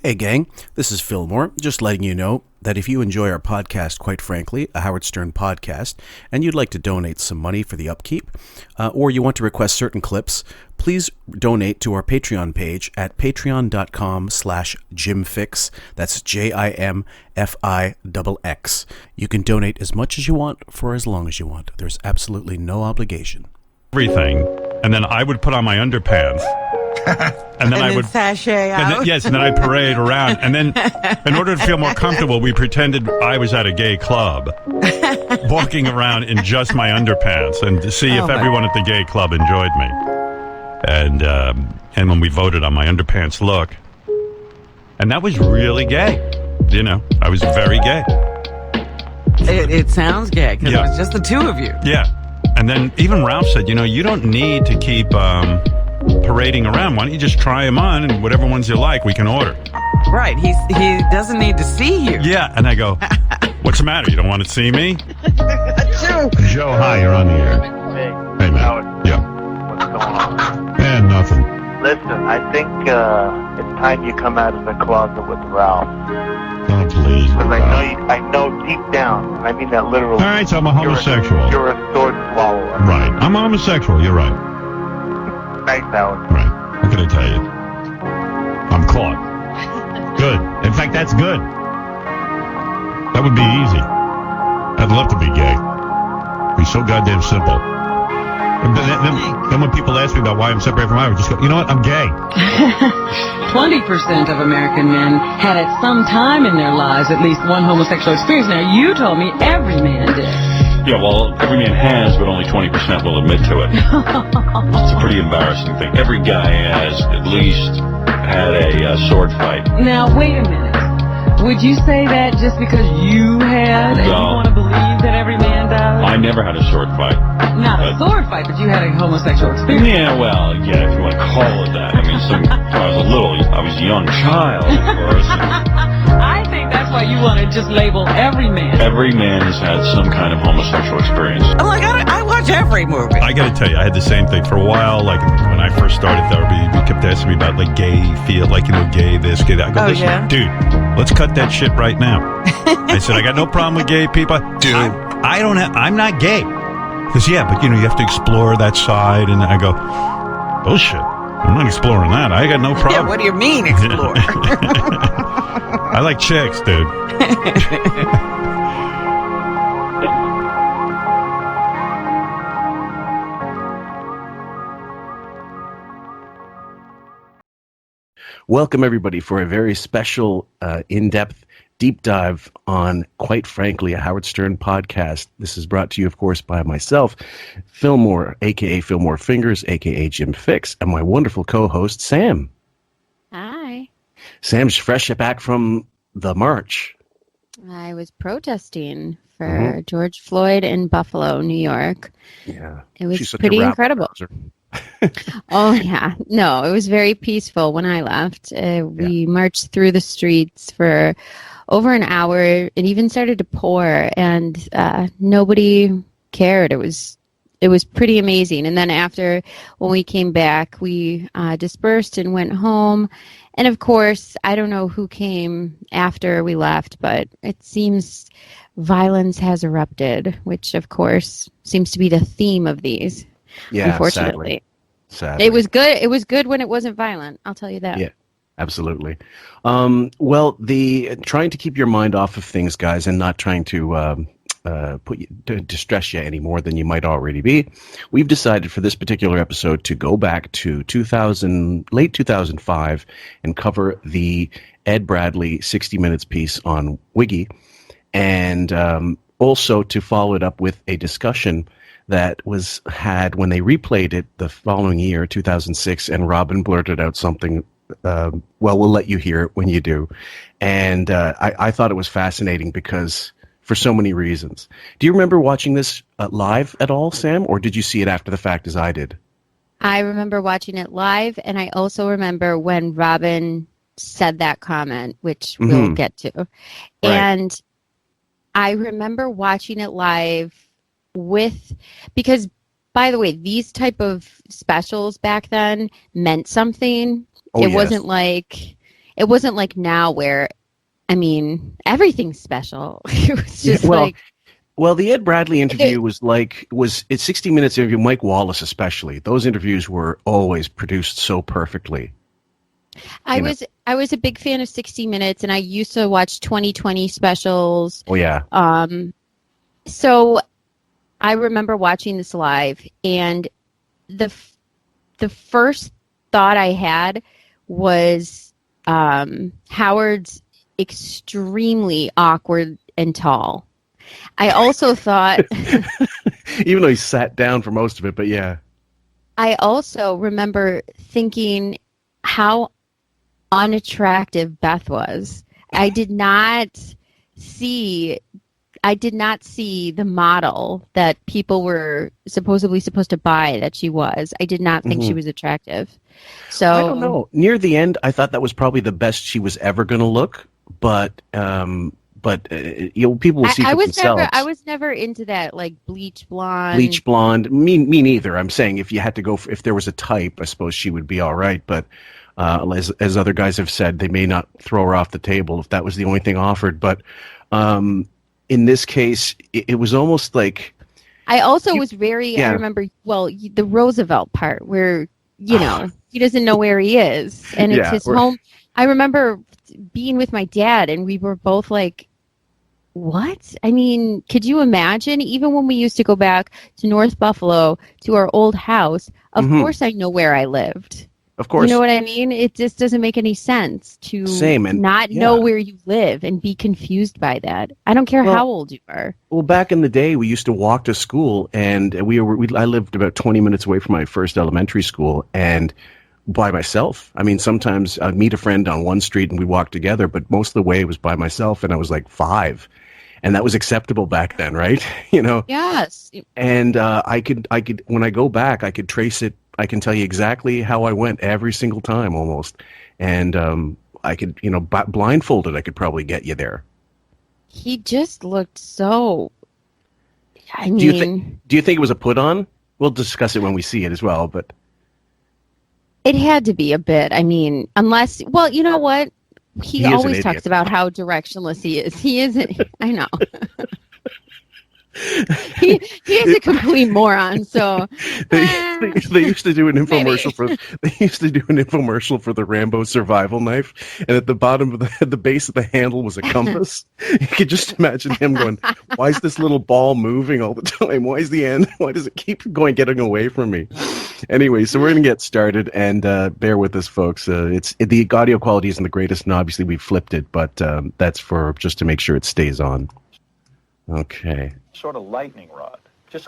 Hey gang, this is Fillmore, just letting you know that if you enjoy our podcast, quite frankly, a Howard Stern podcast, and you'd like to donate some money for the upkeep, or you want to request certain clips, please donate to our Patreon page at patreon.com/JimFix. That's JIMFIXX. You can donate as much as you want for as long as you want. There's absolutely no obligation. Everything, and then I would put on my underpants. And then I would sashay out. And then I'd parade around. And then, in order to feel more comfortable, we pretended I was at a gay club, walking around in just my underpants, and to see if everyone at the gay club enjoyed me. And when we voted on my underpants look, and that was really gay. You know, I was very gay. It sounds gay because it was just the two of you. Yeah. And then even Ralph said, you know, you don't need to keep parading around. Why don't you just try them on, and whatever ones you like, we can order. Right. He doesn't need to see you. Yeah. And I go, what's the matter? You don't want to see me? Joe, hi, you're on the air. Hey, man. Howard. Yeah. What's going on? And nothing. Listen, I think it's time you come out of the closet with Ralph. Oh, please. Because I know deep down, I mean that literally. All right, so I'm a homosexual. You're a sword swallower. Right. I'm a homosexual, you're right. Thanks, Howard. Right. What can I tell you? I'm caught. Good. In fact, that's good. That would be easy. I'd love to be gay. Be so goddamn simple. And then when people ask me about why I'm separated from Ira, just go, you know what? I'm gay. 20% of American men had at some time in their lives at least one homosexual experience. Now, you told me every man did. Yeah, well, every man has, but only 20% will admit to it. It's a pretty embarrassing thing. Every guy has at least had a sword fight. Now, wait a minute. Would you say that just because you had, and you want to believe that every man does? I never had a sword fight. Not a sword fight, but you had a homosexual experience. Yeah, well, yeah, if you want to call it that. I mean, I was a young child, of course. I think that's why you want to just label every man. Every man has had some kind of homosexual experience. I'm like, I watch every movie. I got to tell you, I had the same thing for a while. Like when I first started therapy, we kept asking me about like gay feel, like, you know, gay this, gay that. I go, listen, dude, let's cut that shit right now. I said, I got no problem with gay people. Dude, I'm not gay. Because, yeah, but, you know, you have to explore that side. And I go, bullshit. I'm not exploring that. I got no problem. Yeah, what do you mean explore? I like chicks, dude. Welcome, everybody, for a very special, in-depth, deep dive on, quite frankly, a Howard Stern podcast. This is brought to you, of course, by myself, Fillmore, a.k.a. Fillmore Fingers, a.k.a. Jim Fix, and my wonderful co-host, Sam. Hi. Sam's fresh back from the march. I was protesting for George Floyd in Buffalo, New York. Yeah. It was pretty incredible. Oh, yeah. No, it was very peaceful when I left. We marched through the streets for over an hour. It even started to pour, and nobody cared. It was pretty amazing. And then after, when we came back, we dispersed and went home. And of course, I don't know who came after we left, but it seems violence has erupted, which of course seems to be the theme of these. Yeah, unfortunately. Sadly. It was good. It was good when it wasn't violent. I'll tell you that. Yeah, absolutely. Well, trying to keep your mind off of things, guys, and not trying to to distress you any more than you might already be, we've decided for this particular episode to go back to late 2005 and cover the Ed Bradley 60 Minutes piece on Wiggy, and also to follow it up with a discussion that was had when they replayed it the following year, 2006, and Robin blurted out something, well, we'll let you hear it when you do. And I thought it was fascinating because for so many reasons. Do you remember watching this live at all, Sam, or did you see it after the fact as I did? I remember watching it live, and I also remember when Robin said that comment, which we'll get to. Right. And I remember watching it live because, by the way, these type of specials back then meant something. It wasn't like it wasn't like now where, I mean, everything's special. It was just like. Well, the Ed Bradley interview was 60 Minutes interview, Mike Wallace especially. Those interviews were always produced so perfectly. I was a big fan of 60 Minutes, and I used to watch 2020 specials. Oh, yeah. So I remember watching this live, and the first thought I had was Howard's extremely awkward and tall. I also thought... Even though he sat down for most of it, but yeah. I also remember thinking how unattractive Beth was. I did not see the model that people were supposedly supposed to buy that she was. I did not think she was attractive. So I don't know. Near the end, I thought that was probably the best she was ever going to look, but people will see for themselves. I was never into that, like bleach blonde. Bleach blonde. Me neither. I'm saying if you had to go, if there was a type, I suppose she would be all right. But as other guys have said, they may not throw her off the table if that was the only thing offered. But in this case, it was almost like. I also was very. Yeah. I remember the Roosevelt part where he doesn't know where he is, and it's his home. I remember being with my dad, and we were both like, what? I mean, could you imagine? Even when we used to go back to North Buffalo to our old house, of course I know where I lived. Of course. You know what I mean? It just doesn't make any sense to not know where you live and be confused by that. I don't care how old you are. Well, back in the day, we used to walk to school, and I lived about 20 minutes away from my first elementary school, and by myself. I mean, sometimes I'd meet a friend on one street and we'd walk together, but most of the way it was by myself, and I was like 5. And that was acceptable back then, right? Yes. And I could when I go back, I could trace it. I can tell you exactly how I went every single time almost. And I could, blindfolded, I could probably get you there. He just looked so, do you think it was a put on? We'll discuss it when we see it as well, but. It had to be a bit. I mean, unless, you know what? He always talks about how directionless he is. He isn't. I know. he is a complete moron. So they used to do an infomercial for the Rambo survival knife, and at the bottom of the base of the handle was a compass. You could just imagine him going, "Why is this little ball moving all the time? Why is the end? Why does it keep getting away from me?" Anyway, so we're going to get started, and bear with us, folks. The audio quality isn't the greatest, and obviously we flipped it, but that's just to make sure it stays on. Okay. Sort of lightning rod.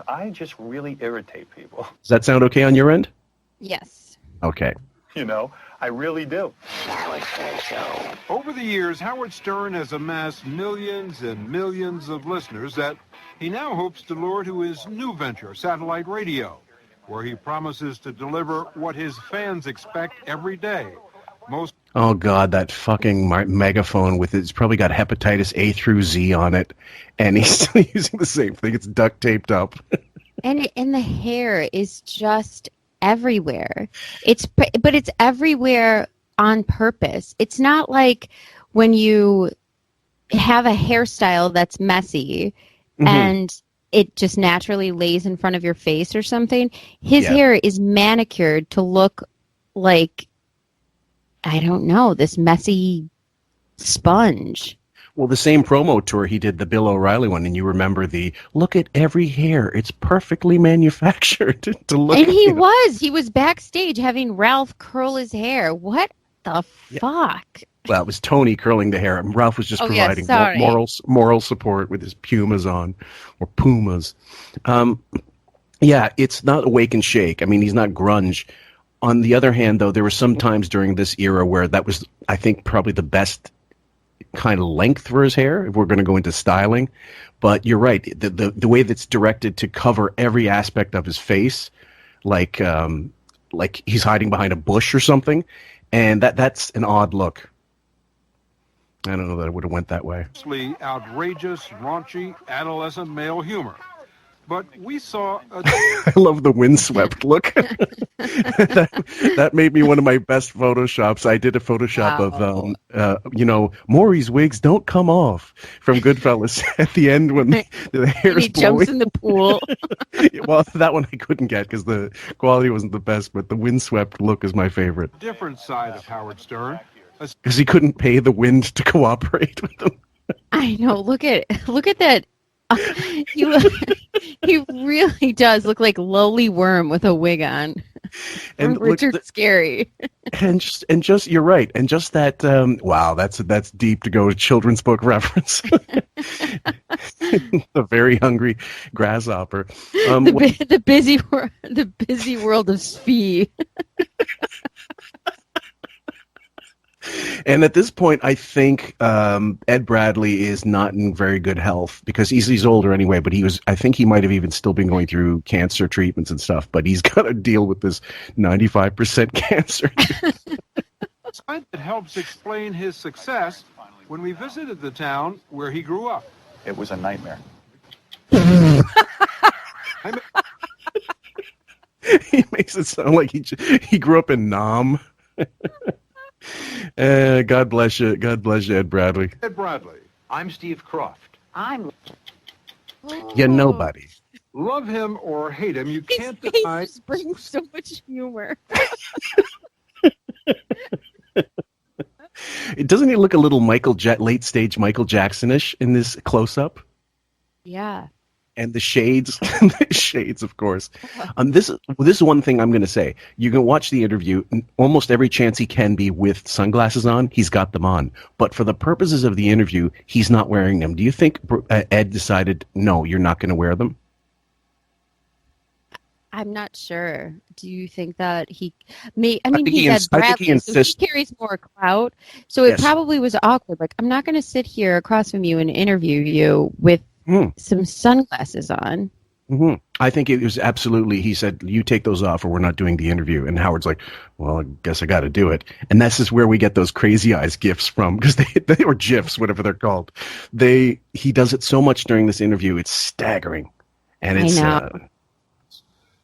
I just really irritate people. Does that sound okay on your end? Yes. Okay. I really do. Howard Stern Show. Over the years, Howard Stern has amassed millions and millions of listeners that he now hopes to lure to his new venture, satellite radio, where he promises to deliver what his fans expect every day. Oh, God, that fucking megaphone it's probably got hepatitis A through Z on it, and he's still using the same thing. It's duct taped up. and the hair is just everywhere. But it's everywhere on purpose. It's not like when you have a hairstyle that's messy and it just naturally lays in front of your face or something. His hair is manicured to look like, I don't know, this messy sponge. Well, the same promo tour he did, the Bill O'Reilly one, and you remember look at every hair. It's perfectly manufactured to look. And he was backstage having Ralph curl his hair. What the fuck? Well, it was Tony curling the hair. Ralph was just providing moral support with his Pumas on, or Pumas. It's not a wake and shake. I mean, he's not grunge. On the other hand, though, there were some times during this era where that was, I think, probably the best kind of length for his hair, if we're going to go into styling. But you're right. The way that's directed to cover every aspect of his face, like he's hiding behind a bush or something, and that's an odd look. I don't know that it would have went that way. Outrageous, raunchy, adolescent male humor. But we saw a... I love the windswept look. that made me one of my best Photoshops. I did a Photoshop of, Maury's wigs don't come off from Goodfellas at the end when the hair's he jumps in the pool. Well, that one I couldn't get because the quality wasn't the best, but the windswept look is my favorite. different side of Howard Stern. Because he couldn't pay the wind to cooperate with him. I know. Look at that. He really does look like lowly worm with a wig on. And Richard Scary. And just you're right. And just that wow, that's deep to go to children's book reference. The very hungry grasshopper. The busy world of Spee. And at this point, I think Ed Bradley is not in very good health because he's older anyway. But I think he might have even still been going through cancer treatments and stuff. But he's got to deal with this 95% cancer. That helps explain his success when we visited the town where he grew up. It was a nightmare. He makes it sound like he grew up in Nam. God bless you. God bless you, Ed Bradley. Ed Bradley. I'm Steve Croft. I'm... You're nobody. Love him or hate him, you can't His deny... face just brings so much humor. Doesn't he look a little late stage Michael Jackson-ish in this close-up? Yeah. And the shades, of course. This is one thing I'm going to say. You can watch the interview. Almost every chance he can be with sunglasses on, he's got them on. But for the purposes of the interview, he's not wearing them. Do you think Ed decided, no, you're not going to wear them? I'm not sure. Do you think that he may? I mean, he insists. so he carries more clout. So it probably was awkward. Like, I'm not going to sit here across from you and interview you with some sunglasses on. Mm-hmm. I think it was absolutely, he said, you take those off or we're not doing the interview. And Howard's like, well, I guess I got to do it. And this is where we get those crazy eyes gifs from, because they were GIFs, whatever they're called. He does it so much during this interview. It's staggering. And it's...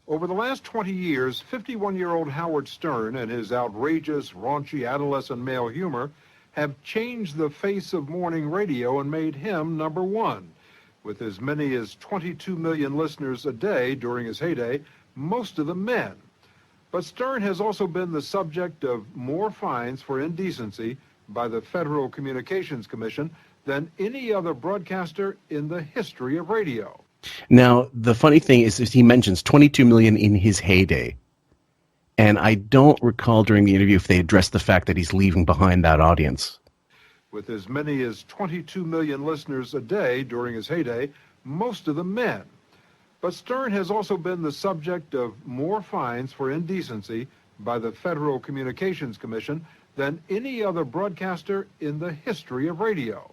Over the last 20 years, 51-year-old Howard Stern and his outrageous, raunchy adolescent male humor have changed the face of morning radio and made him number one. With as many as 22 million listeners a day during his heyday, most of them men. But Stern has also been the subject of more fines for indecency by the Federal Communications Commission than any other broadcaster in the history of radio. Now, the funny thing is he mentions 22 million in his heyday. And I don't recall during the interview if they addressed the fact that he's leaving behind that audience. With as many as 22 million listeners a day during his heyday, most of them men. But Stern has also been the subject of more fines for indecency by the Federal Communications Commission than any other broadcaster in the history of radio.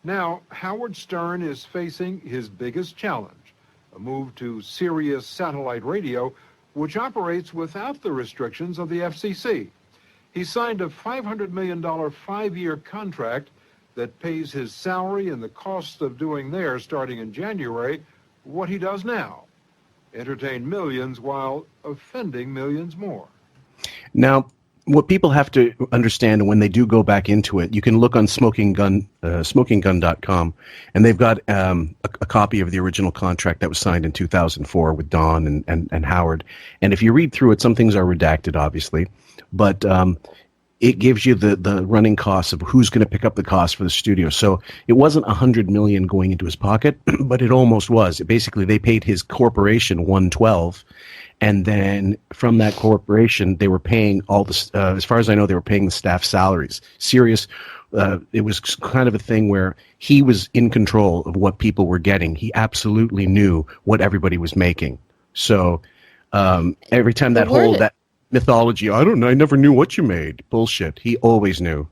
Now, Howard Stern is facing his biggest challenge, a move to Sirius satellite radio, which operates without the restrictions of the FCC. He signed a $500 million 5-year contract that pays his salary and the cost of doing there, starting in January, what he does now, entertain millions while offending millions more. Now, what people have to understand when they do go back into it, you can look on smokinggun.com, and they've got a copy of the original contract that was signed in 2004 with Don and Howard. And if you read through it, some things are redacted, obviously, but it gives you the running costs of who's going to pick up the cost for the studio. So it wasn't $100 million going into his pocket, but it almost was. Basically, they paid his corporation $112. And then from that corporation, they were paying all the, as far as I know, they were paying the staff salaries. Sirius, it was kind of a thing where he was in control of what people were getting. He absolutely knew what everybody was making. So every time that mythology, I don't know, I never knew what you made. Bullshit. He always knew.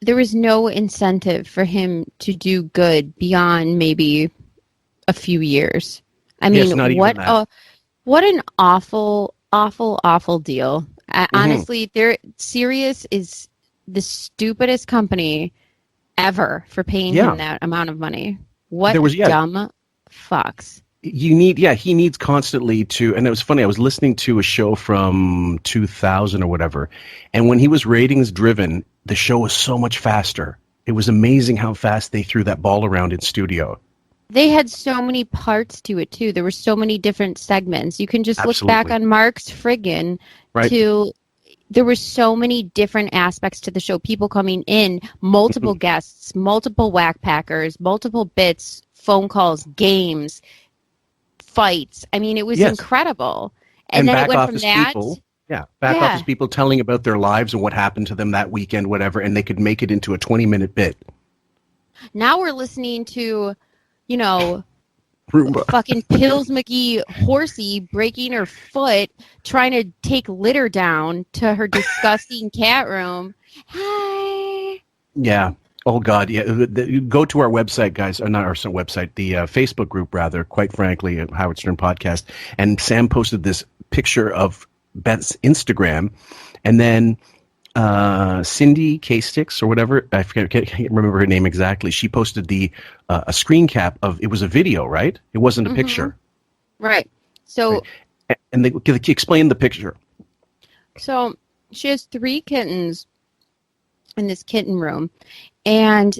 There was no incentive for him to do good beyond maybe a few years. I mean, what an awful, awful, awful deal. Honestly, Sirius is the stupidest company ever for paying him that amount of money. What dumb fucks. He needs constantly to, and it was funny, I was listening to a show from 2000 or whatever, and when he was ratings driven, the show was so much faster. It was amazing how fast they threw that ball around in studio. They had so many parts to it, too. There were so many different segments. You can just look back on Mark's Friggin' to... There were so many different aspects to the show. People coming in, multiple guests, multiple whack packers, multiple bits, phone calls, games, fights. I mean, it was incredible. And then it went from that... People, office people telling about their lives and what happened to them that weekend, whatever, and they could make it into a 20-minute bit. Now we're listening to... Roomba. Fucking Pills McGee horsey breaking her foot, trying to take litter down to her disgusting cat room. Hi. Yeah. Oh, God. Yeah. Go to our website, guys. Not our website, the Facebook group, rather, quite frankly, Howard Stern Podcast. And Sam posted this picture of Beth's Instagram. And then Cindy K-Sticks or whatever, I can't remember her name exactly. She posted a screen cap of, it was a video, right? It wasn't a picture. Right. So, and they explain the picture. So she has 3 kittens in this kitten room, and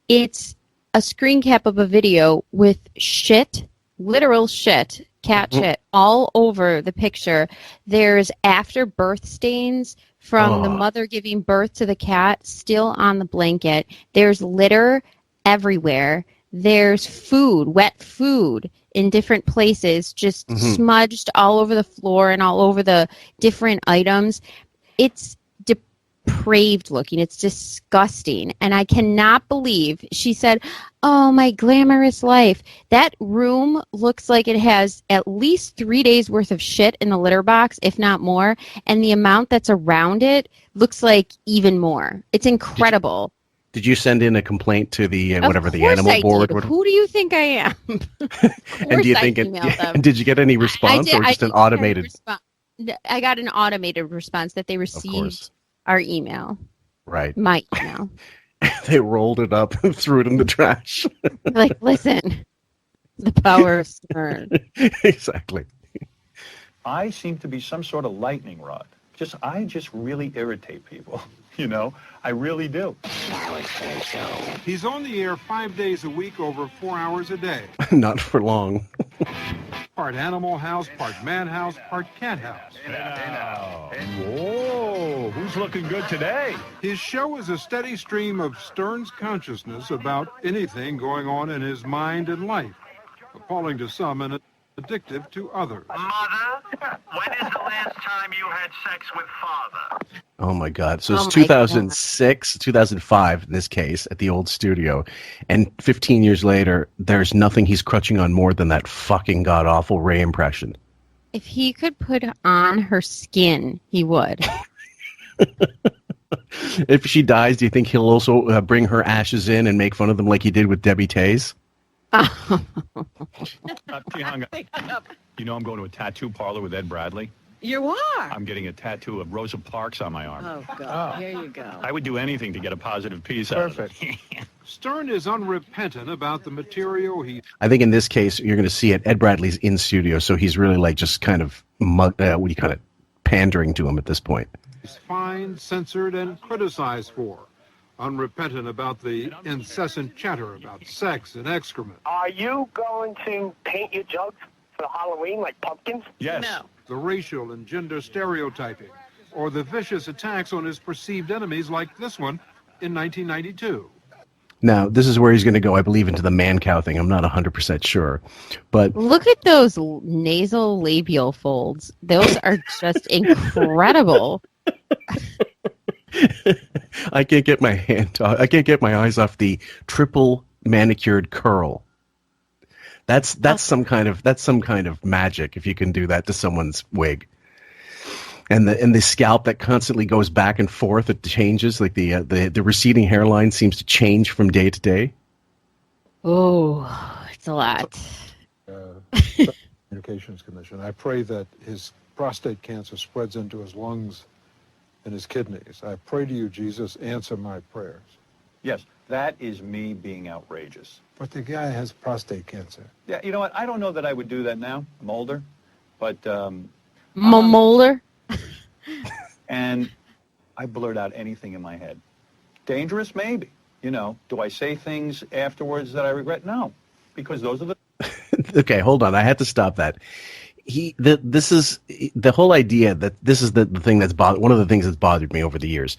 it's a screen cap of a video with shit, literal shit, cat shit all over the picture. There's after birth stains from the mother giving birth to the cat still on the blanket. There's litter everywhere. There's food, wet food in different places, just smudged all over the floor and all over the different items. It's depraved looking. It's disgusting. And I cannot believe she said, "Oh, my glamorous life." That room looks like it has at least 3 days worth of shit in the litter box, if not more. And the amount that's around it looks like even more. It's incredible. Did you send in a complaint to the the animal board? Who do you think I am? And do you think did you get any response or just an automated? I got an automated response that they received our email. Right. My email. They rolled it up and threw it in the trash. Like, listen, the power of Stern. Exactly. I seem to be some sort of lightning rod. I just really irritate people. I really do. Howard Stern Show. He's on the air 5 days a week, over 4 hours a day. Not for long. Part Animal House, part Man House, part Cat House. Hey now. Whoa, who's looking good today? His show is a steady stream of Stern's consciousness about anything going on in his mind and life. Appalling to some and addictive to others. Mother, when is the last time you had sex with father? Oh, my God. So it's 2006, 2005 in this case at the old studio. And 15 years later, there's nothing he's crutching on more than that fucking god-awful Ray impression. If he could put on her skin, he would. If she dies, do you think he'll also bring her ashes in and make fun of them like he did with Debbie Tays? You know I'm going to a tattoo parlor with Ed Bradley? You are? I'm getting a tattoo of Rosa Parks on my arm. Oh, God. Here you go. I would do anything to get a positive piece out of it. Stern is unrepentant about the material I think in this case, you're going to see it. Ed Bradley's in studio, so he's really like just kind of pandering to him at this point. He's fined, censored, and criticized for. Unrepentant about the incessant chatter about sex and excrement. Are you going to paint your jugs for Halloween like pumpkins? Yes. No. The racial and gender stereotyping, or the vicious attacks on his perceived enemies like this one in 1992. Now, this is where he's going to go, I believe, into the man-cow thing. I'm not 100% sure. But look at those nasal labial folds. Those are just incredible. I can't get my eyes off the triple manicured curl. That's some kind of magic if you can do that to someone's wig. And the scalp that constantly goes back and forth, it changes, like the receding hairline seems to change from day to day. Oh, it's a lot. Communications Commission. I pray that his prostate cancer spreads into his lungs and his kidneys. I pray to you, Jesus, answer my prayers. Yes, that is me being outrageous. But the guy has prostate cancer. Yeah, you know what? I don't know that I would do that now. I'm older. But... Molder? And I blurt out anything in my head. Dangerous? Maybe. You know, do I say things afterwards that I regret? No. Because those are the... Okay, hold on. I had to stop that. This is the whole idea that this is the thing that's one of the things that's bothered me over the years.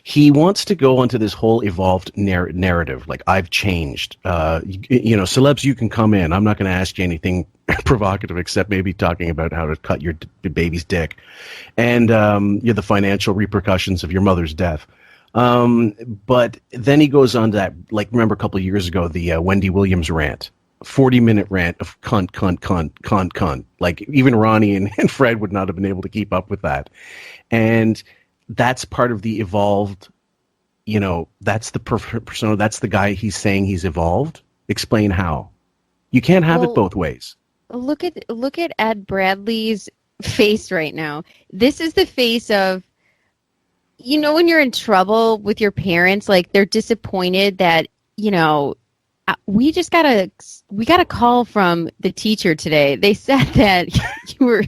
He wants to go onto this whole evolved narrative, like I've changed. You know, celebs, you can come in. I'm not going to ask you anything provocative except maybe talking about how to cut your baby's dick, and the financial repercussions of your mother's death. But then he goes on to that, like, remember a couple of years ago, the Wendy Williams rant. 40-minute rant of cunt. Like, even Ronnie and Fred would not have been able to keep up with that. And that's part of the evolved, that's the persona. That's the guy he's saying he's evolved. Explain how. You can't have it both ways. Look at Ed Bradley's face right now. This is the face of, when you're in trouble with your parents, like they're disappointed that, we got a call from the teacher today. They said that you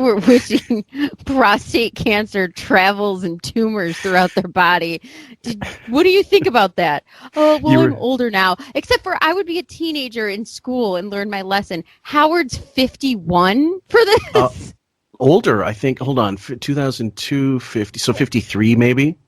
were wishing prostate cancer travels and tumors throughout their body. What do you think about that? Oh, well, I'm older now. Except for I would be a teenager in school and learn my lesson. Howard's 51 for this. Older, I think. Hold on, 2002, 50, so 53 maybe.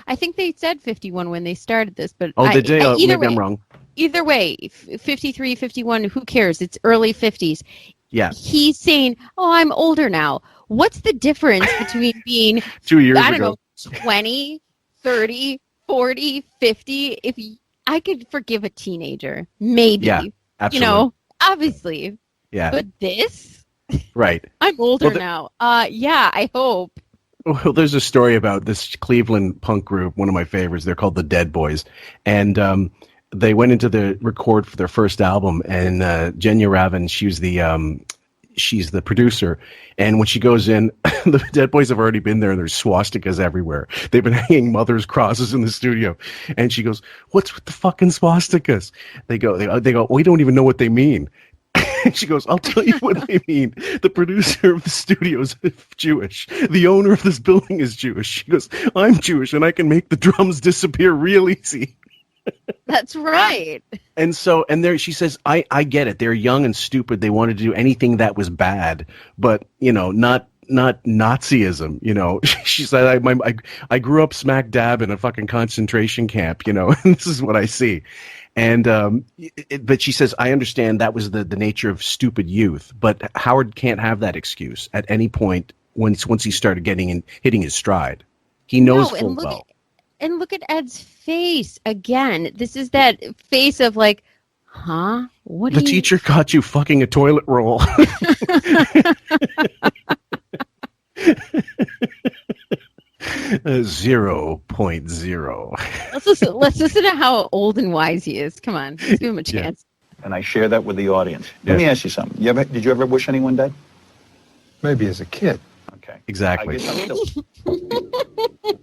I think they said 51 when they started this, but maybe I'm wrong. Either way, 53, 51, who cares? It's early 50s. Yeah. He's saying, oh, I'm older now. What's the difference between being 2 years I don't ago. know, 20, 30, 40, 50? If I could forgive a teenager, maybe. Yeah, absolutely. Obviously. Yeah. But this? Right. I'm older now. Yeah, I hope. Well, there's a story about this Cleveland punk group, one of my favorites. They're called the Dead Boys. And they went into the record for their first album, and Jenya Ravin, she's the producer. And when she goes in, the Dead Boys have already been there, and there's swastikas everywhere. They've been hanging mother's crosses in the studio. And she goes, "What's with the fucking swastikas?" They go, "We don't even know what they mean." And she goes, "I'll tell you what they mean. The producer of the studio is Jewish. The owner of this building is Jewish." She goes, "I'm Jewish, and I can make the drums disappear real easy." That's right. And there she says, I get it. They're young and stupid. They wanted to do anything that was bad, but not Nazism. She said, I grew up smack dab in a fucking concentration camp, and this is what I see. And but she says, I understand that was the nature of stupid youth, but Howard can't have that excuse at any point once he started hitting his stride. He knows full well. And look at Ed's face again. This is that face of like, huh? What? The teacher caught you fucking a toilet roll. 0.0. Let's listen to how old and wise he is. Come on, let's give him a chance. Yeah. And I share that with the audience. Let me ask you something. Did you ever wish anyone dead? Maybe as a kid. Okay. Exactly. I guess I'm still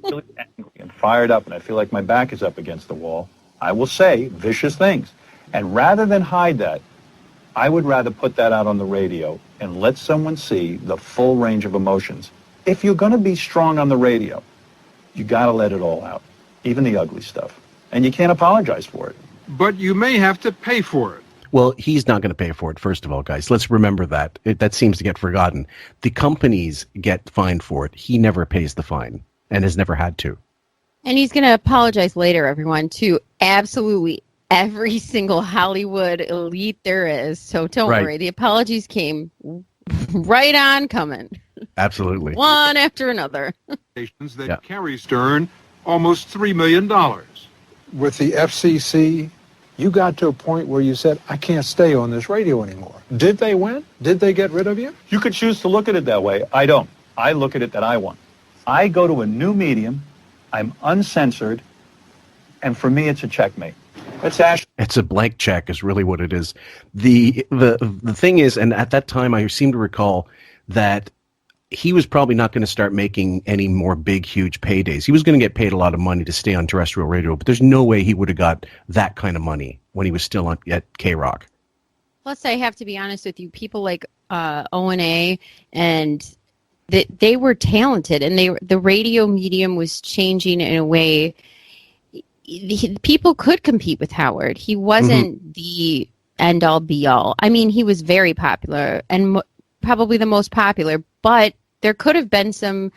really angry and fired up, and I feel like my back is up against the wall. I will say vicious things. And rather than hide that, I would rather put that out on the radio and let someone see the full range of emotions. If you're going to be strong on the radio, you got to let it all out, even the ugly stuff. And you can't apologize for it. But you may have to pay for it. Well, he's not going to pay for it, first of all, guys. Let's remember that. That seems to get forgotten. The companies get fined for it. He never pays the fine and has never had to. And he's going to apologize later, everyone, to absolutely every single Hollywood elite there is. So don't worry. The apologies came right on coming. Absolutely. One after another. That carry Stern almost $3 million. With the FCC, you got to a point where you said, I can't stay on this radio anymore. Did they win? Did they get rid of you? You could choose to look at it that way. I don't. I look at it that I won. I go to a new medium. I'm uncensored. And for me, it's a checkmate. It's a blank check is really what it is. The thing is, and at that time I seem to recall that he was probably not going to start making any more big, huge paydays. He was going to get paid a lot of money to stay on terrestrial radio, but there's no way he would have got that kind of money when he was still at K-Rock. Plus, I have to be honest with you, people like O&A and they were talented, and the radio medium was changing in a way people could compete with Howard. He wasn't the end-all, be-all. I mean, he was very popular and probably the most popular, but there could have been some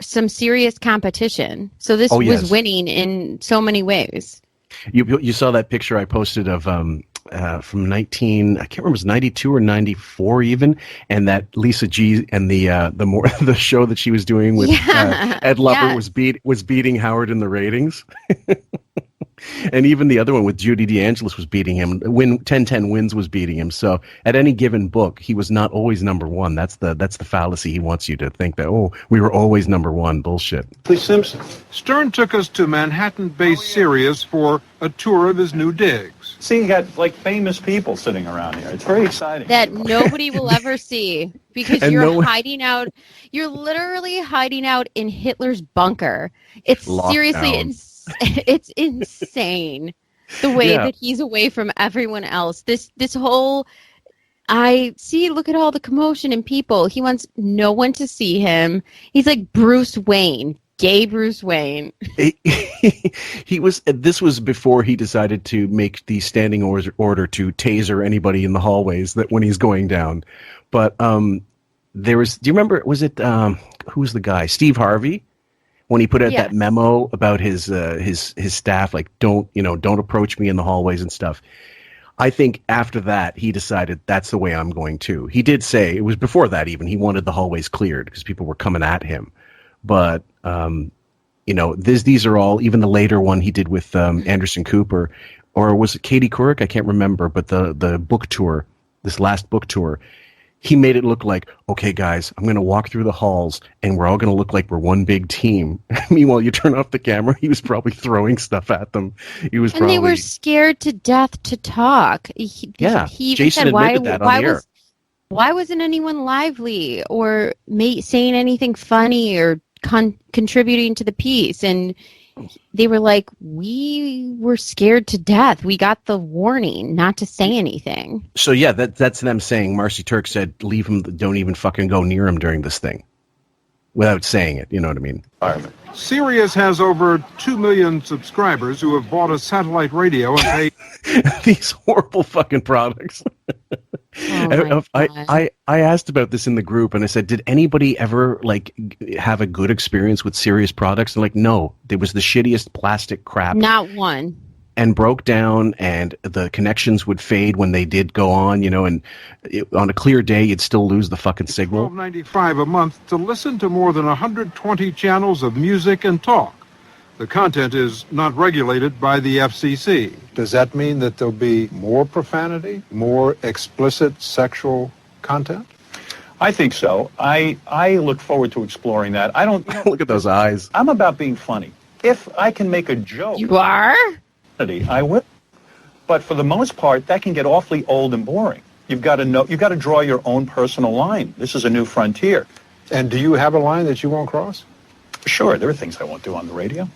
serious competition. So this was winning in so many ways. You saw that picture I posted of from 19, I can't remember, it was 92 or 94 even, and that Lisa G and the show that she was doing with Ed Lover was beating Howard in the ratings. And even the other one with Judy DeAngelis was beating him. 1010 Wins was beating him. So at any given book, he was not always number one. That's the fallacy he wants you to think that, we were always number one. Bullshit. Please, Simpson. Stern took us to Manhattan-based Sirius for a tour of his new digs. See, you got like famous people sitting around here. It's very exciting. That nobody will ever see because you're hiding out. You're literally hiding out in Hitler's bunker. It's seriously insane. It's insane the way that he's away from everyone else. This whole, look at all the commotion and people. He wants no one to see him. He's like Bruce Wayne, gay Bruce Wayne. This was before he decided to make the standing order to taser anybody in the hallways that when he's going down. But do you remember, was it, who was the guy? Steve Harvey? When he put out that memo about his staff, like don't approach me in the hallways and stuff. I think after that he decided that's the way I'm going too. He did say it was before that even he wanted the hallways cleared because people were coming at him. But these are all, even the later one he did with Anderson Cooper, or was it Katie Couric? I can't remember. But the book tour, this last book tour. He made it look like, okay, guys, I'm going to walk through the halls and we're all going to look like we're one big team. Meanwhile, you turn off the camera, he was probably throwing stuff at them. They were scared to death to talk. He Jason said, admitted that on the air. Why wasn't anyone lively or saying anything funny or contributing to the piece? And they were like, we were scared to death. We got the warning not to say anything. So yeah, that's them saying, Marcy Turk said, leave him, don't even fucking go near him during this thing. Without saying it, you know what I mean? Sirius has over 2 million subscribers who have bought a satellite radio and paid these horrible fucking products. I asked about this in the group and I said, did anybody ever have a good experience with Sirius products? And no, there was the shittiest plastic crap. Not one. And broke down, and the connections would fade when they did go on, and on a clear day, you'd still lose the fucking signal. $12.95 a month to listen to more than 120 channels of music and talk. The content is not regulated by the FCC. Does that mean that there'll be more profanity, more explicit sexual content? I think so. I look forward to exploring that. I don't look at those eyes. I'm about being funny. If I can make a joke. You are? I will. But for the most part, that can get awfully old and boring. You've got to draw your own personal line. This is a new frontier. And do you have a line that you won't cross? Sure, there are things I won't do on the radio.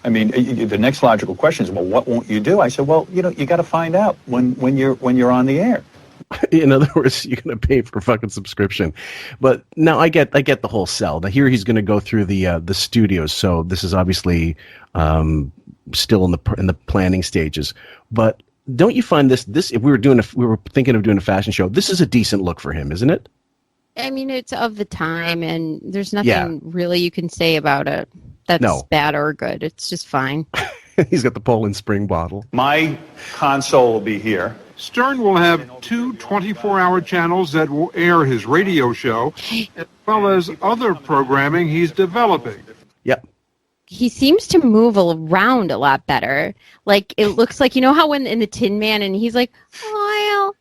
I mean, the next logical question is, well, what won't you do? I said, well, you got to find out when you're on the air. In other words, you're going to pay for a fucking subscription. But now I get the whole sell. Now here he's going to go through the studios. So this is obviously still in the planning stages. But don't you find this if we were thinking of doing a fashion show, this is a decent look for him, isn't it? I mean, it's of the time, and there's nothing really you can say about it that's bad or good. It's just fine. He's got the Poland Spring bottle. My console will be here. Stern will have 2 24-hour channels that will air his radio show, as well as other programming he's developing. Yep. He seems to move around a lot better. Like, it looks like, how when in the Tin Man, and he's like, oil,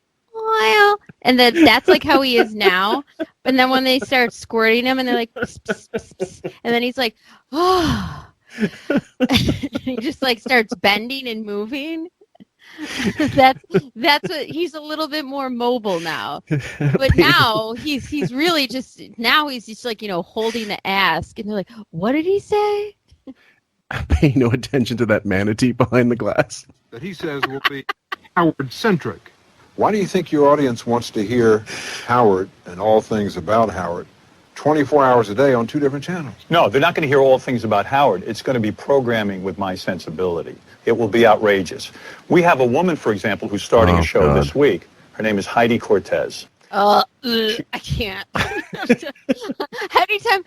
and that's like how he is now. And then when they start squirting him, and they're like, pss, pss, pss, pss, and then he's like, oh. He just starts bending and moving. That's what he's a little bit more mobile now. But now he's really just like, holding the ask, and they're like, what did he say? Pay no attention to that manatee behind the glass. That he says will be Howard-centric. Why do you think your audience wants to hear Howard and all things about Howard 24 hours a day on 2 different channels? No, they're not going to hear all things about Howard. It's going to be programming with my sensibility. It will be outrageous. We have a woman, for example, who's starting a show this week. Her name is Heidi Cortez. I can't. Anytime,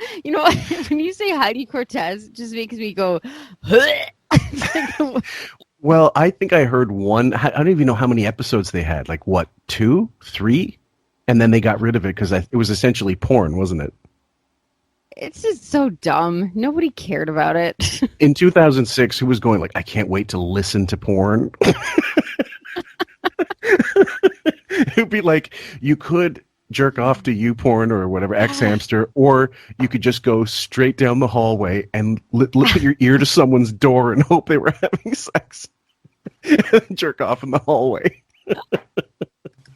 when you say Heidi Cortez, it just makes me go, Well, I think I heard one. I don't even know how many episodes they had. Like, what, 2, 3? And then they got rid of it because it was essentially porn, wasn't it? It's just so dumb. Nobody cared about it. In 2006, who was going like, I can't wait to listen to porn? It would be like, you could jerk off to YouPorn or whatever, X-Hamster, or you could just go straight down the hallway and put your ear to someone's door and hope they were having sex. And jerk off in the hallway.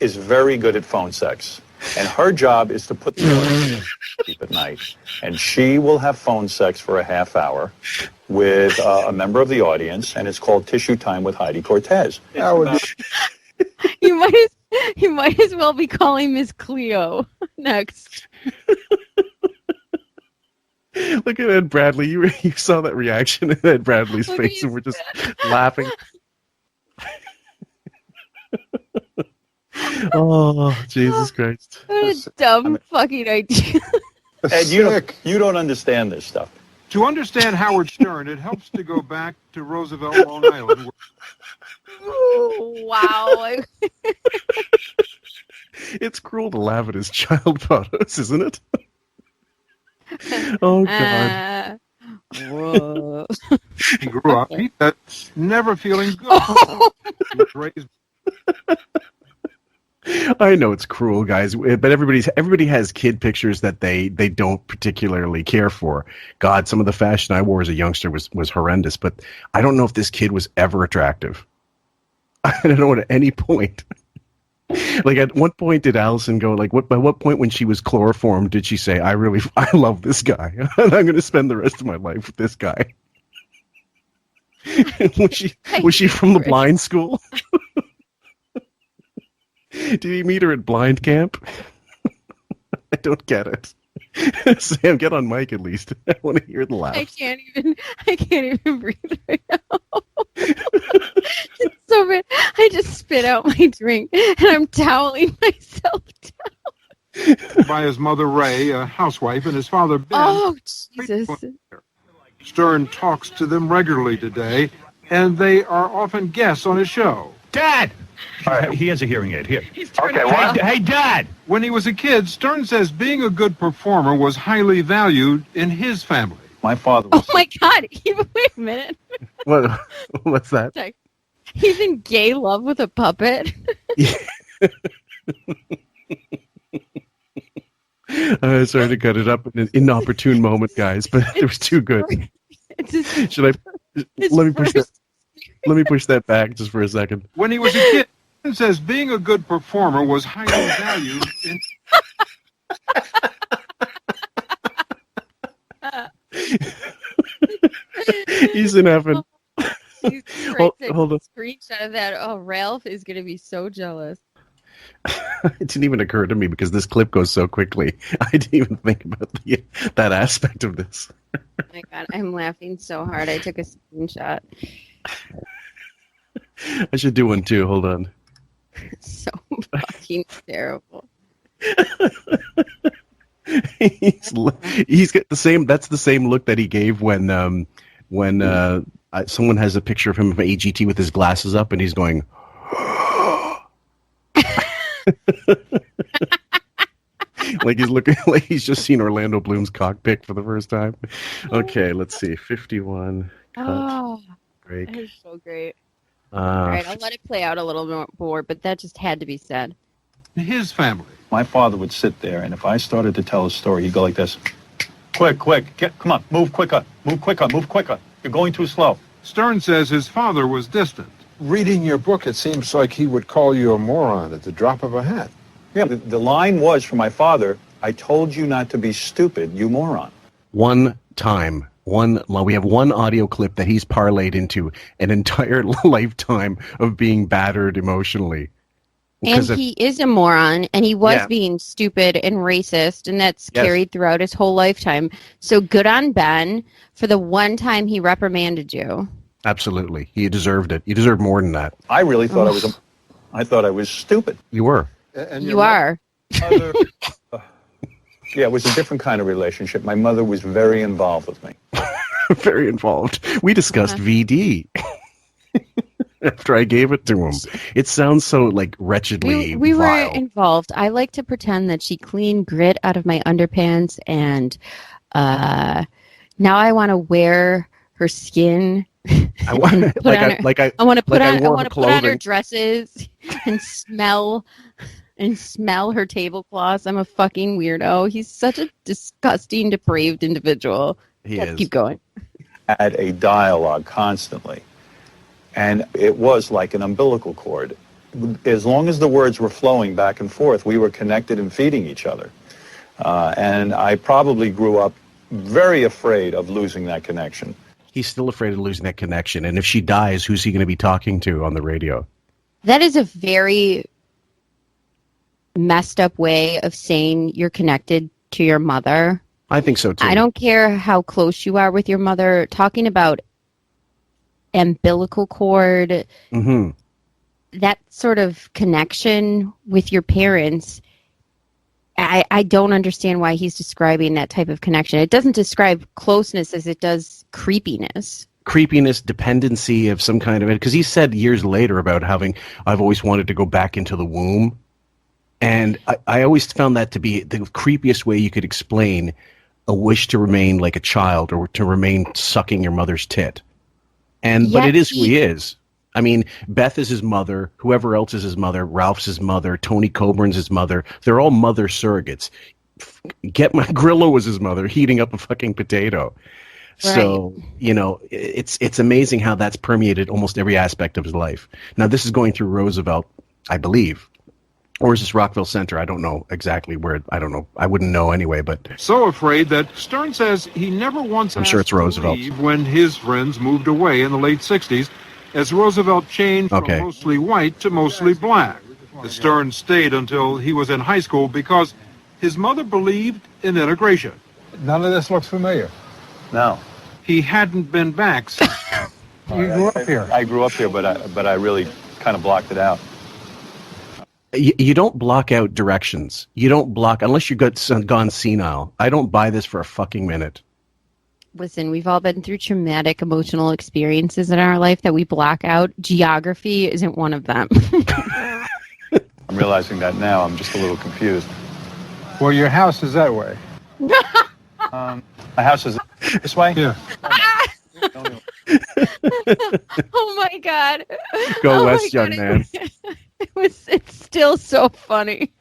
Is very good at phone sex. And her job is to put the audience to sleep at night. And she will have phone sex for a half hour with a member of the audience, and it's called Tissue Time with Heidi Cortez. You might as well be calling Miss Cleo next. Look at Ed Bradley. You saw that reaction in Ed Bradley's face, and we're just laughing. Oh, Jesus Christ. What a dumb fucking idea. Ed, you don't understand this stuff. To understand Howard Stern, it helps to go back to Roosevelt, Long Island. Wow. It's cruel to laugh at his child photos, isn't it? Oh, God. Whoa. He grew up, that's never feeling good. He was raised. I know it's cruel, guys, but everybody has kid pictures that they don't particularly care for. God, some of the fashion I wore as a youngster was horrendous, but I don't know if this kid was ever attractive. I don't know at any point. Like, at what point did Allison go, like, by what point when she was chloroformed did she say, I love this guy, and I'm going to spend the rest of my life with this guy? Was she from the blind school? Did he meet her at blind camp? I don't get it. Sam, get on mic at least. I want to hear the laugh. I can't even breathe right now. It's so bad. I just spit out my drink and I'm toweling myself down. By his mother Ray, a housewife, and his father Ben. Oh, Jesus. Stern talks to them regularly today, and they are often guests on his show. Dad! All right, he has a hearing aid. Here. Okay, what? Hey, Dad! When he was a kid, Stern says being a good performer was highly valued in his family. My father was... Oh, my God. Wait a minute. What's that? Sorry. He's in gay love with a puppet. Sorry to cut it up in an inopportune moment, guys, but it was too good. Let me push that back just for a second. When he was a kid, Stern says being a good performer was highly valued in... He's in heaven. Hold on. Screenshot of that. Oh, Ralph is going to be so jealous. It didn't even occur to me because this clip goes so quickly. I didn't even think about that aspect of this. Oh my God, I'm laughing so hard. I took a screenshot. I should do one too. Hold on. So fucking terrible. He's got the same. That's the same look that he gave when someone has a picture of him from AGT with his glasses up, and he's going. Like he's looking like he's just seen Orlando Bloom's cockpit for the first time. Okay, let's see. 51. Oh, break. That is so great. All right, I'll let it play out a little more, but that just had to be said. His family. My father would sit there, and if I started to tell a story, he'd go like this. Quick, come on, move quicker. You're going too slow. Stern says his father was distant. reading your book, it seems like he would call you a moron at the drop of a hat. Yeah, the line was from my father, I told you not to be stupid, you moron. One time, we have one audio clip that he's parlayed into an entire lifetime of being battered emotionally. And he is a moron, and he was being stupid and racist, and that's carried throughout his whole lifetime. So good on Ben for the one time he reprimanded you. Absolutely. He deserved it. You deserve more than that. I really thought I thought I was stupid. You were. And you are. Mother, yeah, it was a different kind of relationship. My mother was very involved with me. Very involved. We discussed VD. After I gave it to him. It sounds so like wretchedly we vile. were involved. I like to pretend that she cleaned grit out of my underpants, and now I want to wear her skin. I want to put on her dresses and smell her tablecloths. I'm a fucking weirdo. He's such a disgusting, depraved individual. He is. Keep going. Had a dialogue constantly. And it was like an umbilical cord. As long as the words were flowing back and forth, we were connected and feeding each other. And I probably grew up very afraid of losing that connection. He's still afraid of losing that connection. And if she dies, who's he going to be talking to on the radio? That is a very messed up way of saying you're connected to your mother. I think so, too. I don't care how close you are with your mother. Talking about umbilical cord, that sort of connection with your parents, I don't understand why he's describing that type of connection. It doesn't describe closeness as it does creepiness. Creepiness, dependency of some kind of it. Because he said years later about I've always wanted to go back into the womb. And I always found that to be the creepiest way you could explain a wish to remain like a child or to remain sucking your mother's tit. But it is who he is. I mean, Beth is his mother. Whoever else is his mother. Ralph's his mother. Tony Coburn's his mother. They're all mother surrogates. Grillo was his mother, heating up a fucking potato. Right. So, it's amazing how that's permeated almost every aspect of his life. Now, this is going through Roosevelt, I believe. Or is this Rockville Center? I don't know exactly where. I don't know. I wouldn't know anyway, but... So afraid that Stern says he never once I'm sure it's Roosevelt. leave when his friends moved away in the late 60s, as Roosevelt changed from mostly white to mostly black. Stern stayed until he was in high school because his mother believed in integration. None of this looks familiar. No. He hadn't been back since... You grew up here. I grew up here, but I really kind of blocked it out. You don't block out directions. You don't block, unless you got gone senile. I don't buy this for a fucking minute. Listen, we've all been through traumatic emotional experiences in our life that we block out. Geography isn't one of them. I'm realizing that now. I'm just a little confused. Well, your house is that way. My house is this way? Yeah. Oh, my God. Go west, young man. It's still so funny.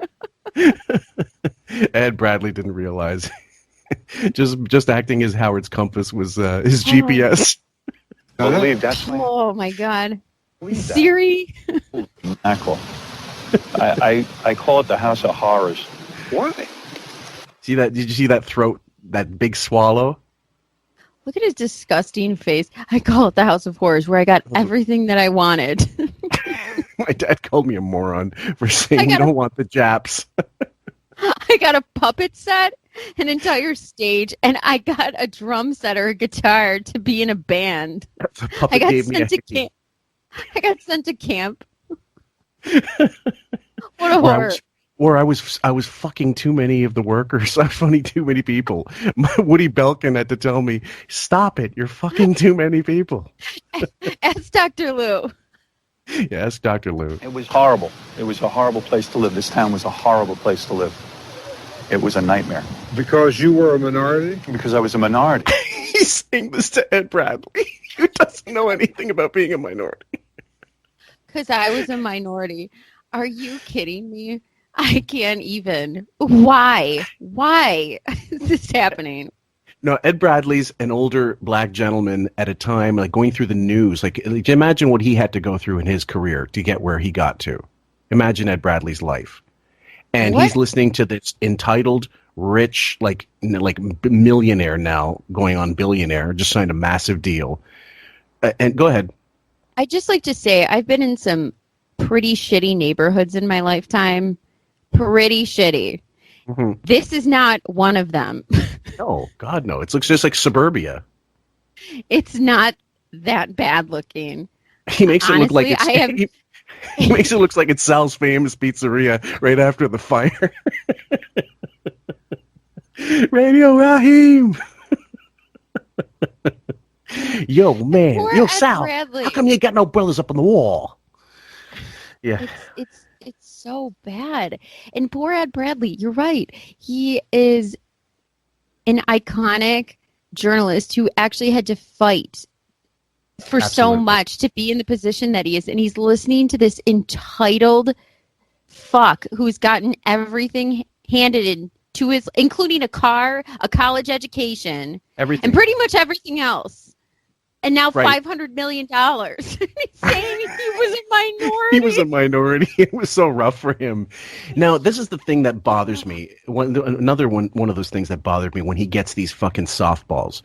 Ed Bradley didn't realize. just acting as Howard's compass was his GPS. Believe that's my... Oh, my God. Siri? Cool. I call it the House of Horrors. Why? See that? Did you see that throat? That big swallow? Look at his disgusting face. I call it the House of Horrors, where I got everything that I wanted. My dad called me a moron for saying you don't want the Japs. I got a puppet set, an entire stage, and I got a drum set or a guitar to be in a band. I got sent to camp. What a horror. Or I was fucking too many of the workers. I was fucking too many people. Woody Belkin had to tell me, stop it. You're fucking too many people. Ask Dr. Lou. Yes, Dr. Lou. It was horrible. It was a horrible place to live. This town was a horrible place to live. It was a nightmare. Because you were a minority? Because I was a minority. He's saying this to Ed Bradley, who doesn't know anything about being a minority. Because I was a minority. Are you kidding me? I can't even. Why? Why is this happening? No, Ed Bradley's an older black gentleman at a time, like going through the news. Like, imagine what he had to go through in his career to get where he got to. Imagine Ed Bradley's life. And he's listening to this entitled, rich, like millionaire now, going on billionaire, just signed a massive deal. And go ahead. I'd just like to say I've been in some pretty shitty neighborhoods in my lifetime. Pretty shitty. Mm-hmm. This is not one of them. No, God, no. It looks just like suburbia. It's not that bad looking. He makes it look like it's... He makes it look like it's Sal's Famous Pizzeria right after the fire. Radio Raheem. Yo, man. Poor Yo, Ed Sal. Bradley. How come you ain't got no brothers up on the wall? Yeah. It's so bad. And poor Ed Bradley, you're right. He is an iconic journalist who actually had to fight for so much to be in the position that he is. And he's listening to this entitled fuck who's gotten everything handed in to his, including a car, a college education, everything, and pretty much everything else. And now $500 million. He's saying he was a minority. He was a minority. It was so rough for him. Now, this is the thing that bothers me. One of those things that bothered me when he gets these fucking softballs.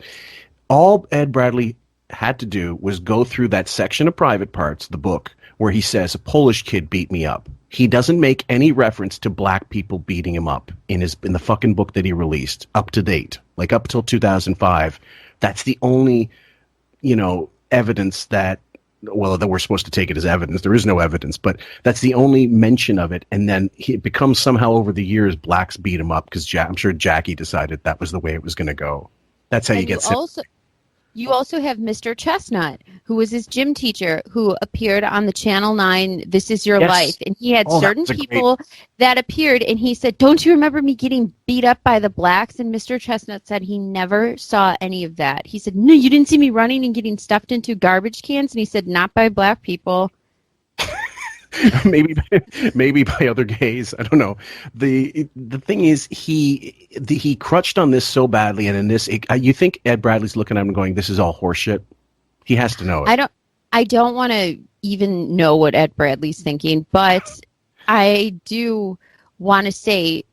All Ed Bradley had to do was go through that section of Private Parts, the book, where he says, a Polish kid beat me up. He doesn't make any reference to black people beating him up in the fucking book that he released, up to date, like up till 2005. That's the only... evidence that we're supposed to take it as evidence. There is no evidence, but that's the only mention of it. And then it becomes somehow over the years, blacks beat him up because I'm sure Jackie decided that was the way it was going to go. That's how you get You also have Mr. Chestnut, who was his gym teacher, who appeared on the Channel 9 This Is Your Life. And he had certain people that appeared, and he said, don't you remember me getting beat up by the blacks? And Mr. Chestnut said he never saw any of that. He said, no, you didn't see me running and getting stuffed into garbage cans? And he said, not by black people. maybe by other gays. I don't know. The thing is, he crutched on this so badly, and in this, you think Ed Bradley's looking at him going, "This is all horseshit." He has to know it. I don't want to even know what Ed Bradley's thinking, but I do want to say,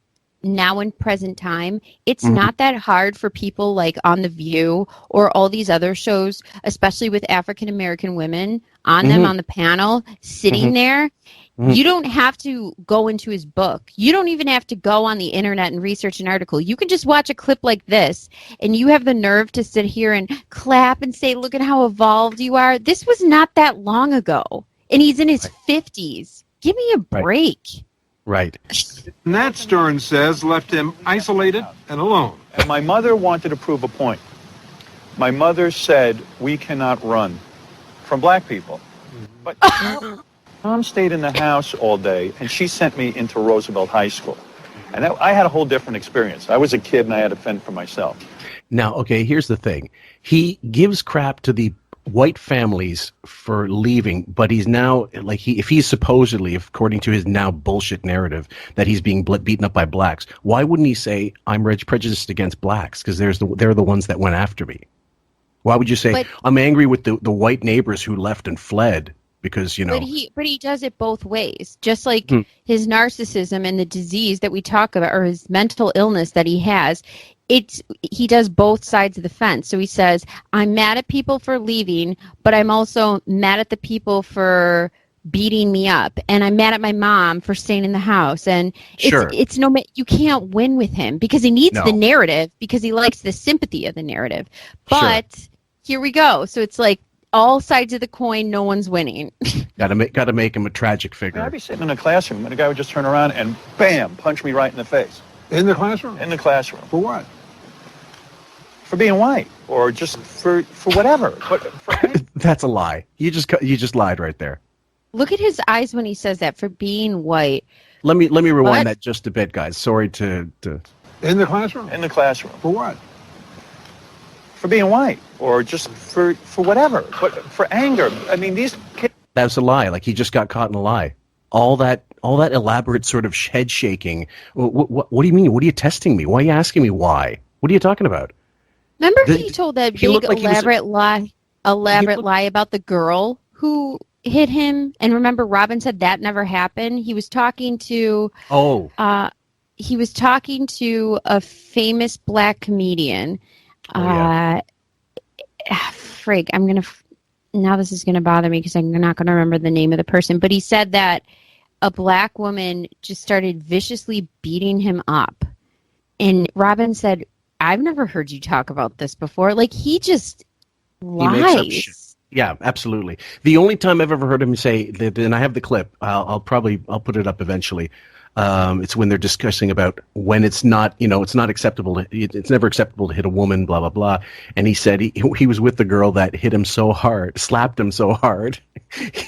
now in present time, it's not that hard for people like On The View or all these other shows, especially with African American women on them on the panel, sitting there. You don't have to go into his book. You don't even have to go on the internet and research an article. You can just watch a clip like this, and you have the nerve to sit here and clap and say, look at how evolved you are. This was not that long ago, and he's in his 50s. Give me a break. Right. And that, Stern says, left him isolated and alone. And my mother wanted to prove a point. My mother said, we cannot run from black people. But Mom stayed in the house all day, and she sent me into Roosevelt High School. And I had a whole different experience. I was a kid, and I had to fend for myself. Now, okay, here's the thing. He gives crap to the white families for leaving, but he's now, like, if he's supposedly, according to his now bullshit narrative, that he's being beaten up by blacks, why wouldn't he say, I'm prejudiced against blacks, because they're the ones that went after me? Why would you say, I'm angry with the white neighbors who left and fled? Because, But he does it both ways. Just like his narcissism and the disease that we talk about, or his mental illness that he has, he does both sides of the fence. So he says, I'm mad at people for leaving, but I'm also mad at the people for beating me up. And I'm mad at my mom for staying in the house. And you can't win with him because he needs the narrative, because he likes the sympathy of the narrative. But here we go. So it's like, all sides of the coin, no one's winning. Got to make him a tragic figure. I'd be sitting in a classroom, and a guy would just turn around and, bam, punch me right in the face. In the classroom? In the classroom. For what? For being white, or just for whatever. That's a lie. You just lied right there. Look at his eyes when he says that, for being white. Let me rewind that just a bit, guys. Sorry to. In the classroom? In the classroom. For what? For being white, or just for whatever, but for anger. I mean, these kids. That's a lie. Like, he just got caught in a lie. All that elaborate sort of head shaking. What do you mean? What are you testing me? Why are you asking me why? What are you talking about? Remember he told that he big looked like he was- elaborate lie about the girl who hit him? And remember, Robin said that never happened. He was talking to a famous black comedian. Frig, now this is gonna bother me because I'm not gonna remember the name of the person. But he said that a black woman just started viciously beating him up, and Robin said, "I've never heard you talk about this before." Like, he just lies. He makes up shit. Yeah, absolutely. The only time I've ever heard him say that, and I have the clip. I'll put it up eventually. It's when they're discussing about when it's not, it's not acceptable. It's never acceptable to hit a woman, blah, blah, blah. And he said he was with the girl that hit him so hard, slapped him so hard.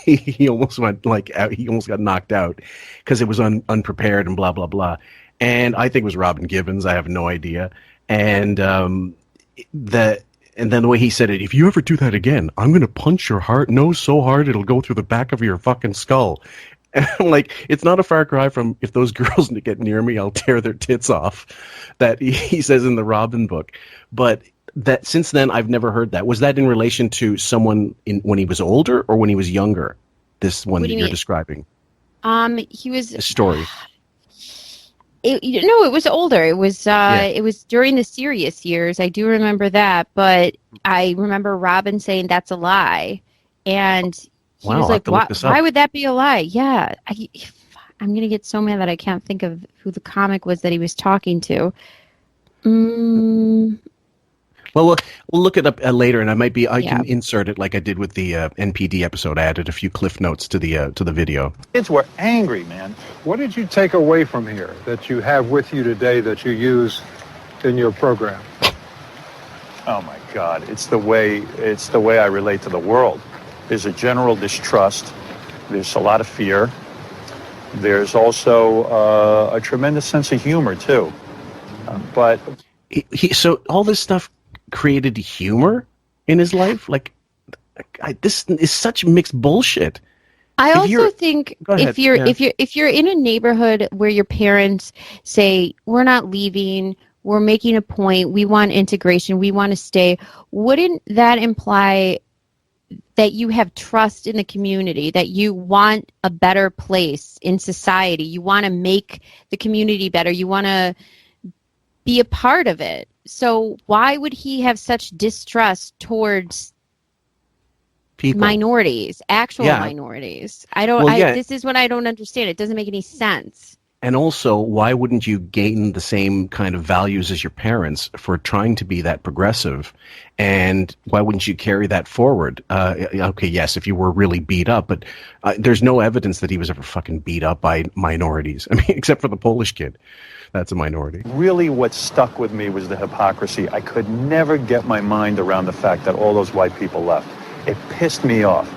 he almost went he almost got knocked out because it was unprepared and blah, blah, blah. And I think it was Robin Givens. I have no idea. And then the way he said it, if you ever do that again, I'm going to punch your nose so hard it'll go through the back of your fucking skull. And I'm like, it's not a far cry from if those girls get near me, I'll tear their tits off. That he says in the Robin book. But that since then, I've never heard that. Was that in relation to someone when he was older or when he was younger? This one that you're describing. He was a story. It was older. It was during the serious years. I do remember that, but I remember Robin saying that's a lie, and he was like, "Why would that be a lie?" Yeah, I'm gonna get so mad that I can't think of who the comic was that he was talking to. Well, we'll look it up later, and I can insert it like I did with the NPD episode. I added a few cliff notes to the video. Kids were angry, man. What did you take away from here that you have with you today that you use in your program? Oh my God! It's the way I relate to the world. There's a general distrust. There's a lot of fear. There's also a tremendous sense of humor too. But so all this stuff created humor in his life. This is such mixed bullshit. I also think if you're in a neighborhood where your parents say, "We're not leaving, we're making a point, we want integration, we want to stay," wouldn't that imply that you have trust in the community, that you want a better place in society, you want to make the community better, you want to be a part of it? So why would he have such distrust towards people, minorities, actual minorities? This is what I don't understand. It doesn't make any sense. And also, why wouldn't you gain the same kind of values as your parents for trying to be that progressive? And why wouldn't you carry that forward? Okay, yes, if you were really beat up, but there's no evidence that he was ever fucking beat up by minorities. I mean, except for the Polish kid. That's a minority. Really what stuck with me was the hypocrisy. I could never get my mind around the fact that all those white people left. It pissed me off.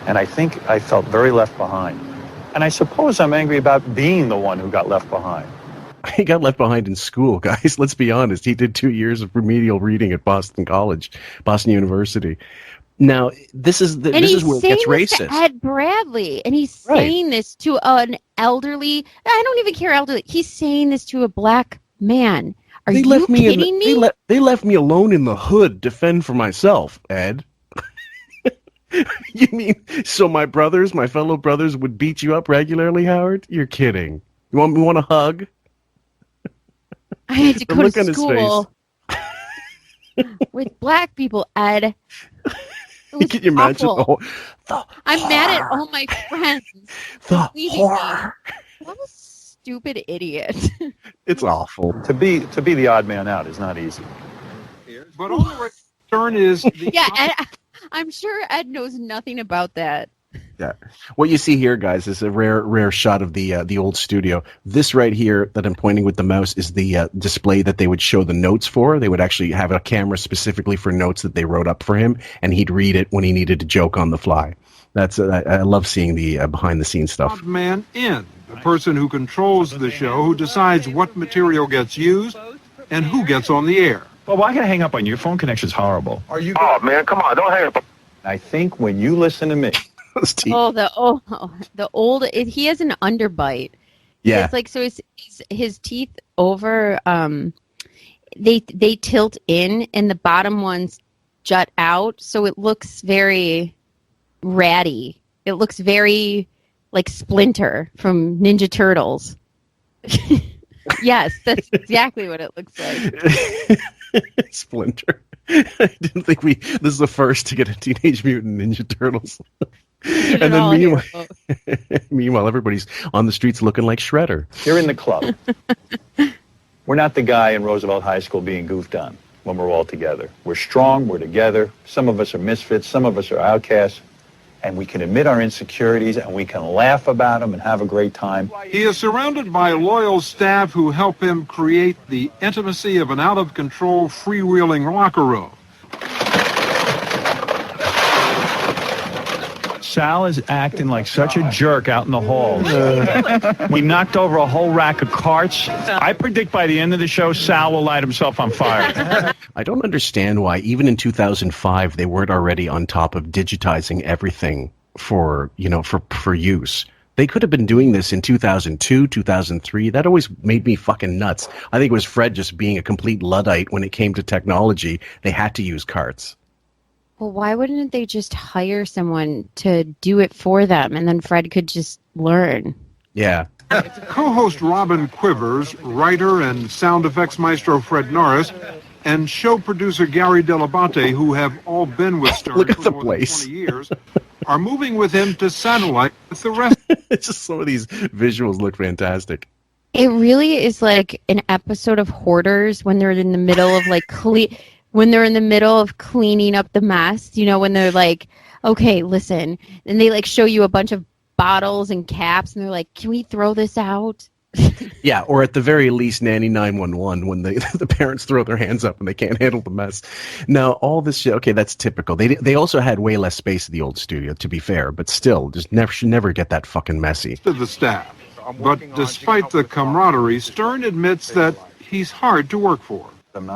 And I think I felt very left behind. And I suppose I'm angry about being the one who got left behind. He got left behind in school, guys. Let's be honest. He did 2 years of remedial reading at Boston University. Now, this is where it gets racist. To Ed Bradley, and he's saying this to an elderly. I don't even care elderly. He's saying this to a black man. Are you kidding me? They left me alone in the hood to fend for myself, Ed. You mean so my fellow brothers would beat you up regularly, Howard? You're kidding. You want a hug? I had to go to school with black people, Ed. Can you imagine? I'm mad at all my friends. The horror. What a stupid idiot. It's awful. To be the odd man out is not easy. But all the concern is... I'm sure Ed knows nothing about that. Yeah. What you see here, guys, is a rare shot of the old studio. This right here that I'm pointing with the mouse is the display that they would show the notes for. They would actually have a camera specifically for notes that they wrote up for him, and he'd read it when he needed to joke on the fly. I love seeing the behind-the-scenes stuff. Odd man in, the person who controls the show, who decides what material gets used and who gets on the air. Well, why can I hang up on you? Your phone connection's horrible. Oh, man, come on, don't hang up. I think when you listen to me... the old... He has an underbite. Yeah. It's like, so his teeth over... they tilt in and the bottom ones jut out, so it looks very ratty. It looks very like Splinter from Ninja Turtles. Yes, that's exactly what it looks like. Splinter. I didn't think this is the first to get a Teenage Mutant Ninja Turtles. And then meanwhile, everybody's on the streets looking like Shredder. You're in the club. We're not the guy in Roosevelt High School being goofed on when we're all together. We're strong, we're together. Some of us are misfits, some of us are outcasts. And we can admit our insecurities, and we can laugh about them and have a great time. He is surrounded by loyal staff who help him create the intimacy of an out-of-control, freewheeling locker room. Sal is acting like such a jerk out in the hall. We knocked over a whole rack of carts. I predict by the end of the show, Sal will light himself on fire. I don't understand why, even in 2005, they weren't already on top of digitizing everything for use. They could have been doing this in 2002, 2003. That always made me fucking nuts. I think it was Fred just being a complete Luddite when it came to technology. They had to use carts. Well, why wouldn't they just hire someone to do it for them, and then Fred could just learn? Yeah. Co-host Robin Quivers, writer and sound effects maestro Fred Norris, and show producer Gary Delabate, who have all been with Stern Look at for the more place. than 20 years, are moving with him to satellite with the rest. It's just some of these visuals look fantastic. It really is like an episode of Hoarders when they're in the middle of like when they're in the middle of cleaning up the mess, when they're like, okay, listen, and they like show you a bunch of bottles and caps, and they're like, can we throw this out? Yeah, or at the very least, Nanny 911, when the parents throw their hands up and they can't handle the mess. Now, all this shit, okay, that's typical. They also had way less space at the old studio, to be fair, but still, just should never get that fucking messy. To the staff. But despite the camaraderie, Stern admits that he's hard to work for.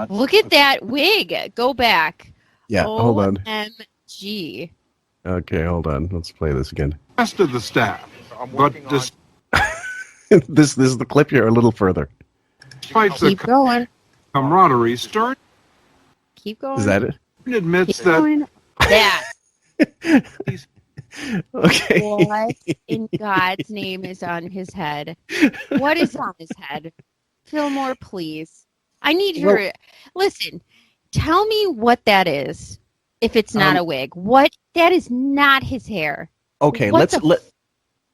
Look at that wig. Go back. Yeah, hold on. OMG. Okay, hold on. Let's play this again. Rest of the staff. But this is the clip here a little further. Despite Keep going. camaraderie, Stern Keep going. Is that it? admits Keep that going. That. Okay. What in God's name is on his head? What is on his head? Fillmore, please. I need your... Listen, tell me what that is, if it's not a wig. That is not his hair. Okay, What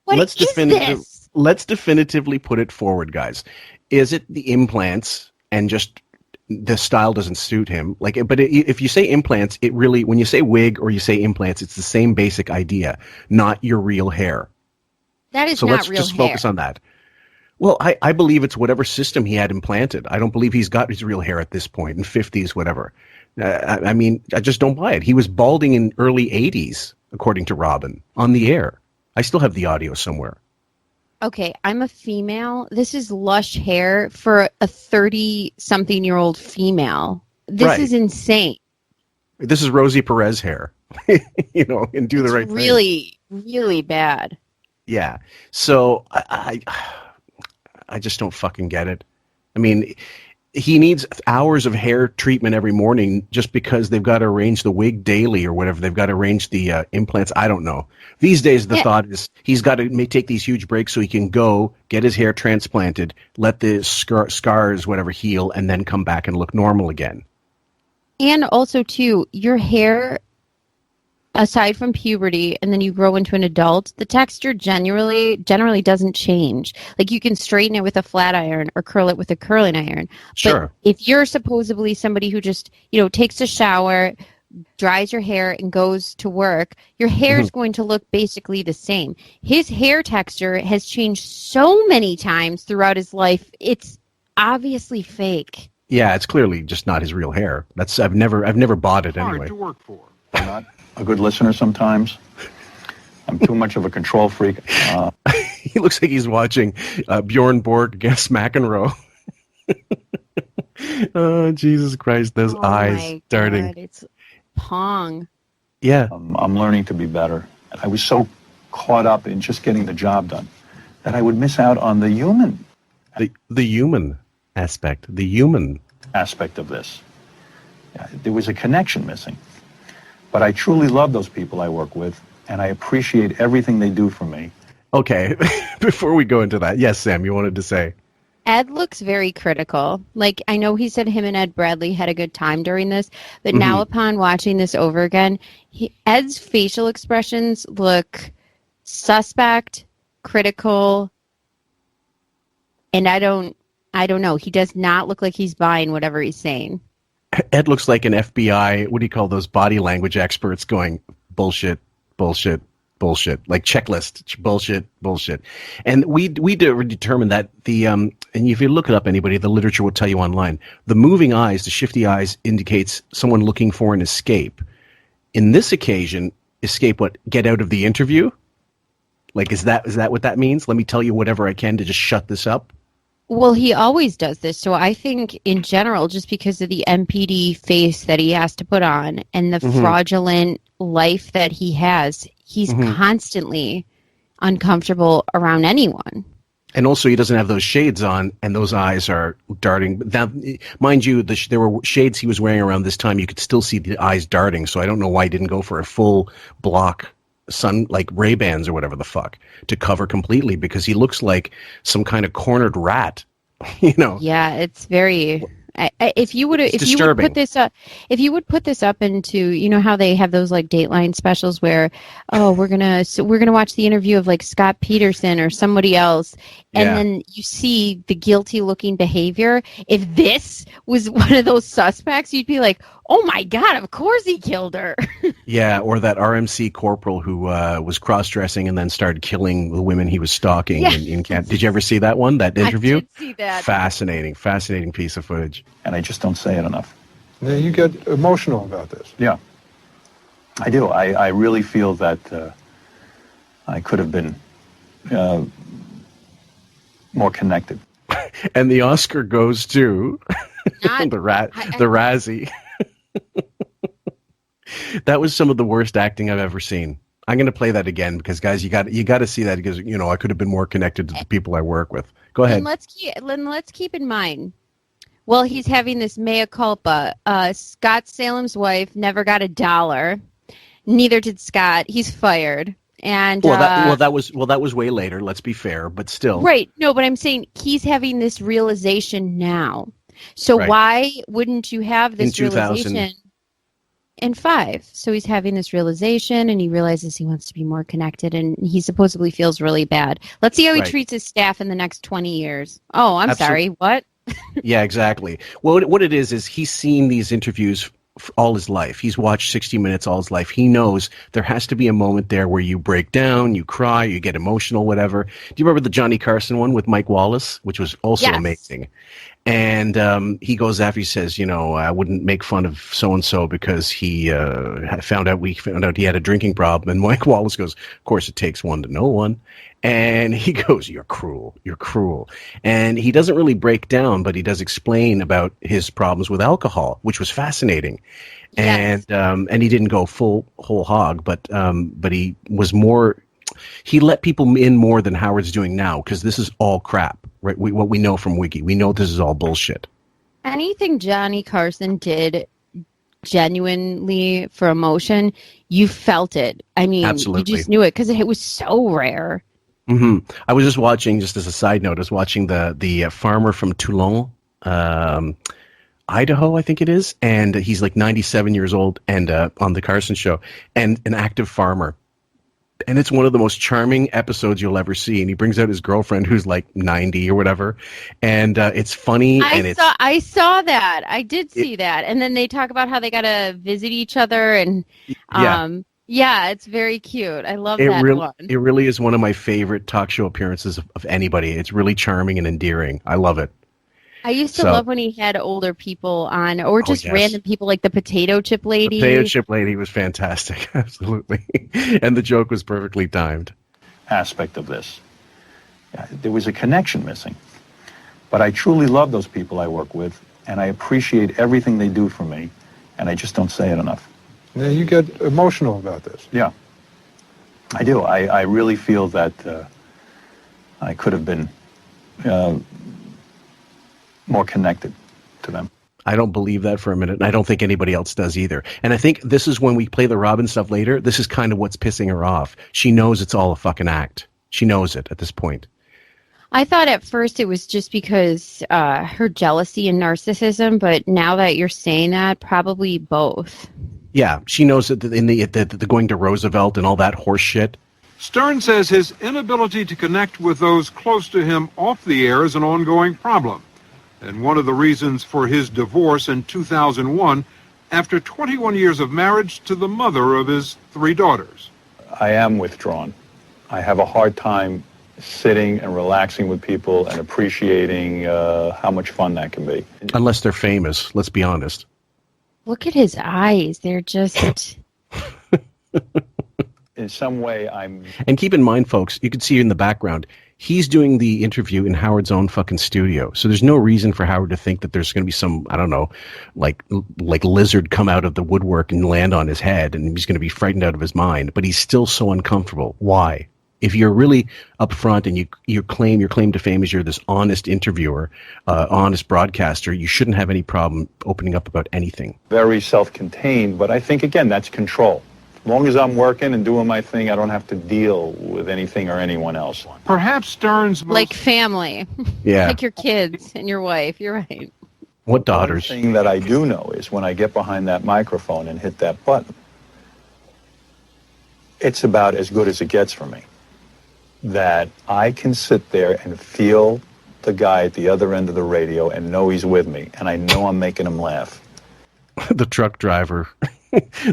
let's is this? Let's definitively put it forward, guys. Is it the implants and just the style doesn't suit him? If you say implants, it really, when you say wig or you say implants, it's the same basic idea, not your real hair. That is so not let's real just hair. focus on that. Well, I believe it's whatever system he had implanted. I don't believe he's got his real hair at this point, in 50s, whatever. I mean, I just don't buy it. He was balding in early 80s, according to Robin, on the air. I still have the audio somewhere. Okay, I'm a female. This is lush hair for a 30-something-year-old female. This is insane. This is Rosie Perez hair, and do the right thing. Really, really bad. Yeah. So I just don't fucking get it. I mean, he needs hours of hair treatment every morning just because they've got to arrange the wig daily or whatever. They've got to arrange the implants. I don't know. These days, the thought is he's got to take these huge breaks so he can go get his hair transplanted, let the scars, whatever, heal, and then come back and look normal again. And also, too, your hair, aside from puberty, and then you grow into an adult, the texture generally doesn't change. Like, you can straighten it with a flat iron or curl it with a curling iron. Sure. But if you're supposedly somebody who just, takes a shower, dries your hair, and goes to work, your hair is going to look basically the same. His hair texture has changed so many times throughout his life. It's obviously fake. Yeah, it's clearly just not his real hair. I've never bought it anyway. hard to work for. I'm not a good listener sometimes. I'm too much of a control freak. He looks like he's watching Bjorn Borg against McEnroe. Oh, Jesus Christ, those eyes darting. God, it's Pong. Yeah. I'm learning to be better. I was so caught up in just getting the job done that I would miss out on the human. The human aspect. The human. aspect of this. There was a connection missing. But I truly love those people I work with, and I appreciate everything they do for me. Okay, before we go into that, yes, Sam, you wanted to say. Ed looks very critical. Like, I know he said him and Ed Bradley had a good time during this, but now upon watching this over again, Ed's facial expressions look suspect, critical, and I don't know. He does not look like he's buying whatever he's saying. Ed looks like an FBI, what do you call those body language experts going, bullshit, bullshit, bullshit, like checklist, bullshit, bullshit. And we determined that and if you look it up, anybody, the literature will tell you online, the moving eyes, the shifty eyes indicates someone looking for an escape. In this occasion, escape what? Get out of the interview? Like, is that what that means? Let me tell you whatever I can to just shut this up? Well, he always does this. So I think in general, just because of the MPD face that he has to put on and the fraudulent life that he has, he's constantly uncomfortable around anyone. And also, he doesn't have those shades on, and those eyes are darting. Now, mind you, there were shades he was wearing around this time. You could still see the eyes darting, so I don't know why he didn't go for a full block sun, like Ray-Bans or whatever the fuck, to cover completely, because he looks like some kind of cornered rat, you know. Yeah, it's very... If you would put this up into, you know how they have those like Dateline specials where, we're gonna watch the interview of like Scott Peterson or somebody else, and then you see the guilty looking behavior. If this was one of those suspects, you'd be like, oh my god, of course he killed her. Yeah, or that RMC corporal who was cross-dressing and then started killing the women he was stalking in camp. Did you ever see that one, that interview? I did see that. Fascinating piece of footage. And I just don't say it enough. Yeah, you get emotional about this. Yeah, I do. I really feel that I could have been more connected. And the Oscar goes to the Razzie. That was some of the worst acting I've ever seen. I'm going to play that again because, guys, you got to see that because, you know, I could have been more connected to the people I work with. Go ahead. And let's keep in mind, well, he's having this mea culpa. Scott Salem's wife never got $1. Neither did Scott. He's fired. And that was way later. Let's be fair, but still. Right. No, but I'm saying he's having this realization now. So why wouldn't you have this realization in 5? So he's having this realization, and he realizes he wants to be more connected, and he supposedly feels really bad. Let's see how he treats his staff in the next 20 years. Oh, I'm sorry. What? Yeah, exactly. Well, what it is he's seen these interviews all his life. He's watched 60 Minutes all his life. He knows there has to be a moment there where you break down, you cry, you get emotional, whatever. Do you remember the Johnny Carson one with Mike Wallace, which was also amazing? And he goes after, he says, you know, I wouldn't make fun of so-and-so because we found out he had a drinking problem. And Mike Wallace goes, of course, it takes one to know one. And he goes, you're cruel. And he doesn't really break down, but he does explain about his problems with alcohol, which was fascinating. Yes. And he didn't go whole hog, but he was more, he let people in more than Howard's doing now, because this is all crap, right? What we know from Wiki, we know this is all bullshit. Anything Johnny Carson did genuinely for emotion, you felt it. I mean, absolutely. You just knew it because it was so rare. Mm-hmm. I was just watching, just as a side note, I was watching the farmer from Toulon, Idaho, I think it is, and he's like 97 years old, and on the Carson show, and an active farmer. And it's one of the most charming episodes you'll ever see. And he brings out his girlfriend who's like 90 or whatever. And it's funny. I saw that. I did see that. And then they talk about how they got to visit each other. And yeah, it's very cute. I love that one. It really is one of my favorite talk show appearances of anybody. It's really charming and endearing. I love it. I used to love when he had older people on, or just random people like the potato chip lady. The potato chip lady was fantastic, absolutely. And the joke was perfectly timed. Aspect of this. There was a connection missing. But I truly love those people I work with, and I appreciate everything they do for me, and I just don't say it enough. Yeah, you get emotional about this. Yeah, I do. I really feel that I could have been more connected to them. I don't believe that for a minute, and I don't think anybody else does either. And I think this is when we play the Robin stuff later. This is kind of what's pissing her off. She knows it's all a fucking act. She knows it at this point. I thought at first it was just because her jealousy and narcissism, but now that you're saying that, probably both. Yeah, she knows that in the going to Roosevelt and all that horse shit. Stern says his inability to connect with those close to him off the air is an ongoing problem, and one of the reasons for his divorce in 2001 after 21 years of marriage to the mother of his 3 daughters. I am withdrawn. I have a hard time sitting and relaxing with people and appreciating how much fun that can be. Unless they're famous, let's be honest. Look at his eyes. They're just... In some way, I'm... And keep in mind, folks, you can see in the background, he's doing the interview in Howard's own fucking studio. So there's no reason for Howard to think that there's going to be some, I don't know, like lizard come out of the woodwork and land on his head and he's going to be frightened out of his mind. But he's still so uncomfortable. Why? If you're really upfront and your claim to fame is you're this honest interviewer, honest broadcaster, you shouldn't have any problem opening up about anything. Very self-contained, but I think, again, that's control. As long as I'm working and doing my thing, I don't have to deal with anything or anyone else. Perhaps Stern's most... Like family. Yeah. Like your kids and your wife. You're right. What daughters? One thing that I do know is when I get behind that microphone and hit that button, it's about as good as it gets for me. That I can sit there and feel the guy at the other end of the radio and know he's with me, and I know I'm making him laugh. The truck driver.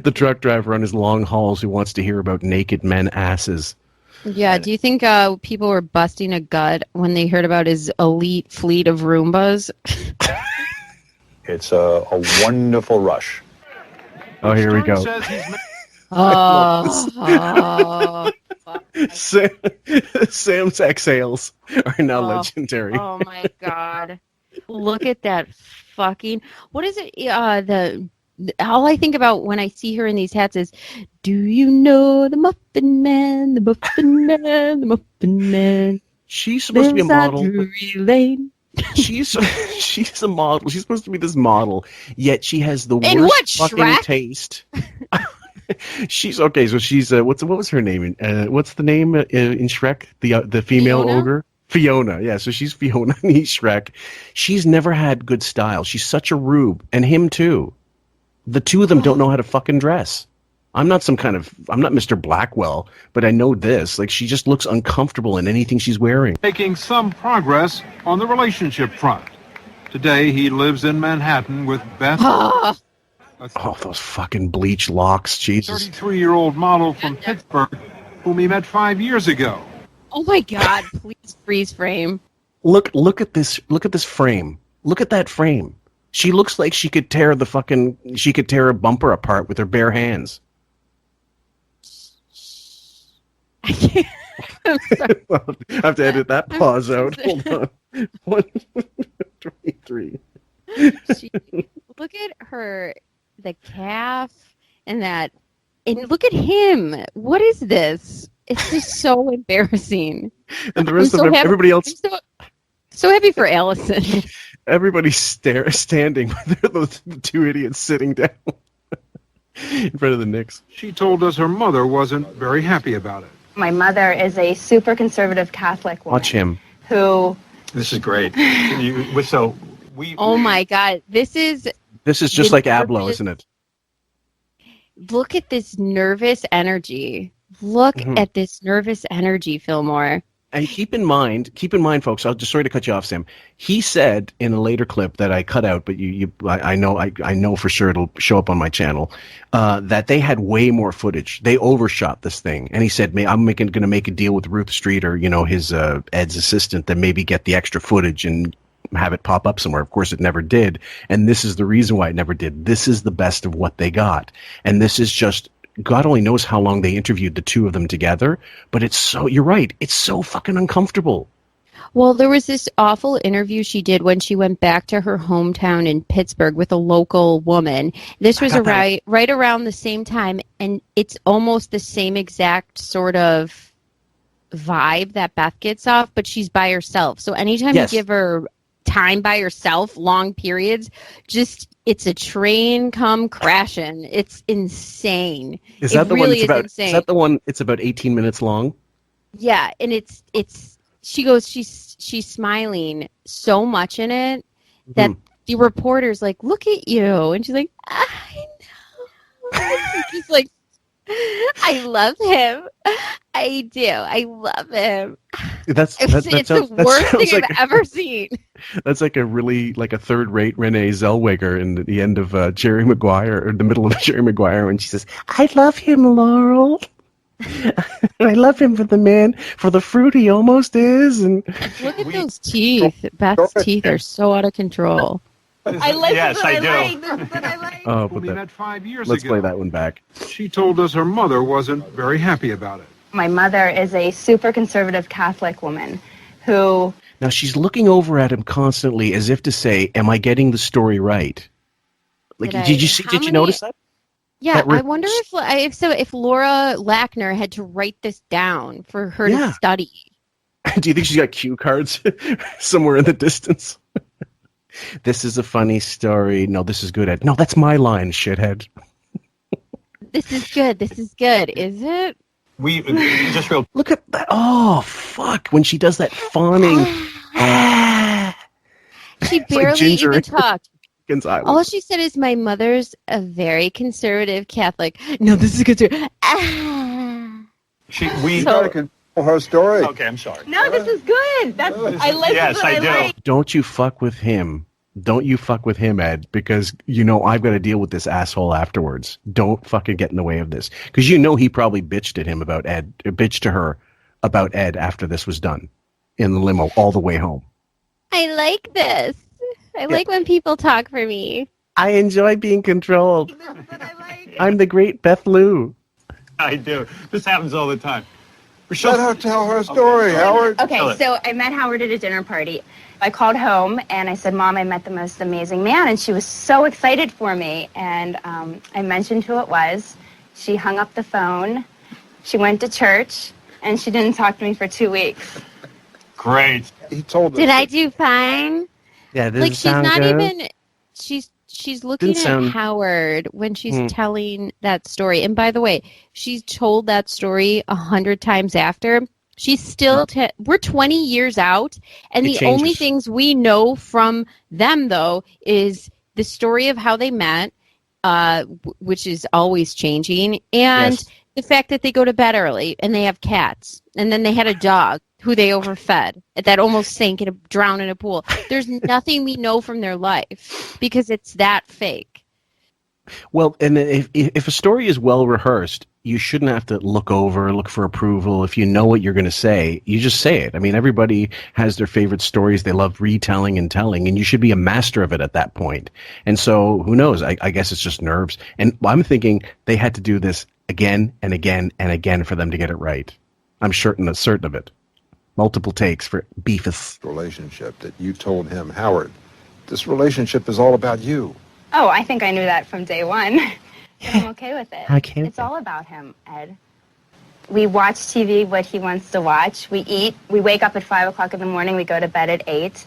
The truck driver on his long hauls who wants to hear about naked men asses. Yeah, do you think people were busting a gut when they heard about his elite fleet of Roombas? It's a wonderful rush. Oh, here we go. Sam's exhales are now legendary. Oh my god. Look at that fucking... What is it? All I think about when I see her in these hats is, do you know the Muffin Man, the Muffin Man, the Muffin Man? She's supposed to be a model. She's a model. She's supposed to be this model, yet she has the worst fucking taste. She's okay. So she's what was her name? What's the name in Shrek? The female ogre. Fiona, yeah. So she's Fiona in Shrek. She's never had good style. She's such a rube, and him too. The two of them don't know how to fucking dress. I'm not Mr. Blackwell, but I know this. Like, she just looks uncomfortable in anything she's wearing. Making some progress on the relationship front. Today, he lives in Manhattan with Beth. Oh, those fucking bleach locks, Jesus. 33-year-old model from Pittsburgh, whom he met 5 years ago. Oh my God! Please freeze frame. Look at this. Look at this frame. Look at that frame. She looks like she could tear a bumper apart with her bare hands. I can't. I have to edit that pause out. Hold on. 123. Look at her, the calf, and that, and look at him. What is this? It's just so embarrassing. And the rest of them, everybody else. I'm so happy for Allison. Everybody's standing. Those two idiots sitting down in front of the Knicks. She told us her mother wasn't very happy about it. My mother is a super conservative Catholic woman. Watch him. Who? This is great. Oh my God! This is just like Ablo, isn't it? Look at this nervous energy. Look at this nervous energy, Fillmore. And keep in mind, folks. Sorry to cut you off, Sam. He said in a later clip that I cut out, but I know for sure it'll show up on my channel, that they had way more footage. They overshot this thing, and he said, "I'm going to make a deal with Ruth Streeter, his Ed's assistant, that maybe get the extra footage and have it pop up somewhere." Of course, it never did, and this is the reason why it never did. This is the best of what they got, and this is just. God only knows how long they interviewed the two of them together, but you're right, it's so fucking uncomfortable. Well, there was this awful interview she did when she went back to her hometown in Pittsburgh with a local woman. This was right around the same time, and it's almost the same exact sort of vibe that Beth gets off, but she's by herself. So anytime you give her time by herself, long periods, it's a train come crashing. It's insane. Is that it the really one? It's about, insane. Is that the one? It's about 18 minutes long. Yeah, and it's. She goes. She's smiling so much in it that the reporter's like, "Look at you," and she's like, "I know." She's like, "I love him. I do. I love him." It's the worst thing I've ever seen. That's like a third-rate Renee Zellweger in the end of Jerry Maguire, or the middle of Jerry Maguire, when she says, "I love him, Laurel. I love him for the fruit he almost is." And look at those teeth. Beth's teeth are so out of control. I like yes, this. I I do. like this. I like. oh, We met 5 years let's ago. play that one back. She told us her mother wasn't very happy about it. My mother is a super conservative Catholic woman who. Now she's looking over at him constantly, as if to say, "Am I getting the story right?" Like, did you notice that? Yeah, I wonder if Laura Lackner had to write this down for her to study. Do you think she's got cue cards somewhere in the distance? This is a funny story. No, this is good, Ed. No, that's my line, shithead. This is good. This is good. Is it? We just real. Look at that. Oh, fuck. When she does that fawning. She barely even talked. All Island. she said is, "My mother's a very conservative Catholic." No, this is conservative. We gotta control her story. Okay, I'm sorry. No, this is good. That's I like. Yes, this. I do. Like. Don't you fuck with him. Don't you fuck with him, Ed, because I've got to deal with this asshole afterwards. Don't fucking get in the way of this, because he probably bitched to her about Ed after this was done in the limo all the way home. I like this. I like when people talk for me. I enjoy being controlled. I'm the great Beth Lou. I do. This happens all the time. Let her tell her story, Howard. Okay, so I met Howard at a dinner party. I called home and I said, "Mom, I met the most amazing man," and she was so excited for me. And I mentioned who it was. She hung up the phone. She went to church, and she didn't talk to me for 2 weeks. Great. He told us. Did I do fine? Yeah, like she's not good. Even. She's looking at Howard when she's telling that story. And by the way, she's told that story 100 times after. She's still. We're 20 years out, and the only things we know from them, though, is the story of how they met, which is always changing, and the fact that they go to bed early and they have cats, and then they had a dog who they overfed that almost sank and drowned in a pool. There's nothing we know from their life because it's that fake. Well, and if a story is well rehearsed, you shouldn't have to look for approval. If you know what you're going to say, you just say it. I mean, everybody has their favorite stories they love retelling and telling, and you should be a master of it at that point. And so, who knows? I guess it's just nerves. And I'm thinking they had to do this again and again and again for them to get it right. I'm certain of it. Multiple takes for Beefus. Relationship that you told him, Howard, this relationship is all about you. Oh, I think I knew that from day one. I'm okay with it. Okay. It's all about him, Ed. We watch TV, what he wants to watch. We eat. We wake up at 5 o'clock in the morning. We go to bed at 8.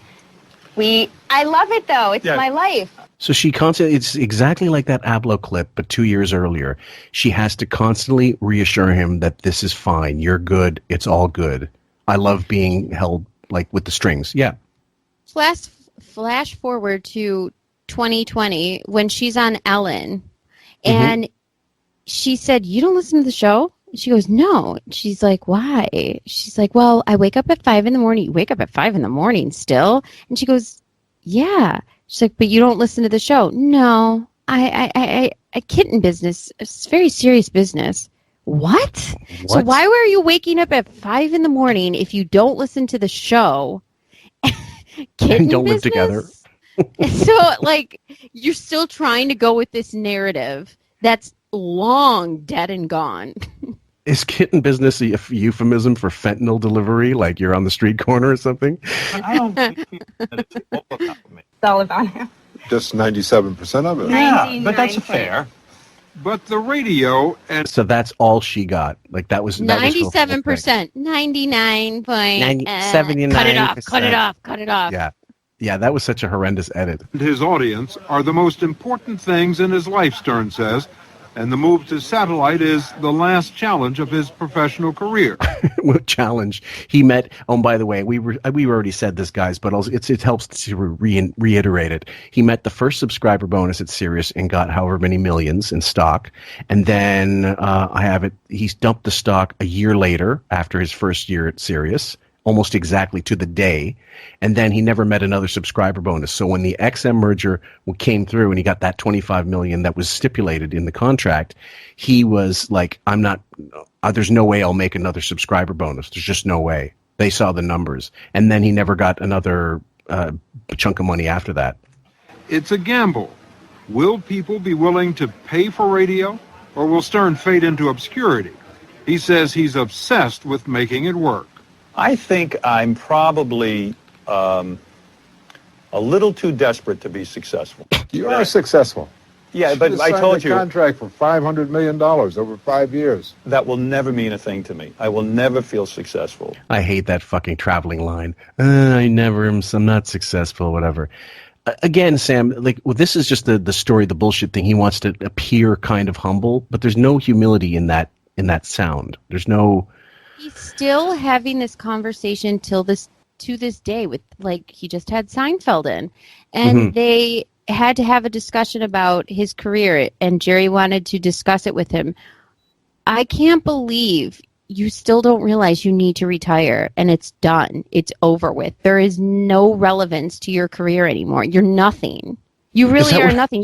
I love it, though. It's my life. So it's exactly like that Ablo clip, but 2 years earlier. She has to constantly reassure him that this is fine. You're good. It's all good. I love being held like with the strings. Yeah. Flash forward to 2020 when she's on Ellen, and she said, "You don't listen to the show?" She goes, "No." She's like, "Why?" She's like, "Well, I wake up at 5 in the morning." "You wake up at 5 in the morning still?" And she goes, "Yeah." She's like, "But you don't listen to the show?" "No, I kitten business. It's very serious business." What? So why were you waking up at 5 in the morning if you don't listen to the show? And don't live together. So, like, you're still trying to go with this narrative that's long dead and gone. Is kitten business a euphemism for fentanyl delivery? Like you're on the street corner or something? I don't think that it's It's all about him. Just 97% of it. Yeah, but that's fair. But the radio and so that's all she got. Like that was 97%, 99.79%. Cut it off. Cut it off. Yeah. Yeah, that was such a horrendous edit. His audience are the most important things in his life, Stern says, and the move to satellite is the last challenge of his professional career. What challenge? He met, oh, by the way, we already said this, guys, but also it helps to reiterate it. He met the first subscriber bonus at Sirius and got however many millions in stock. And then he's dumped the stock a year later after his first year at Sirius, almost exactly to the day. And then he never met another subscriber bonus. So when the XM merger came through and he got that $25 million that was stipulated in the contract, he was like, there's no way I'll make another subscriber bonus. There's just no way. They saw the numbers. And then he never got another chunk of money after that. It's a gamble. Will people be willing to pay for radio, or will Stern fade into obscurity? He says he's obsessed with making it work. I think I'm probably a little too desperate to be successful. You are successful. Yeah, but I told you. A contract for $500 million over 5 years. That will never mean a thing to me. I will never feel successful. I hate that fucking traveling line. I'm not successful, whatever. Again, Sam, this is just the story, the bullshit thing. He wants to appear kind of humble, but there's no humility in that sound. There's no... He's still having this conversation to this day with, he just had Seinfeld in, and they had to have a discussion about his career, and Jerry wanted to discuss it with him. I can't believe you still don't realize you need to retire, and it's done. It's over with. There is no relevance to your career anymore. You're nothing. You really are nothing.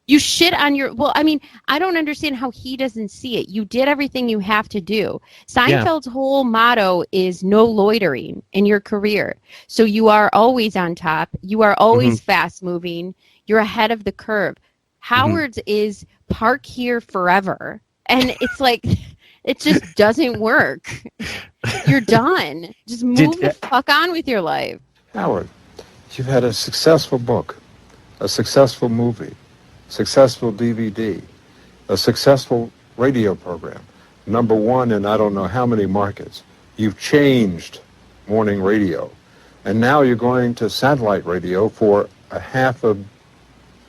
You shit on your... Well, I mean, I don't understand how he doesn't see it. You did everything you have to do. Seinfeld's whole motto is no loitering in your career. So you are always on top. You are always fast-moving. You're ahead of the curve. Howard's is park here forever. And it's like... It just doesn't work. You're done. Just move the fuck on with your life. Howard, you've had a successful book, a successful movie, successful DVD, a successful radio program, #1 in I don't know how many markets. You've changed morning radio. And now you're going to satellite radio for $500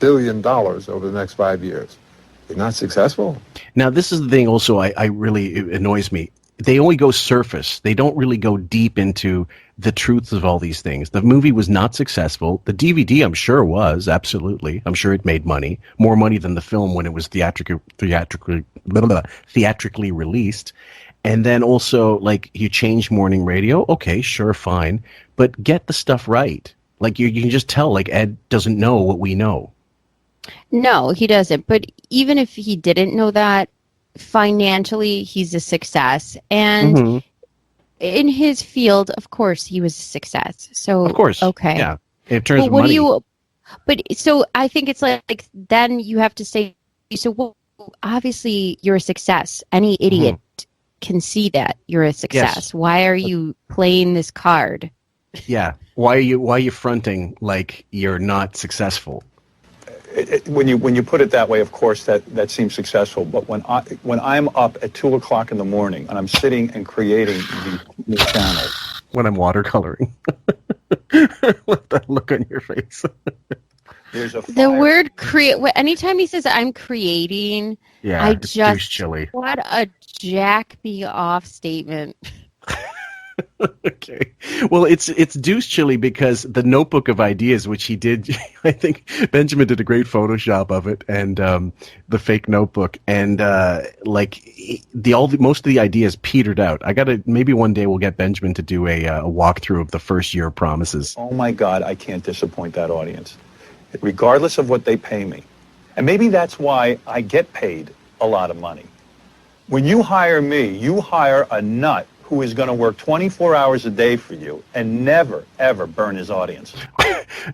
million over the next 5 years. You're not successful. Now, this is the thing also I really, it annoys me. They only go surface. They don't really go deep into the truths of all these things. The movie was not successful. The DVD, I'm sure, was, absolutely. I'm sure it made money. More money than the film when it was theatrically released. And then also, you change morning radio. Okay, sure, fine. But get the stuff right. You can just tell, Ed doesn't know what we know. No, he doesn't. But even if he didn't know that, financially, he's a success. And in his field, of course, he was a success. So, of course. Okay. Yeah. In terms of money. So I think it's then you have to say, obviously, you're a success. Any idiot can see that you're a success. Yes. Why are you playing this card? Yeah. Why are you fronting like you're not successful? When you put it that way, of course, that seems successful. But when I'm up at 2:00 in the morning and I'm sitting and creating the new channel, when I'm watercoloring, let that look on your face. There's a the word create. Anytime he says I'm creating, it's douche chilly. What a jack me off statement. Okay. Well, it's deuce chilly because the notebook of ideas, which he did, I think Benjamin did a great Photoshop of it, and the fake notebook, and most of the ideas petered out. Maybe one day we'll get Benjamin to do a walkthrough of the first year of Promises. Oh my God, I can't disappoint that audience, regardless of what they pay me, and maybe that's why I get paid a lot of money. When you hire me, you hire a nut who is going to work 24 hours a day for you and never, ever burn his audience.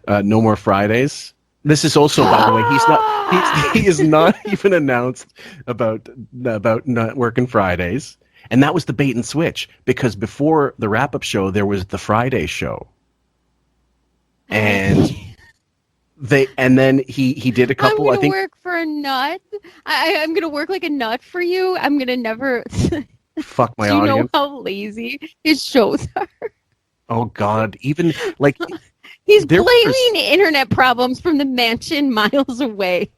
No more Fridays. This is also, by the way, he is not even announced about not working Fridays. And that was the bait and switch, because before the wrap-up show, there was the Friday show. And then he did a couple, I'm going to work for a nut. I'm going to work like a nut for you. I'm going to never... Fuck my audience. audience. Do you know how lazy his shows are? Oh God! Even He's blaming internet problems from the mansion miles away.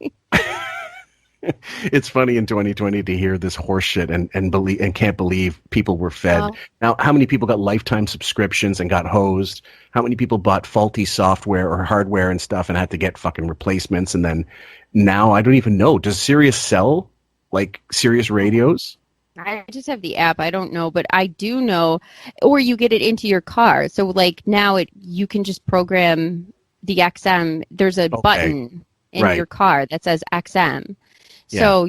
It's funny in 2020 to hear this horse shit and believe and can't believe people were fed. Wow. Now, how many people got lifetime subscriptions and got hosed? How many people bought faulty software or hardware and stuff and had to get fucking replacements? And then now I don't even know. Does Sirius sell like Sirius radios? I just have the app. I don't know, but I do know, or you get it into your car. So like now you can just program the XM. There's a button in your car that says XM. Yeah. So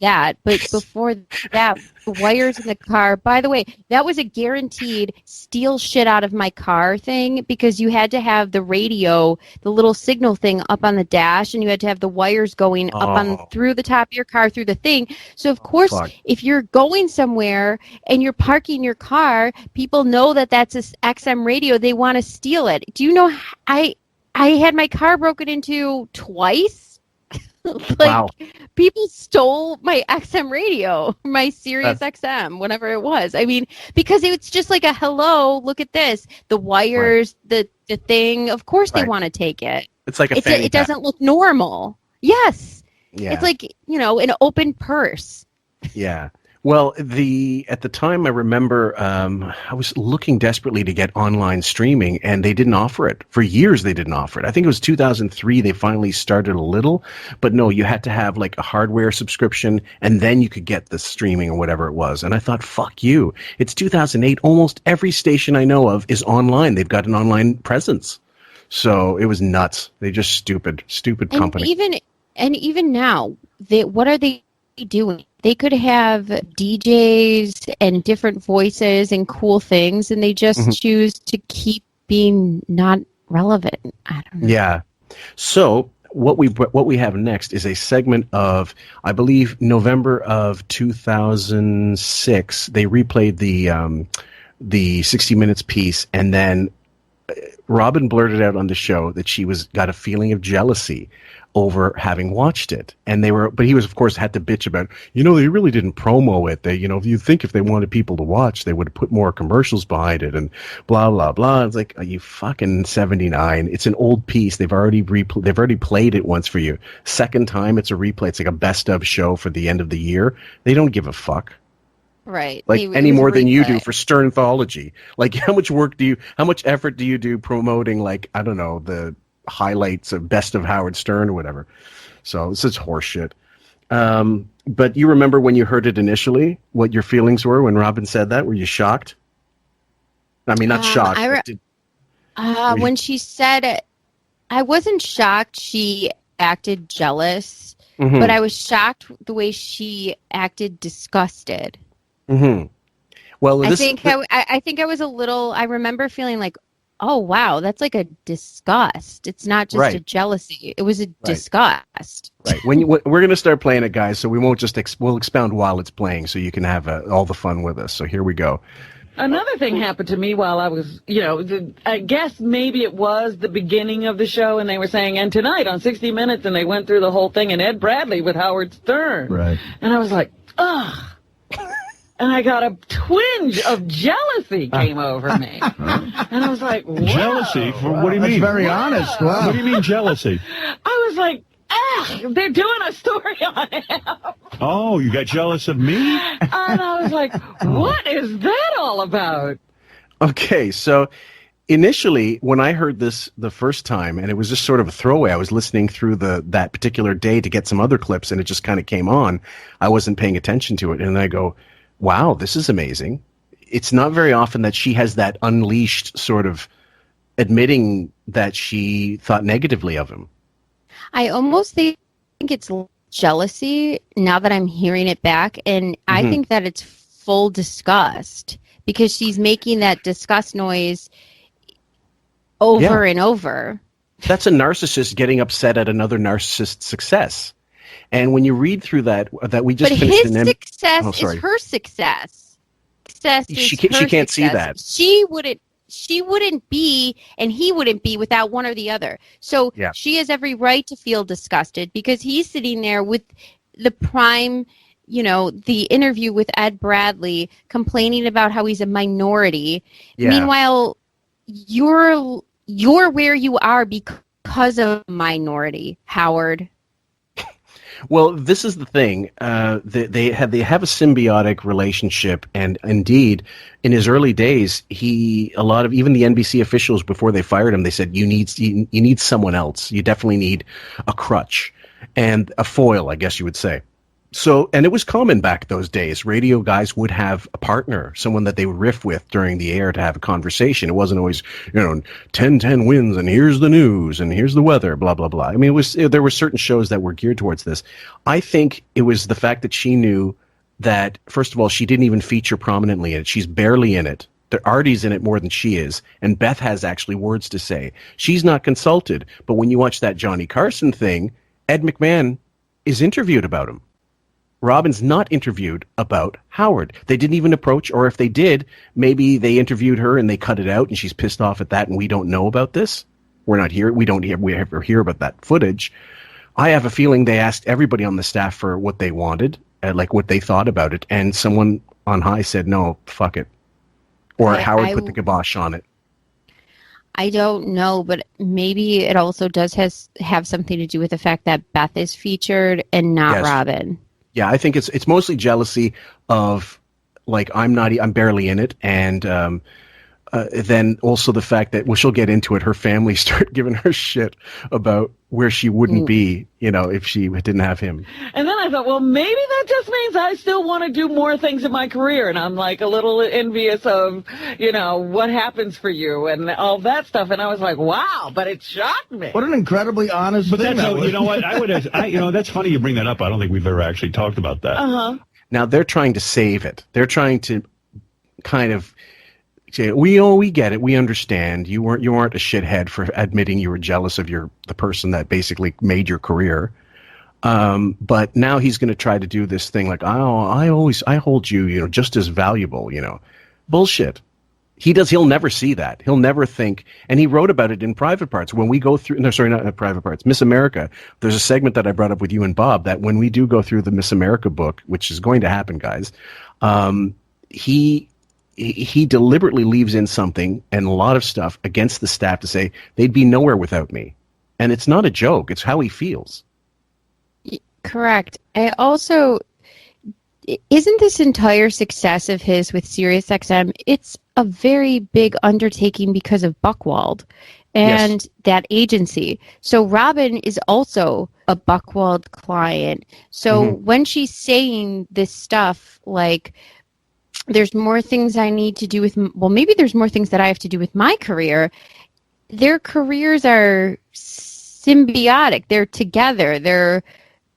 that, but before that, the wires in the car, by the way, that was a guaranteed steal shit out of my car thing, because you had to have the radio, the little signal thing up on the dash, and you had to have the wires going up on through the top of your car through the thing. So of course, if you're going somewhere and you're parking your car, people know that that's a XM radio. They want to steal it. Do you know, I had my car broken into twice. Like, people stole my XM radio, my Sirius XM, whatever it was. I mean, because it's just like a hello, look at this. The wires, the thing, of course they want to take it. It's like it doesn't look normal. Yes. Yeah. It's like, an open purse. Yeah. Well, at the time, I remember I was looking desperately to get online streaming, and they didn't offer it. For years, they didn't offer it. I think it was 2003 they finally started a little, but no, you had to have like a hardware subscription, and then you could get the streaming or whatever it was. And I thought, fuck you. It's 2008. Almost every station I know of is online. They've got an online presence. So it was nuts. They're just stupid company. Even now, what are they doing? They could have DJs and different voices and cool things, and they just choose to keep being not relevant. I don't know. Yeah. So what we have next is a segment of, I believe, November of 2006. They replayed the 60 Minutes piece, and then Robin blurted out on the show that she got a feeling of jealousy over having watched it, but he was, of course, had to bitch about, they really didn't promo it. They, you think if they wanted people to watch, they would have put more commercials behind it and blah blah blah. It's like, are you fucking 79? It's an old piece. They've already played it once for you. Second time, it's a replay. It's like a best of show for the end of the year. They don't give a fuck. Right. Like any more than you do for Sternthology. Like how much effort do you do promoting, like, I don't know, the highlights of Best of Howard Stern or whatever. So it's just horseshit. But you remember when you heard it initially, what your feelings were when Robin said that? Were you shocked? I mean, not shocked. When she said it, I wasn't shocked she acted jealous, but I was shocked the way she acted disgusted. Mm-hmm. Well, I think I was a little. I remember feeling like, oh wow, that's like a disgust. It's not just a jealousy. It was a disgust. Right. We're going to start playing it, guys. So we won't just we'll expound while it's playing, so you can have all the fun with us. So here we go. Another thing happened to me while I was, I guess maybe it was the beginning of the show, and they were saying, and tonight on 60 Minutes, and they went through the whole thing, and Ed Bradley with Howard Stern. Right. And I was like, ugh. And I got a twinge of jealousy came over me. And I was like, whoa. Jealousy? What do you mean? That's very honest. Wow. What do you mean jealousy? I was like, they're doing a story on him. Oh, you got jealous of me? And I was like, what is that all about? Okay, so initially, when I heard this the first time, and it was just sort of a throwaway, I was listening through that particular day to get some other clips, and it just kind of came on. I wasn't paying attention to it, and then I go, wow, this is amazing. It's not very often that she has that unleashed sort of admitting that she thought negatively of him. I almost think it's jealousy now that I'm hearing it back, and I think that it's full disgust, because she's making that disgust noise over and over. That's a narcissist getting upset at another narcissist's success. And when you read through that we just finished his success is her success. She can't see that. She wouldn't be, and he wouldn't be, without one or the other. So she has every right to feel disgusted, because he's sitting there with the prime, the interview with Ed Bradley, complaining about how he's a minority. Yeah. Meanwhile, you're you're where you are because of minority, Howard. Well, this is the thing. They have a symbiotic relationship, and indeed, in his early days, even the NBC officials before they fired him, they said you need someone else. You definitely need a crutch and a foil, I guess you would say. So, and it was common back those days. Radio guys would have a partner, someone that they would riff with during the air to have a conversation. It wasn't always, 10-10 wins and here's the news and here's the weather, blah, blah, blah. I mean, there were certain shows that were geared towards this. I think it was the fact that she knew that, first of all, she didn't even feature prominently in it. She's barely in it. Artie's in it more than she is, and Beth has actually words to say. She's not consulted, but when you watch that Johnny Carson thing, Ed McMahon is interviewed about him. Robin's not interviewed about Howard. They didn't even approach, or if they did, maybe they interviewed her and they cut it out and she's pissed off at that and we don't know about this. We're not here. We ever hear about that footage. I have a feeling they asked everybody on the staff for what they wanted, like what they thought about it, and someone on high said, no, fuck it. Or Howard put the kibosh on it. I don't know, but maybe it also does have something to do with the fact that Beth is featured and not Robin. Yeah, I think it's mostly jealousy of, like, I'm barely in it, and then also the fact that, well, she'll get into it, her family start giving her shit about where she wouldn't be, if she didn't have him. And then I thought, well, maybe that just means I still want to do more things in my career, and I'm like a little envious of, what happens for you and all that stuff. And I was like, wow, but it shocked me. What an incredibly honest thing. That's, you know what? That's funny you bring that up. I don't think we've ever actually talked about that. Uh-huh. Now they're trying to save it. They're trying to kind of say, we get it, we understand. You weren't a shithead for admitting you were jealous of the person that basically made your career. But now he's going to try to do this thing like, I hold you, just as valuable, bullshit. He'll never see that. He'll never think, and he wrote about it in Private Parts. When we go through, no, sorry, not Private Parts, Miss America, there's a segment that I brought up with you and Bob that when we do go through the Miss America book, which is going to happen, guys, he deliberately leaves in something and a lot of stuff against the staff to say they'd be nowhere without me. And it's not a joke. It's how he feels. Correct. I also, isn't this entire success of his with SiriusXM, it's a very big undertaking because of Buchwald and that agency. So Robin is also a Buchwald client. So when she's saying this stuff like, there's more things I need to do with, maybe there's more things that I have to do with my career. Their careers are symbiotic. They're together. They're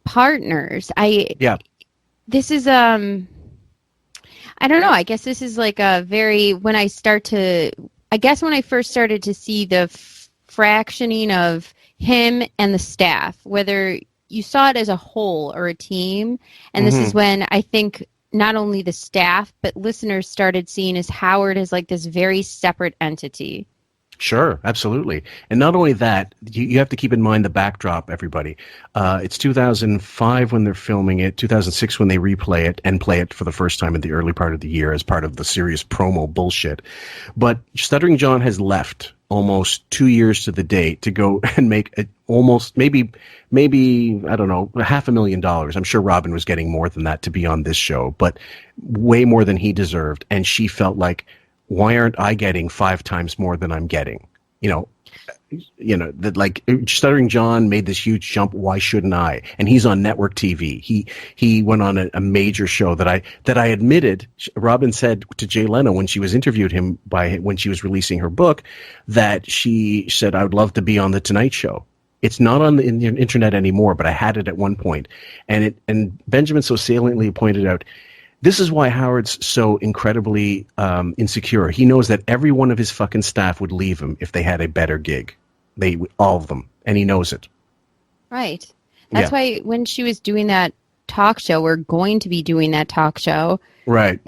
partners. This is, I don't know. I guess this is like when I first started to see the fractioning of him and the staff, whether you saw it as a whole or a team. And this is when I think not only the staff, but listeners started seeing as Howard as like this very separate entity. Sure, absolutely. And not only that, you have to keep in mind the backdrop, everybody. It's 2005 when they're filming it, 2006 when they replay it and play it for the first time in the early part of the year as part of the serious promo bullshit. But Stuttering John has left almost 2 years to the date to go and make almost maybe I don't know, $500,000. I'm sure Robin was getting more than that to be on this show, but way more than he deserved. And she felt like, why aren't I getting 5 times more than I'm getting? That like Stuttering John made this huge jump. Why shouldn't I? And he's on network TV. He went on a major show that I admitted. Robin said to Jay Leno when she was interviewed him when she was releasing her book that she said, I would love to be on the Tonight Show. It's not on the internet anymore, but I had it at one point. And Benjamin so saliently pointed out, this is why Howard's so incredibly insecure. He knows that every one of his fucking staff would leave him if they had a better gig. All of them. And he knows it. Right. That's why when she was doing that talk show, or going to be doing that talk show, right,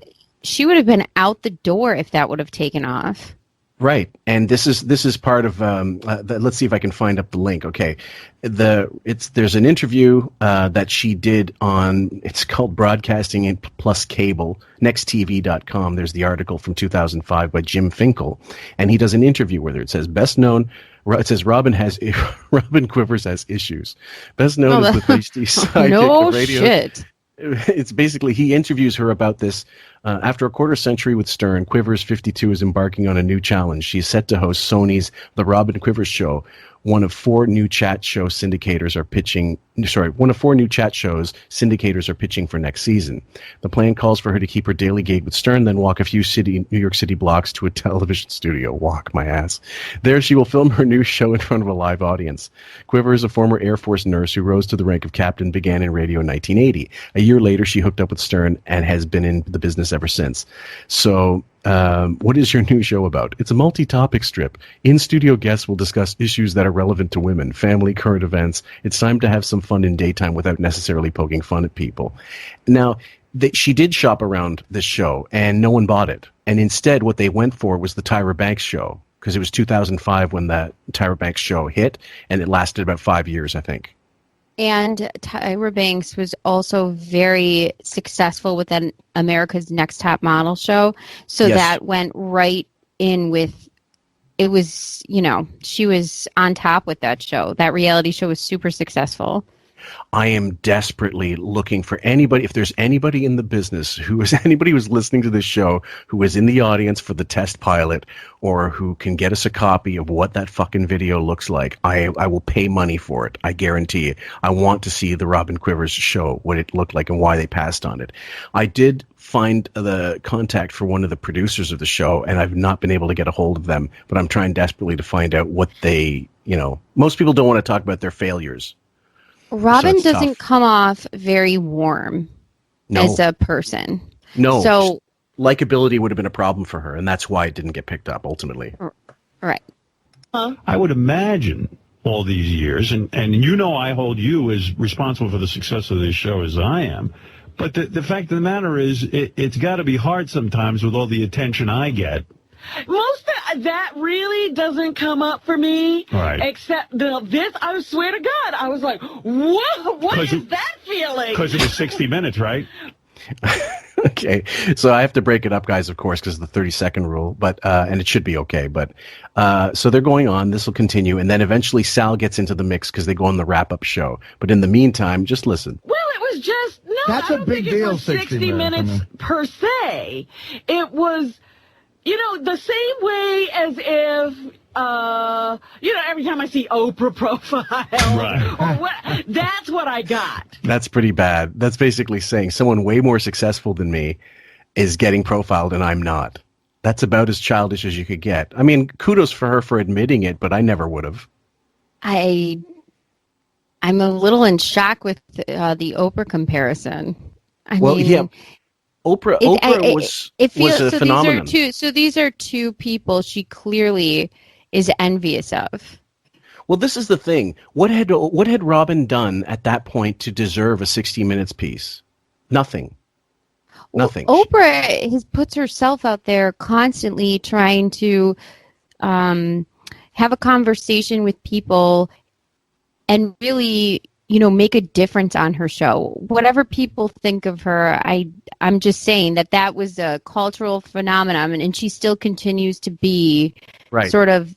she would have been out the door if that would have taken off. Right, and this is part of. Let's see if I can find up the link. Okay, there's an interview that she did on. It's called Broadcasting Plus Cable. NextTV.com. There's the article from 2005 by Jim Finkel, and he does an interview with her. It says best known. It says Robin Quivers has issues. Best known as the feisty sidekick of radio. Shit. It's basically he interviews her about this. After a quarter century with Stern, Quivers, 52, is embarking on a new challenge. She's set to host Sony's The Robin Quivers Show. One of four new chat syndicators are pitching for next season. The plan calls for her to keep her daily gig with Stern, then walk a few New York City blocks to a television studio. Walk my ass. There she will film her new show in front of a live audience. Quivers, a former Air Force nurse who rose to the rank of captain, began in radio in 1980. A year later, she hooked up with Stern and has been in the business ever since. So, what is your new show about? It's a multi-topic strip. In-studio guests will discuss issues that are relevant to women, family, current events. It's time to have some fun in daytime without necessarily poking fun at people. Now, she did shop around this show, and no one bought it. And instead, what they went for was the Tyra Banks show, because it was 2005 when that Tyra Banks show hit, and it lasted about 5 years, I think. And Tyra Banks was also very successful with that America's Next Top Model show. So Yes. that went right in with, it was, she was on top with that show. That reality show was super successful. I am desperately looking for anybody, if there's anybody in the business anybody who's listening to this show who is in the audience for the test pilot or who can get us a copy of what that fucking video looks like. I will pay money for it. I guarantee it. I want to see the Robin Quivers show, what it looked like and why they passed on it. I did find the contact for one of the producers of the show, and I've not been able to get a hold of them, but I'm trying desperately to find out what they, most people don't want to talk about their failures. Robin So doesn't come off very warm as a person. No. So likability would have been a problem for her, and that's why it didn't get picked up ultimately. Right. I would imagine all these years, and I hold you as responsible for the success of this show as I am. But the fact of the matter is, it's got to be hard sometimes with all the attention I get. Most of that really doesn't come up for me, right. Except this. I swear to God, I was like, "Whoa, what is that feeling?" Because it was 60 minutes, right? Okay, so I have to break it up, guys, of course, because the 30-second rule. But and it should be okay. But so they're going on. This will continue, and then eventually Sal gets into the mix because they go on the wrap-up show. But in the meantime, just listen. Well, it was just That's I a don't big think deal. It was 60 minutes I mean. per se. It was. The same way as if, every time I see Oprah profile, right. That's what I got. That's pretty bad. That's basically saying someone way more successful than me is getting profiled and I'm not. That's about as childish as you could get. I mean, kudos for her for admitting it, but I never would have. I'm a little in shock with the Oprah comparison. I mean, Oprah was a phenomenon. These are two people she clearly is envious of. Well, this is the thing. What had Robin done at that point to deserve a 60 minutes piece? Nothing. Nothing. Oprah puts herself out there constantly trying to have a conversation with people and really, make a difference on her show. Whatever people think of her, I'm just saying that was a cultural phenomenon, and she still continues to be sort of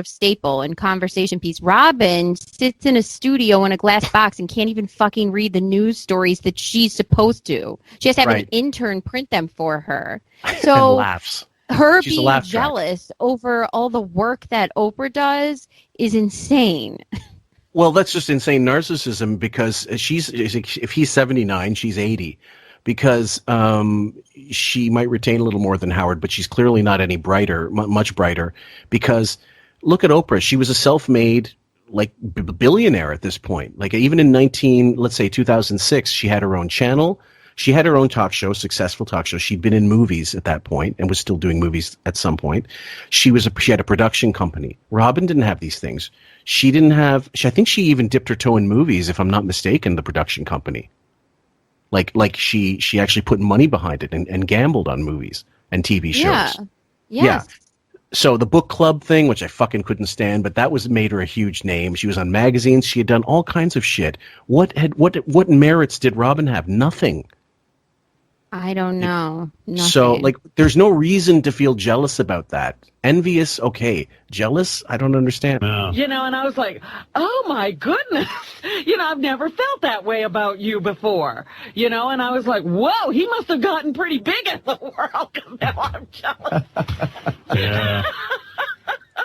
staple and conversation piece. Robin sits in a studio in a glass box and can't even fucking read the news stories that she's supposed to. She has to have an intern print them for her. So and laughs. Her She's being jealous over all the work that Oprah does is insane. Well, that's just insane narcissism because if he's 79, she's 80. Because she might retain a little more than Howard, but she's clearly not any brighter, much brighter. Because look at Oprah; she was a self-made billionaire at this point. Like even in 2006, she had her own channel. She had her own talk show, successful talk show. She'd been in movies at that point and was still doing movies at some point. She had a production company. Robin didn't have these things. She didn't have. I think she even dipped her toe in movies, if I'm not mistaken. The production company. Like she actually put money behind it and gambled on movies and TV shows. Yeah. So the book club thing, which I fucking couldn't stand, but that made her a huge name. She was on magazines. She had done all kinds of shit. What merits did Robin have? Nothing. I don't know. Nothing. So, like, there's no reason to feel jealous about that. Envious, okay. Jealous, I don't understand. No. You know, and I was like, oh my goodness. You know, I've never felt that way about you before. You know, and I was like, whoa, he must have gotten pretty big in the world because now I'm jealous. Yeah.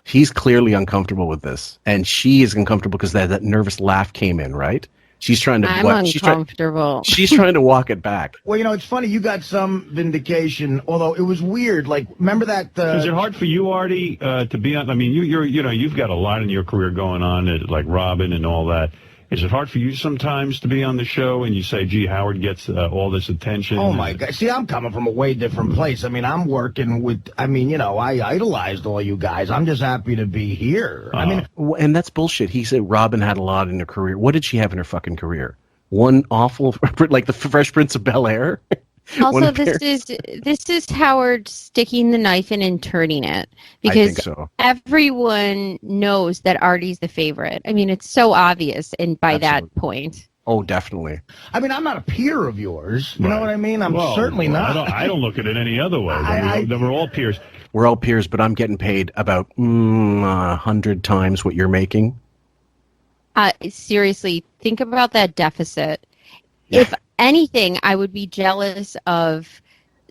He's clearly uncomfortable with this. And she is uncomfortable because that nervous laugh came in, right? She's trying to. I'm uncomfortable. She's trying to walk it back. Well, you know, it's funny. You got some vindication, although it was weird. Like, remember that? Is it hard for you, Artie, to be on? I mean, you've got a lot in your career going on, like Robin and all that. Is it hard for you sometimes to be on the show and you say, gee, Howard gets all this attention? Oh, my God. See, I'm coming from a way different place. I mean, I'm working with, I idolized all you guys. I'm just happy to be here. I mean, and that's bullshit. He said Robin had a lot in her career. What did she have in her fucking career? One awful, like the Fresh Prince of Bel-Air? Also, this is Howard sticking the knife in and turning it, because I think so. Everyone knows that Artie's the favorite. I mean, it's so obvious, and by that point. Oh, definitely. I mean, I'm not a peer of yours. You know what I mean? I'm certainly not. I don't look at it any other way. We're all peers. We're all peers, but I'm getting paid about 100 times what you're making. Seriously, think about that deficit. Yeah. If anything, I would be jealous of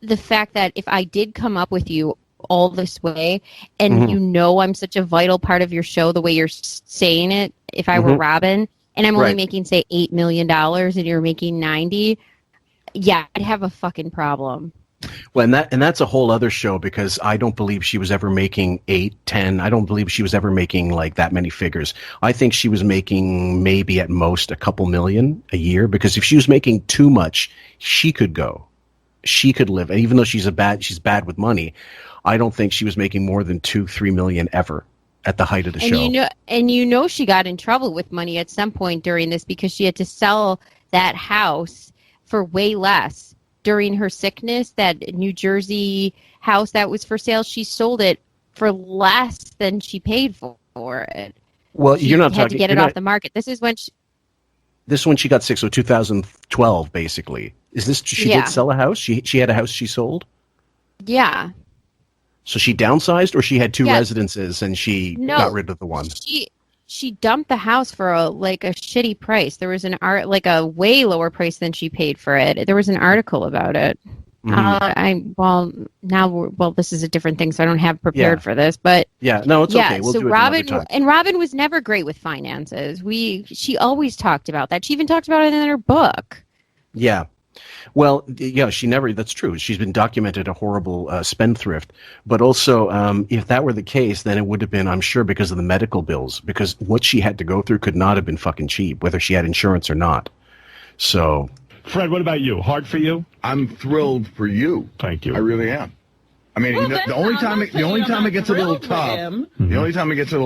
the fact that if I did come up with you all this way, and you know I'm such a vital part of your show, the way you're saying it, if I were Robin, and I'm only making, say, $8 million, and you're making 90, yeah, I'd have a fucking problem. Well, and that's a whole other show, because I don't believe she was ever making 8, 10. I don't believe she was ever making like that many figures. I think she was making maybe at most a couple million a year, because if she was making too much, she could go. She could live. And even though she's bad with money, I don't think she was making more than 2-3 million ever at the height of the show. You know she got in trouble with money at some point during this, because she had to sell that house for way less. During her sickness, that New Jersey house that was for sale, she sold it for less than she paid for it. Well, you're not had talking. To get it off the market. This is when she got sick. So 2012, basically. Is this? She did sell a house. She had a house she sold. Yeah. So she downsized, or she had two residences and she got rid of the one. She dumped the house for a shitty price. There was a way lower price than she paid for it. There was an article about it. This is a different thing, so I don't have prepared for this. But it's okay. We'll do it another time. And Robin was never great with finances. She always talked about that. She even talked about it in her book. Yeah. Well, she never, that's true. She's been documented a horrible spendthrift. But also, if that were the case, then it would have been, I'm sure, because of the medical bills, because what she had to go through could not have been fucking cheap, whether she had insurance or not. So. Fred, what about you? Hard for you? I'm thrilled for you. Thank you. I really am. I mean, the only time it gets a little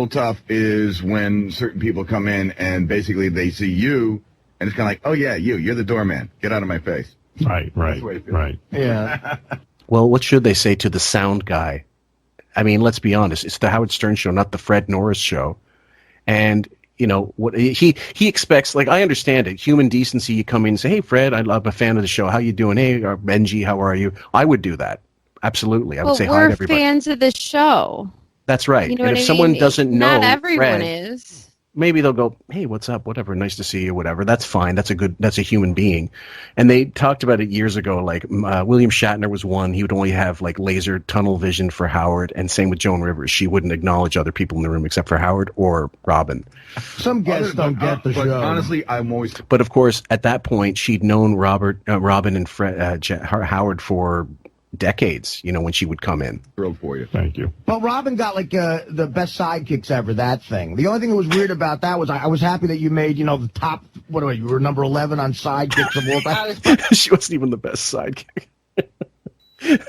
tough is when certain people come in and basically they see you, and it's kind of like, oh yeah, you're the doorman. Get out of my face. Right. Yeah. Well, what should they say to the sound guy? I mean, let's be honest. It's the Howard Stern show, not the Fred Norris show. And, what he expects, like, I understand it. Human decency, you come in and say, hey, Fred, I'm a fan of the show. How you doing? Hey, Benji, how are you? I would do that. Absolutely. I would say hi to everybody. We're fans of the show. That's right. You know and if someone doesn't know not everyone Fred, is. Maybe they'll go, hey, what's up? Whatever. Nice to see you. Whatever. That's fine. That's a human being. And they talked about it years ago. Like William Shatner was one. He would only have like laser tunnel vision for Howard. And same with Joan Rivers. She wouldn't acknowledge other people in the room except for Howard or Robin. Some guests don't get the show. Honestly, I'm always. But of course, at that point, she'd known Robin and Howard for decades, when she would come in. Thrilled for you. Thank you. Well, Robin got the best sidekicks ever, that thing. The only thing that was weird about that was I was happy that you made, the top, you were number 11 on sidekicks of all time. She wasn't even the best sidekick.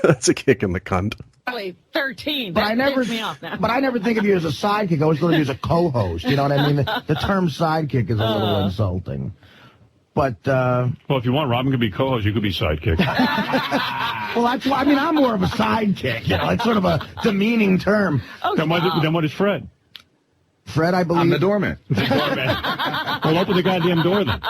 That's a kick in the cunt. Probably 13. But I never think of you as a sidekick. I always thought of you as a co-host. You know what I mean? The term sidekick is a little insulting. but well, if you want, Robin could be co-host. You could be sidekick. Well, that's why. I mean, I'm more of a sidekick. You know, it's sort of a demeaning term. Oh, then what is Fred? Fred, I believe. I'm the doorman. Well, open the goddamn door then.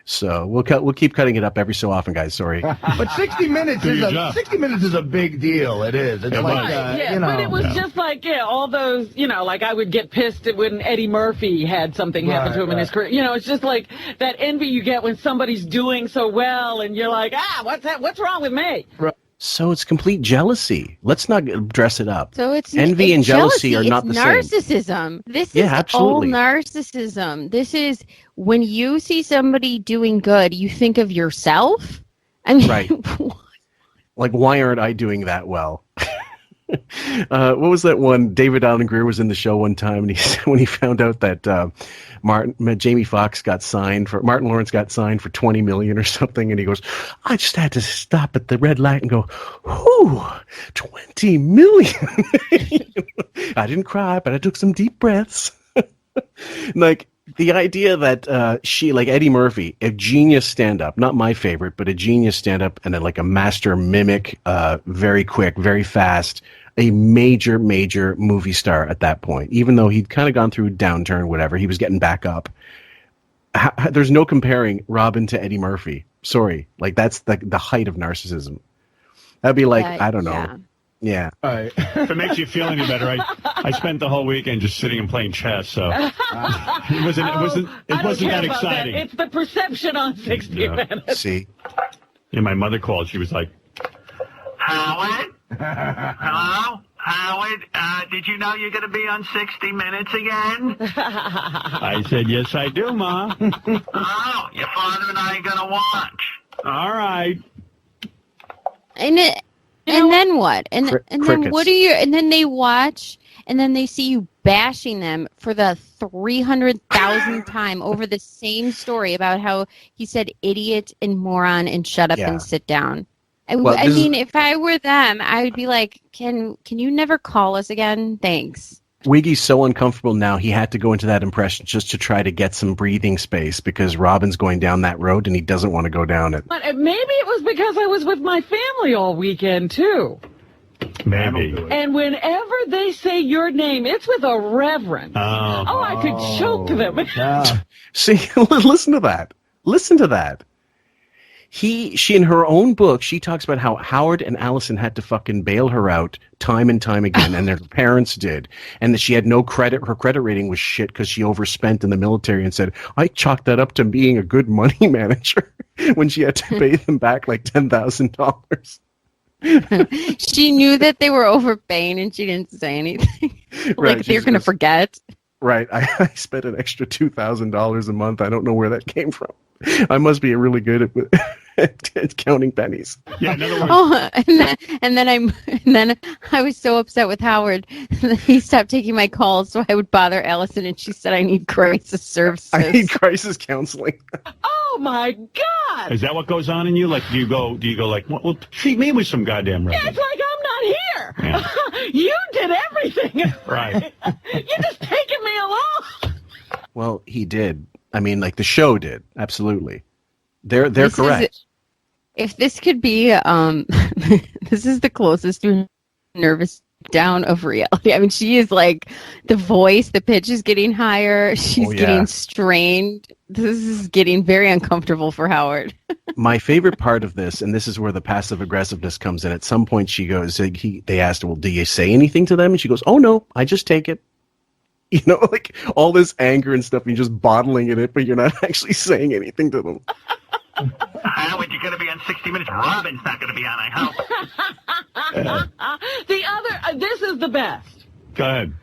So we'll keep cutting it up every so often, guys. Sorry. But 60 minutes is a big deal. It is. It's but it was just like all those, like I would get pissed when Eddie Murphy had something happen to him in his career. It's just like that envy you get when somebody's doing so well, and you're like, what's wrong with me? Right. So it's complete jealousy. Let's not dress it up. So it's envy and jealousy are not the same. Narcissism. This is all narcissism. This is when you see somebody doing good, you think of yourself. I mean, right. Like, why aren't I doing that well? What was that one? David Allen Greer was in the show one time, and when he found out that Jamie Foxx Martin Lawrence got signed for $20 million or something, and he goes, I just had to stop at the red light and go, whoo, $20 million. I didn't cry, but I took some deep breaths. Like, the idea that she, like Eddie Murphy, a genius stand-up, not my favorite, but a genius stand-up, and then like a master mimic, very quick, very fast, a major movie star at that point. Even though he'd kind of gone through a downturn, whatever, he was getting back up. There's no comparing Robin to Eddie Murphy. Sorry. Like, that's the height of narcissism. That'd be like, I don't know. Yeah. All right. If it makes you feel any better, I spent the whole weekend just sitting and playing chess, so it wasn't that exciting. It's the perception on 60 Minutes. See? Yeah, my mother called. She was like, Howard? Hello? Howard, did you know you're going to be on 60 Minutes again? I said, yes, I do, Ma. Oh, your father and I are going to watch. All right. And then what? And then what do you? And then they watch, and then they see you bashing them for the 300,000th time over the same story about how he said idiot and moron and shut up and sit down. I mean, if I were them, I would be like, can you never call us again? Thanks. Wiggy's so uncomfortable now, he had to go into that impression just to try to get some breathing space because Robin's going down that road and he doesn't want to go down it. But maybe it was because I was with my family all weekend, too. Maybe. And whenever they say your name, it's with a reverence. I could choke them. See, listen to that. Listen to that. She in her own book, she talks about how Howard and Allison had to fucking bail her out time and time again, and their parents did, and that she had no credit. Her credit rating was shit because she overspent in the military, and said, I chalked that up to being a good money manager when she had to pay them back like $10,000. She knew that they were overpaying, and she didn't say anything. Like they're going to forget. Right. I spent an extra $2,000 a month. I don't know where that came from. I must be really good at counting pennies. Yeah, in other words. And then I was so upset with Howard that he stopped taking my calls, so I would bother Allison, and she said I need crisis services. I need crisis counseling. Oh my God! Is that what goes on in you? Like, do you go like, well, treat me with some goddamn reverence? Yeah, it's like I'm not here. Yeah. You did everything. Right. You're just taking me along. Well, he did. I mean, like the show did. Absolutely. They're correct. If this could be, this is the closest to nervous down of reality. I mean, she is like, the voice, the pitch is getting higher. She's getting strained. This is getting very uncomfortable for Howard. My favorite part of this, and this is where the passive aggressiveness comes in. At some point she goes, they asked her, well, do you say anything to them? And she goes, oh no, I just take it. You know, like all this anger and stuff, and you're just bottling it, but you're not actually saying anything to them. Howard, you're going to be on 60 Minutes. Robin's not going to be on, I hope. This is the best. Go ahead.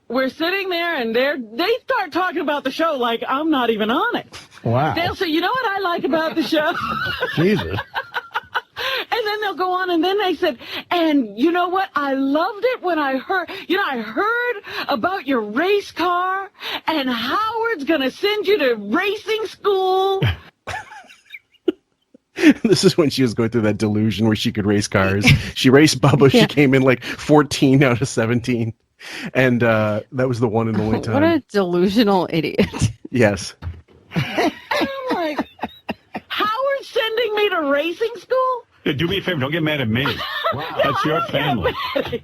We're sitting there, and they start talking about the show like I'm not even on it. Wow. They'll say, you know what I like about the show? Jesus. And then they'll go on, and then they said, and you know what? I loved it when I heard about your race car, and Howard's going to send you to racing school. This is when she was going through that delusion where she could race cars. She raced Bubba. She came in like 14 out of 17. And that was the one and only time. What a delusional idiot. Yes. I'm like, to racing school? Yeah, do me a favor. Don't get mad at me. Wow. That's your family.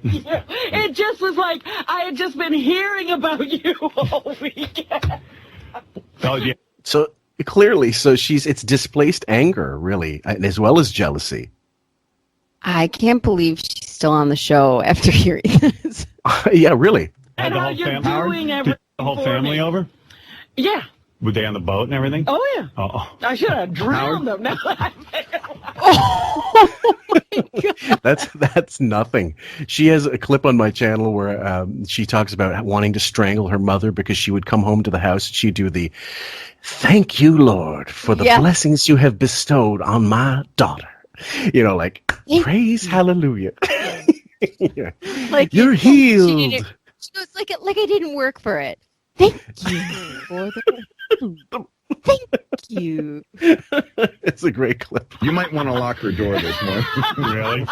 Yeah. It just was like I had just been hearing about you all weekend. Oh, yeah. So clearly, it's displaced anger, really, as well as jealousy. I can't believe she's still on the show after hearing this. Yeah, really. And how you're doing everything. The whole family over? Yeah. Were they on the boat and everything? Oh, yeah. Oh. I should have drowned them. Now That's nothing. She has a clip on my channel where she talks about wanting to strangle her mother because she would come home to the house and she'd do the "Thank you, Lord, for the blessings you have bestowed on my daughter." You know, like praise hallelujah. Yeah. Like you're healed. She goes like I didn't work for it. Thank you for the thank you. It's a great clip. You might want to lock her door this morning. Really?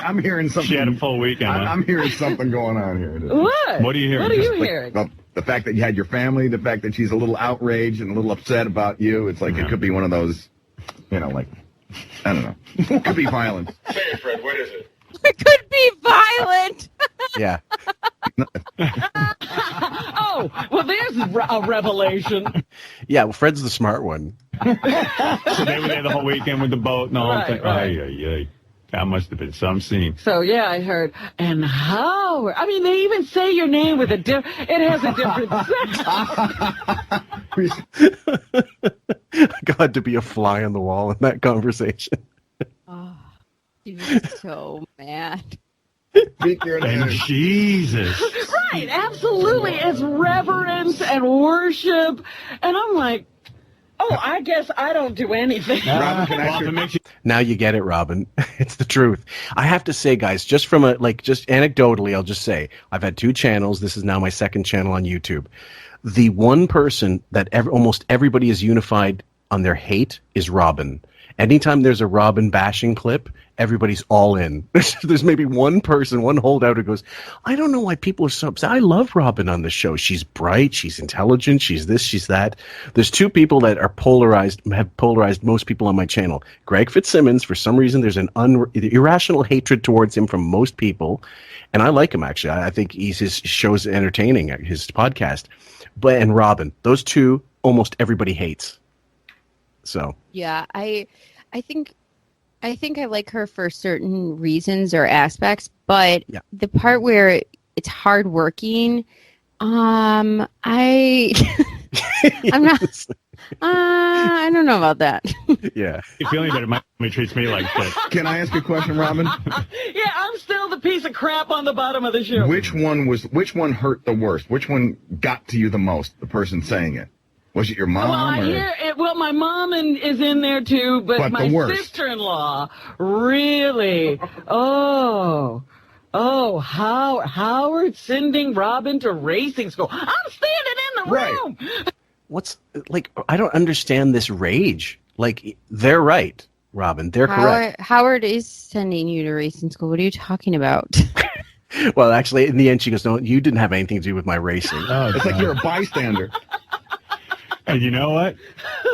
I'm hearing something. She had a full weekend. I'm hearing something going on here. What? What are you hearing? What are you hearing? The fact that you had your family, the fact that she's a little outraged and a little upset about you. It's like it could be one of those, like, I don't know. It could be violence. Say it, Fred. What is it? It could be violent. Yeah. Oh, well, there's a revelation. Yeah, well, Fred's the smart one. So they were there the whole weekend with the boat and the whole thing. Right. Ay. That must have been some scene. So, yeah, I heard, and Howard. I mean, they even say your name with it has a different sound. God, to be a fly on the wall in that conversation. Oh, he was so mad. And Jesus. Right, absolutely. It's reverence and worship. And I'm like, oh, I guess I don't do anything. Now you get it, Robin. It's the truth. I have to say, guys, just anecdotally, I'll just say, I've had 2 channels. This is now my 2nd channel on YouTube. The one person that almost everybody is unified on their hate is Robin. Anytime there's a Robin bashing clip, everybody's all in. There's maybe one person, one holdout who goes, I don't know why people are so upset. I love Robin on the show. She's bright. She's intelligent. She's this, she's that. There's 2 people that are have polarized most people on my channel. Greg Fitzsimmons, for some reason, there's an irrational hatred towards him from most people. And I like him, actually. I think his show's entertaining, his podcast. And Robin, those 2, almost everybody hates. So yeah, I think I like her for certain reasons or aspects, but the part where it's hardworking, I'm not. I don't know about that. Yeah, you're feeling that it treats me like shit. Can I ask a question, Robin? Yeah, I'm still the piece of crap on the bottom of the show. Which one hurt the worst? Which one got to you the most? The person saying it. Was it your mom? Well, my mom is in there too, but my sister-in-law, really. Howard sending Robin to racing school. I'm standing in the room. What's I don't understand this rage. They're right, Robin. They're correct. Howard is sending you to racing school. What are you talking about? Well, actually, in the end, she goes, "No, you didn't have anything to do with my racing." It's like you're a bystander. And you know what?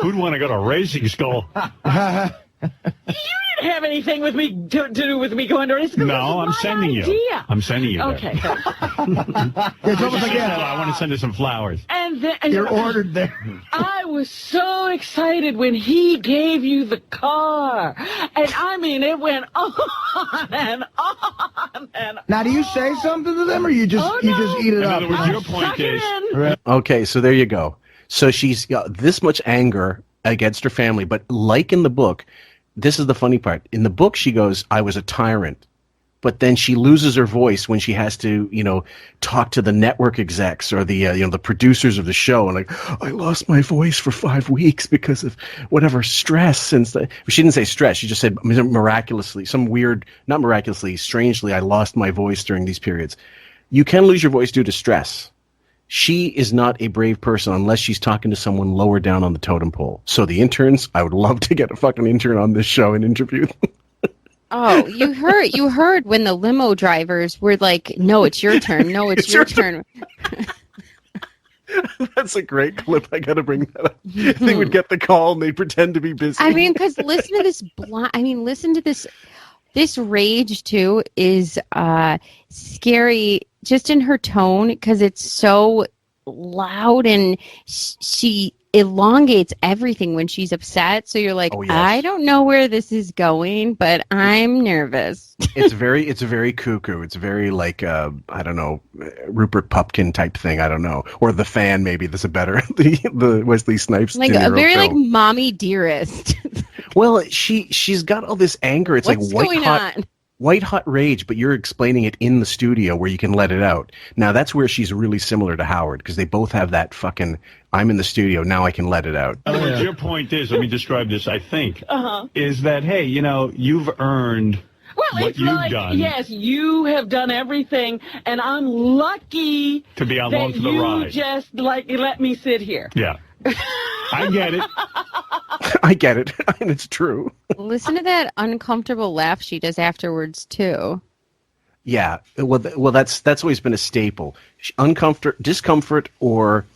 Who'd want to go to racing school? You didn't have anything with me to do with me going to racing school. No, I'm sending you. I'm sending you. Okay. It's almost like I want to send her some flowers. And you're ordered there. I was so excited when he gave you the car, and I mean, it went on and on and on. Now, do you say something to them, or you just eat it up? In other words, your point is okay. So there you go. So she's got this much anger against her family, but like in the book, this is the funny part. In the book, she goes, I was a tyrant. But then she loses her voice when she has to, talk to the network execs or the producers of the show. And I lost my voice for 5 weeks because of whatever stress. She didn't say stress. She just said miraculously, not miraculously, strangely, I lost my voice during these periods. You can lose your voice due to stress. She is not a brave person unless she's talking to someone lower down on the totem pole. So the interns, I would love to get a fucking intern on this show and interview them. Oh, you heard when the limo drivers were like, no, it's your turn. No, it's your turn. That's a great clip. I got to bring that up. They would get the call and they'd pretend to be busy. I mean, because listen to this listen to this. This rage too is scary, just in her tone, because it's so loud and she elongates everything when she's upset. So you're like, I don't know where this is going, but I'm nervous. It's very cuckoo. It's very like I don't know, Rupert Pupkin type thing. I don't know, or The Fan. Maybe that's a better the Wesley Snipes. Like a very film. Like mommy dearest. Well, she's got all this anger. It's What's like going on? White hot rage, but you're explaining it in the studio where you can let it out. Now that's where she's really similar to Howard, because they both have that fucking, I'm in the studio, now I can let it out. In other words, your point is, let me describe this, I think, is that, hey, you've earned what you've done. Yes, you have done everything, and I'm lucky to be along for the ride. You just let me sit here. Yeah. I get it. I get it, and it's true. Listen to that uncomfortable laugh she does afterwards too. Yeah, well, that's always been a staple. Discomfort, or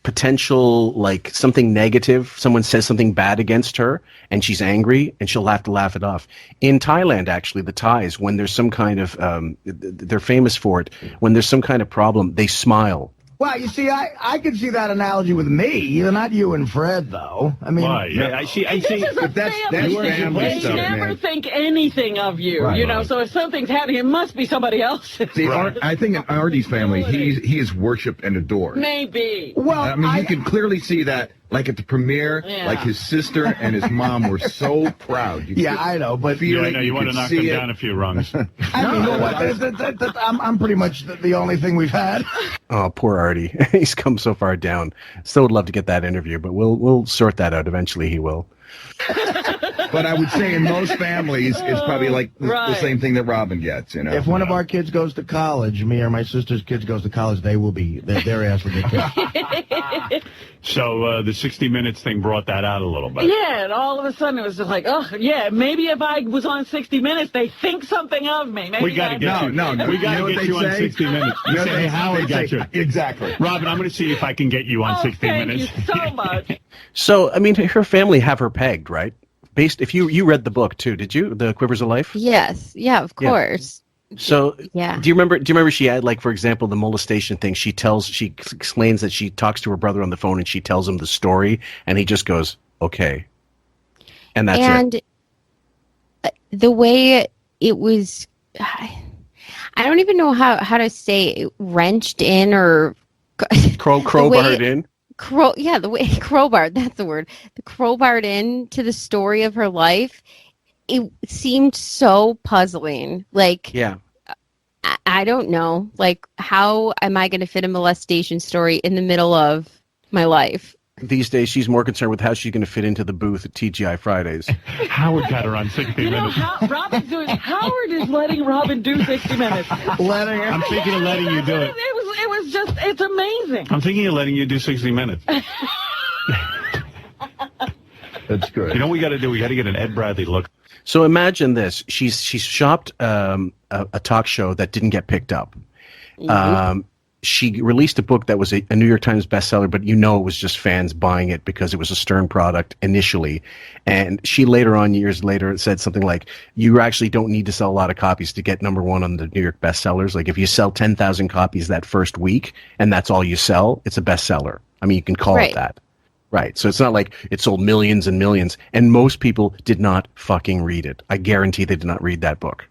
potential, like something negative. Someone says something bad against her, and she's angry, and she'll have to laugh it off. In Thailand, actually, the Thais, when there's some kind of, they're famous for it. When there's some kind of problem, they smile. Well, you see, I can see that analogy with me. Not you and Fred, though. I mean, why? Yeah, I see. But that's family stuff, They never man. think anything of you, Right. So if something's happening, it must be somebody else's. See, I think in Artie's family, he is worshipped and adored. Maybe. Well, I mean, you can clearly see that, like at the premiere, like his sister and his mom were so proud. I know, but you want to knock them down a few rungs. I mean, you know what? I'm pretty much the only thing we've had. Oh, poor Artie. He's come so far down. Still would love to get that interview, but we'll sort that out. Eventually he will. But I would say in most families, it's probably like the same thing that Robin gets, If one of our kids goes to college, me or my sister's kids goes to college, their ass will get kicked. So the 60 Minutes thing brought that out a little bit. Yeah, and all of a sudden it was just like, oh, yeah, maybe if I was on 60 Minutes, they think something of me. Maybe we got to get you. No. We got to get you on 60 Minutes. You say, hey, Howard got you. Exactly. Robin, I'm going to see if I can get you on 60 Minutes. Thank you so much. So, I mean, her family have her pegged, right? If you read the book too, did you? The Quivers of Life? Yes. Yeah, of course. So, yeah. Do you remember she had, like, for example, the molestation thing? She explains that she talks to her brother on the phone and she tells him the story, and he just goes, okay. And that's it. And the way it was, I don't even know how to say it, wrenched in or crowbarred in. The way crowbarred, that's the word. The crowbarred in to the story of her life. It seemed so puzzling. Like, I don't know. Like, how am I going to fit a molestation story in the middle of my life? These days, she's more concerned with how she's going to fit into the booth at TGI Fridays. Howard got her on 60 Minutes. Howard is letting Robin do 60 Minutes. I'm thinking of letting you do it. It's amazing. I'm thinking of letting you do 60 Minutes. That's good. You know what we got to do? We got to get an Ed Bradley look. So imagine this. She's shopped a talk show that didn't get picked up. Mm-hmm. She released a book that was a New York Times bestseller, but it was just fans buying it because it was a Stern product initially. And she years later, said something like, you actually don't need to sell a lot of copies to get number one on the New York bestsellers. Like, if you sell 10,000 copies that first week and that's all you sell, it's a bestseller. I mean, you can call it that. Right. So it's not like it sold millions and millions. And most people did not fucking read it. I guarantee they did not read that book.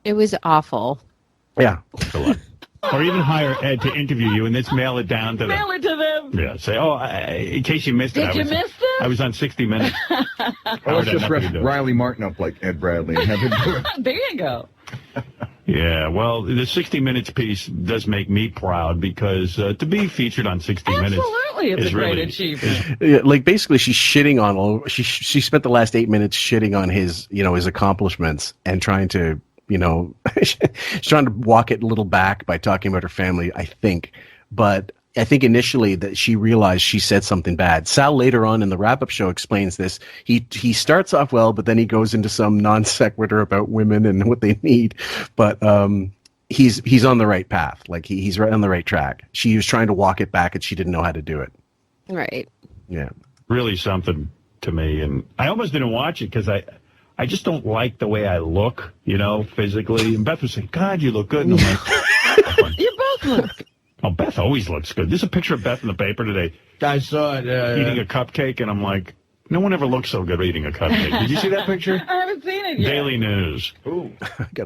It was awful. Yeah. Or even hire Ed to interview you and then mail it down to them. Mail it to them. Yeah. Say, in case you missed it. Did you miss it? I was on 60 Minutes. Let's just rep Riley Martin up like Ed Bradley and have him do it. There you go. Yeah, well, the 60 Minutes piece does make me proud because to be featured on 60 Minutes it's is a great really achievement. Yeah, like, basically, she's shitting on she spent the last 8 minutes shitting on his accomplishments and trying to, she's trying to walk it a little back by talking about her family, I think. But I think initially that she realized she said something bad. Sal later on in the wrap-up show explains this. He starts off well, but then he goes into some non sequitur about women and what they need. But he's on the right path. Like he's right on the right track. She was trying to walk it back, and she didn't know how to do it. Right. Yeah. Really something to me, and I almost didn't watch it because I just don't like the way I look, physically. And Beth was saying, "God, you look good." And I'm like, You both look. "Oh, Beth always looks good." There's a picture of Beth in the paper today. I saw it. Eating a cupcake, and I'm like, no one ever looks so good eating a cupcake. Did you see that picture? I haven't seen it yet. Daily News. Ooh.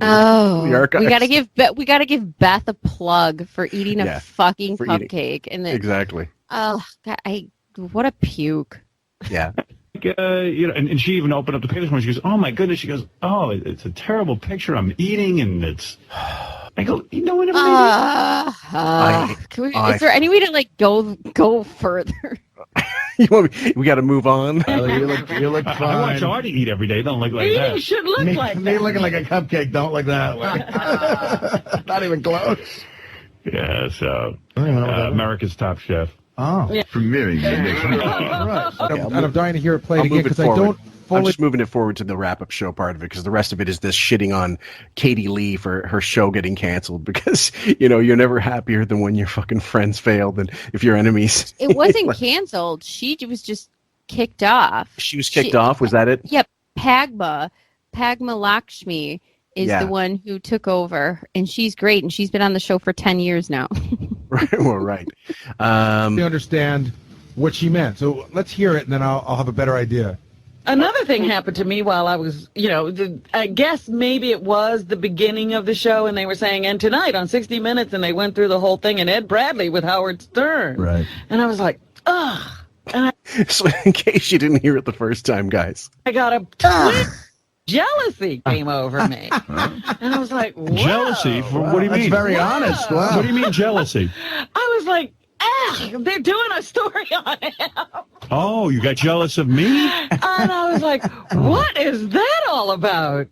Oh, The archives. we gotta give Beth a plug for eating a fucking cupcake, and then, exactly. Oh, God, what a puke. Yeah. And she even opened up the page when she goes, "Oh my goodness!" She goes, "Oh, it's a terrible picture. I'm eating, and it's." I go, "No one ever." Is there any way to go further? We got to move on. You look fine. I watch Artie eat every day. Don't look like that. You should look like that. Me looking like a cupcake. Don't look that way. Not even close. Yeah. So America's Top Chef. Oh, yeah. Premiering next week. Right. And I'm dying to hear it played I'll again move it because I forward. don't fully. I'm just moving it forward to the wrap-up show part of it because the rest of it is this shitting on Katie Lee for her show getting canceled because, you're never happier than when your fucking friends failed and if your enemies. It wasn't canceled. She was just kicked off. She was kicked off? Was that it? Yep. Pagma Lakshmi is the one who took over, and she's great, and she's been on the show for 10 years now. Right. Well, right. I understand what she meant. So let's hear it, and then I'll have a better idea. Another thing happened to me while I was, I guess maybe it was the beginning of the show, and they were saying, and tonight on 60 Minutes, and they went through the whole thing, and Ed Bradley with Howard Stern. Right. And I was like, ugh. And So in case you didn't hear it the first time, guys. I got a twitch. Jealousy came over me. And I was like, whoa. Jealousy? What do you mean? That's very honest. Wow. What do you mean jealousy? I was like, they're doing a story on him. Oh, you got jealous of me? And I was like, what is that all about?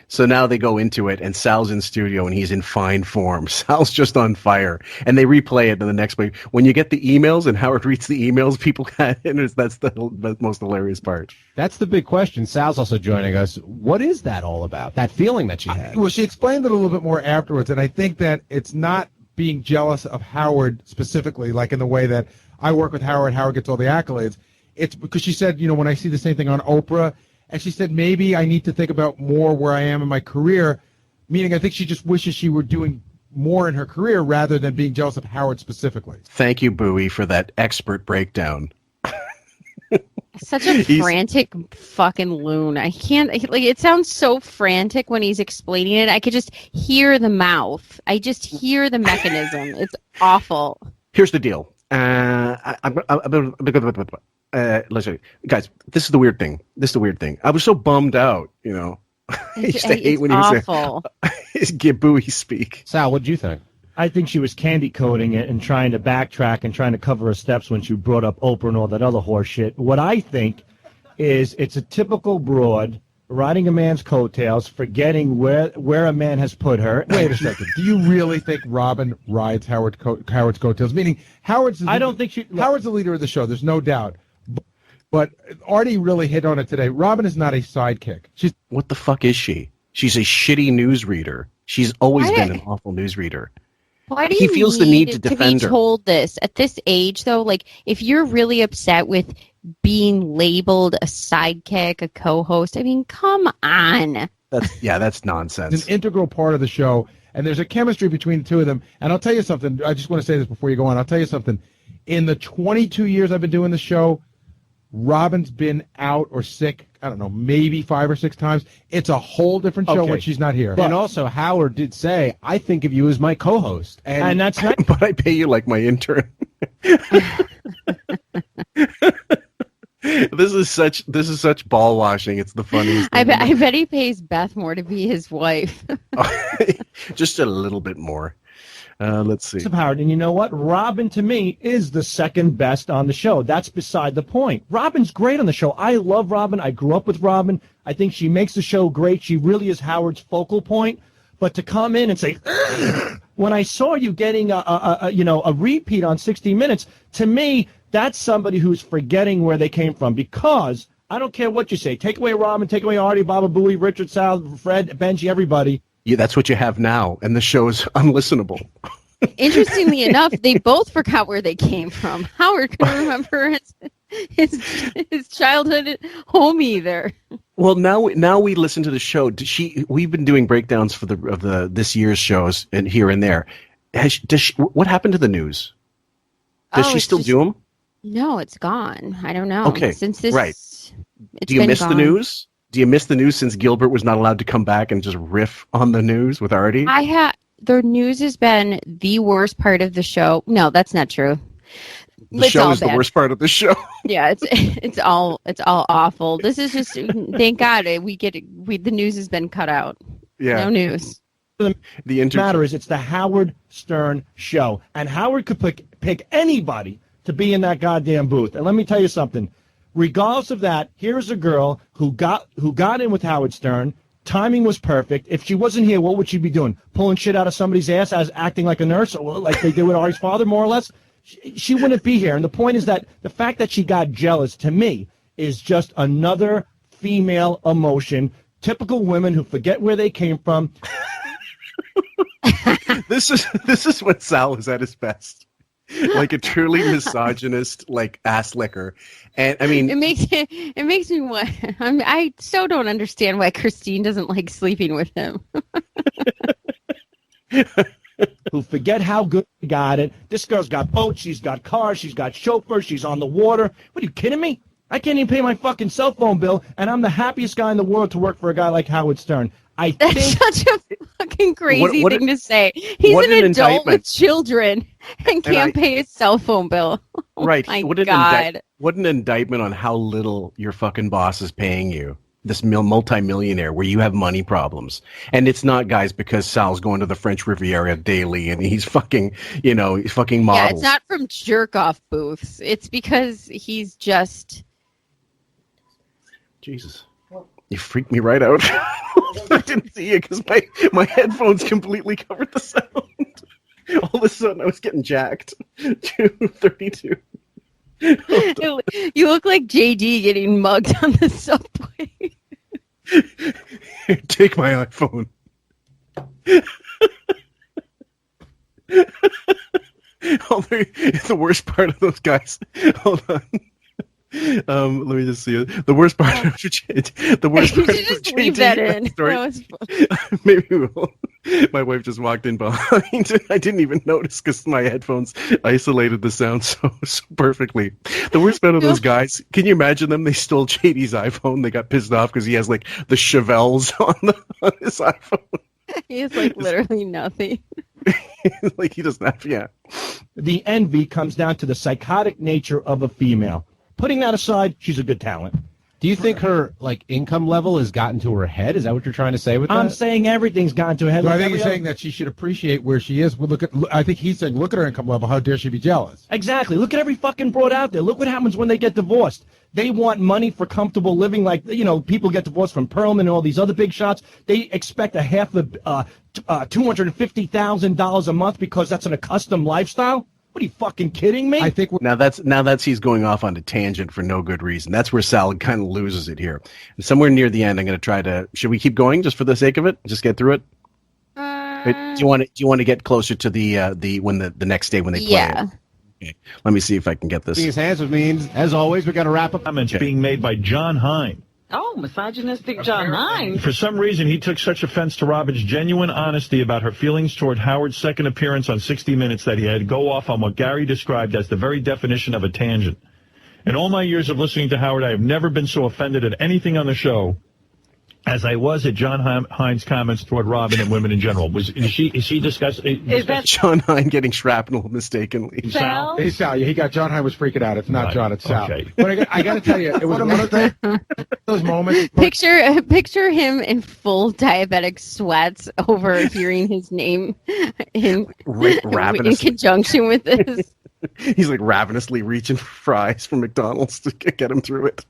So now they go into it, and Sal's in studio, and he's in fine form. Sal's just on fire, and they replay it in the next week. When you get the emails, and Howard reads the emails, people got in. That's the most hilarious part. That's the big question. Sal's also joining us. What is that all about? That feeling that she had? Well, she explained it a little bit more afterwards, and I think that it's not being jealous of Howard specifically, like in the way that I work with Howard. Howard gets all the accolades. It's because she said, when I see the same thing on Oprah. And she said, maybe I need to think about more where I am in my career, meaning I think she just wishes she were doing more in her career rather than being jealous of Howard specifically. Thank you, Bowie, for that expert breakdown. Such a frantic fucking loon. I can't, it sounds so frantic when he's explaining it. I could just hear the mouth. I just hear the mechanism. It's awful. Here's the deal. Listen, guys, this is the weird thing. I was so bummed out, I used to hate when he was get Bowie speak. Sal, what did you think? I think she was candy coating it and trying to backtrack and trying to cover her steps when she brought up Oprah and all that other horse shit. What I think is it's a typical broad riding a man's coattails, forgetting where a man has put her. Wait a second. Do you really think Robin rides Howard's coattails? Meaning Howard's the leader of the show. There's no doubt. But Artie really hit on it today. Robin is not a sidekick. What the fuck is she? She's a shitty newsreader. She's always been an awful newsreader. Why do he feels the need to defend be her. told this at this age, though? Like, if you're really upset with being labeled a sidekick, a co-host, I mean, come on. That's nonsense. It's an integral part of the show, and there's a chemistry between the two of them. And I'll tell you something. I just want to say this before you go on. I'll tell you something. In the 22 years I've been doing the show, Robin's been out or sick, I don't know, maybe 5 or 6 times. It's a whole different show when she's not here. And also, Howard did say, I think of you as my co-host. And that's not... But I pay you like my intern. This is such ball washing. It's the funniest thing. I bet he pays Beth more to be his wife. Just a little bit more. Let's see. Howard, and you know what? Robin, to me, is the second best on the show. That's beside the point. Robin's great on the show. I love Robin. I grew up with Robin. I think she makes the show great. She really is Howard's focal point. But to come in and say, when I saw you getting a repeat on 60 Minutes, to me, that's somebody who's forgetting where they came from. Because I don't care what you say. Take away Robin, take away Artie, Baba Booey, Richard, Sal, Fred, Benji, everybody. Yeah, that's what you have now, and the show is unlistenable. Interestingly enough, they both forgot where they came from. Howard couldn't remember his childhood home either. Well, now we listen to the show. We've been doing breakdowns for this year's shows and here and there. What happened to the news? Does she still do them? No, it's gone. I don't know. Okay, since this, right. It's Do you been miss gone. the news? Do you miss the news since Gilbert was not allowed to come back and just riff on the news with Artie? The news has been the worst part of the show. No, that's not true. The show is the worst part of the show. Yeah, it's all awful. This is just thank God the news has been cut out. Yeah. No news. The matter is it's the Howard Stern show, and Howard could pick anybody to be in that goddamn booth. And let me tell you something. Regardless of that, here's a girl who got in with Howard Stern. Timing was perfect. If she wasn't here, what would she be doing? Pulling shit out of somebody's ass as acting like a nurse, or like they did with Artie's father, more or less? She wouldn't be here. And the point is that the fact that she got jealous, to me, is just another female emotion. Typical women who forget where they came from. This is when Sal is at his best. Like a truly misogynist, like ass licker. And I mean, it makes me want. I so don't understand why Christine doesn't like sleeping with him. Who forget how good she got it. This girl's got boats, she's got cars, she's got chauffeurs, she's on the water. What, are you kidding me? I can't even pay my fucking cell phone bill, and I'm the happiest guy in the world to work for a guy like Howard Stern. That's such a fucking crazy thing to say. He's an adult with children and can't pay his cell phone bill. Oh right. My What an indictment on how little your fucking boss is paying you. This multi-millionaire where you have money problems. And it's not, guys, because Sal's going to the French Riviera daily and he's fucking, he's fucking models. Yeah, it's not from jerk-off booths. It's because he's just... Jesus. You freaked me right out. I didn't see you because my headphones completely covered the sound. All of a sudden, I was getting jacked. 2:32. You look like JD getting mugged on the subway. Take my iPhone. The worst part of those guys. Hold on. Let me just see it. The worst part of JD. Leave that in. Maybe we will. My wife just walked in behind. I didn't even notice because my headphones isolated the sound so perfectly. The worst part of those guys. Can you imagine them? They stole JD's iPhone. They got pissed off because he has like the Chevelles on his iPhone. He has like literally nothing. Like he doesn't have. Yeah. The envy comes down to the psychotic nature of a female. Putting that aside, she's a good talent. Do you think her income level has gotten to her head? Is that what you're trying to say with that? I'm saying everything's gotten to her head. So I think he's saying that she should appreciate where she is. Well, I think he's saying, look at her income level. How dare she be jealous? Exactly. Look at every fucking broad out there. Look what happens when they get divorced. They want money for comfortable living, like people get divorced from Perlman and all these other big shots. They expect a half of $250,000 a month because that's an accustomed lifestyle. What, are you fucking kidding me? I think now that's he's going off on a tangent for no good reason. That's where Sal kind of loses it here. And somewhere near the end, I'm going to try to. Should we keep going just for the sake of it? Just get through it. Do you want to get closer to the next day when they play? Yeah. Okay. Let me see if I can get this. His hands, which means, as always, we got to wrap up. Comments being made by John Hine. Oh, misogynistic John Hine. For some reason, he took such offense to Robin's genuine honesty about her feelings toward Howard's second appearance on 60 Minutes that he had to go off on what Gary described as the very definition of a tangent. In all my years of listening to Howard, I have never been so offended at anything on the show as I was at John Hine's comments toward Robin and women in general. Is he discussing? Is that John Hine getting shrapnel mistakenly? Sal? Hey, Sal, he got John Hine was freaking out. It's not Right. John, it's Sal. Okay. But I got to tell you, it was one of those moments. Picture him in full diabetic sweats over hearing his name in conjunction with this. He's like ravenously reaching for fries from McDonald's to get him through it.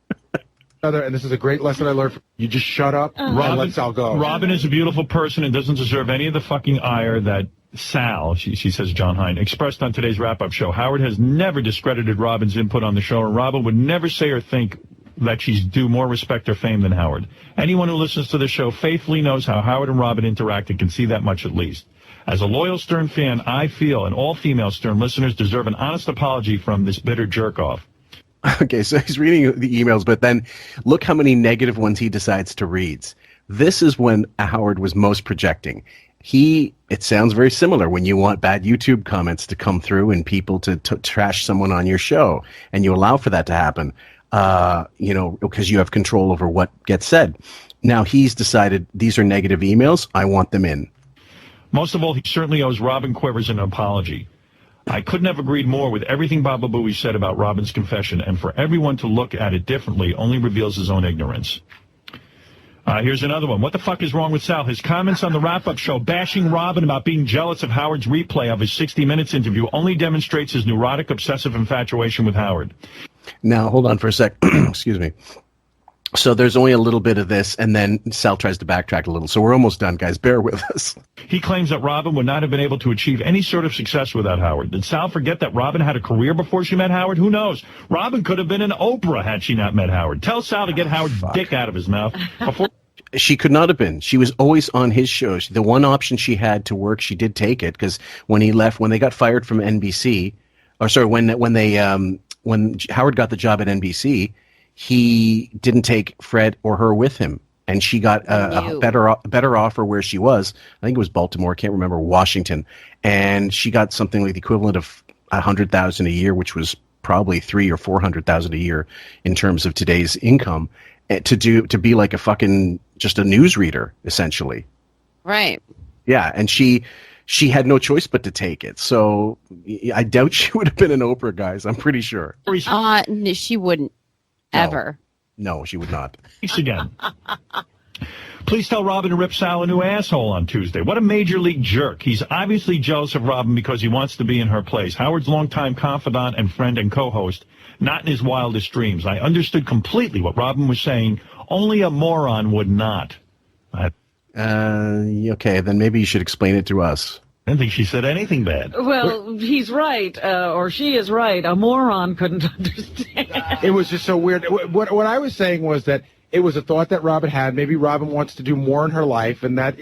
And this is a great lesson I learned. You just shut up and let Sal go. Robin is a beautiful person and doesn't deserve any of the fucking ire that Sal, she says John Hine, expressed on today's wrap-up show. Howard has never discredited Robin's input on the show, and Robin would never say or think that she's due more respect or fame than Howard. Anyone who listens to the show faithfully knows how Howard and Robin interact and can see that much at least. As a loyal Stern fan, I feel, and all female Stern listeners deserve an honest apology from this bitter jerk-off. Okay, so he's reading the emails, but then look how many negative ones he decides to read. This is when Howard was most projecting. It sounds very similar when you want bad YouTube comments to come through and people to trash someone on your show, and you allow for that to happen, because you have control over what gets said. Now he's decided these are negative emails. I want them in. Most of all, he certainly owes Robin Quivers an apology. I couldn't have agreed more with everything Baba Booey said about Robin's confession, and for everyone to look at it differently only reveals his own ignorance. Here's another one. What the fuck is wrong with Sal? His comments on the wrap-up show bashing Robin about being jealous of Howard's replay of his 60 Minutes interview only demonstrates his neurotic, obsessive infatuation with Howard. Now, hold on for a sec. Excuse me. So there's only a little bit of this, and then Sal tries to backtrack a little. So we're almost done, guys. Bear with us. He claims that Robin would not have been able to achieve any sort of success without Howard. Did Sal forget that Robin had a career before she met Howard? Who knows? Robin could have been an Oprah had she not met Howard. Tell Sal to get Howard's dick out of his mouth before... She could not have been. She was always on his shows. The one option she had to work, she did take it, because when they got fired from NBC, when Howard got the job at NBC, he didn't take Fred or her with him, and she got a better offer where she was. I think it was Baltimore. I can't remember, Washington, and she got something like the equivalent of $100,000 a year, which was probably $300,000 or $400,000 a year in terms of today's income, to be like a fucking just a newsreader essentially. Right. Yeah, and she had no choice but to take it. So I doubt she would have been an Oprah, guys. I'm pretty sure. No, she wouldn't. Ever. No, she would not. Again. Please tell Robin to rip Sal a new asshole on Tuesday. What a major league jerk. He's obviously jealous of Robin because he wants to be in her place. Howard's longtime confidant and friend and co-host, not in his wildest dreams. I understood completely what Robin was saying. Only a moron would not. Okay, then maybe you should explain it to us. I didn't think she said anything bad. Well, he's right, or she is right. A moron couldn't understand. It was just so weird. What I was saying was that it was a thought that Robin had. Maybe Robin wants to do more in her life, and that,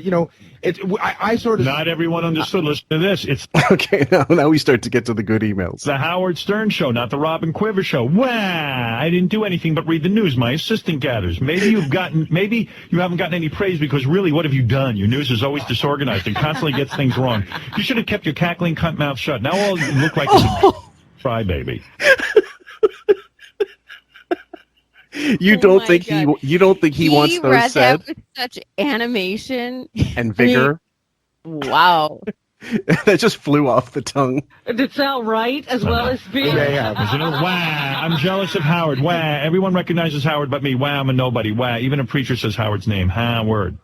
I sort of... Not everyone understood. Listen to this. It's okay, now we start to get to the good emails. The Howard Stern Show, not the Robin Quivers Show. Wah! I didn't do anything but read the news. My assistant gathers. Maybe you haven't gotten any praise because really, what have you done? Your news is always disorganized and constantly gets things wrong. You should have kept your cackling cunt mouth shut. Now all you look like is a crybaby. You don't think he wants those said? That with such animation and vigor. Wow. That just flew off the tongue. Did Sal write as well as speak? Yeah. Wah, I'm jealous of Howard. Wah, everyone recognizes Howard but me. Wah, I'm a nobody. Wah, even a preacher says Howard's name. Howard.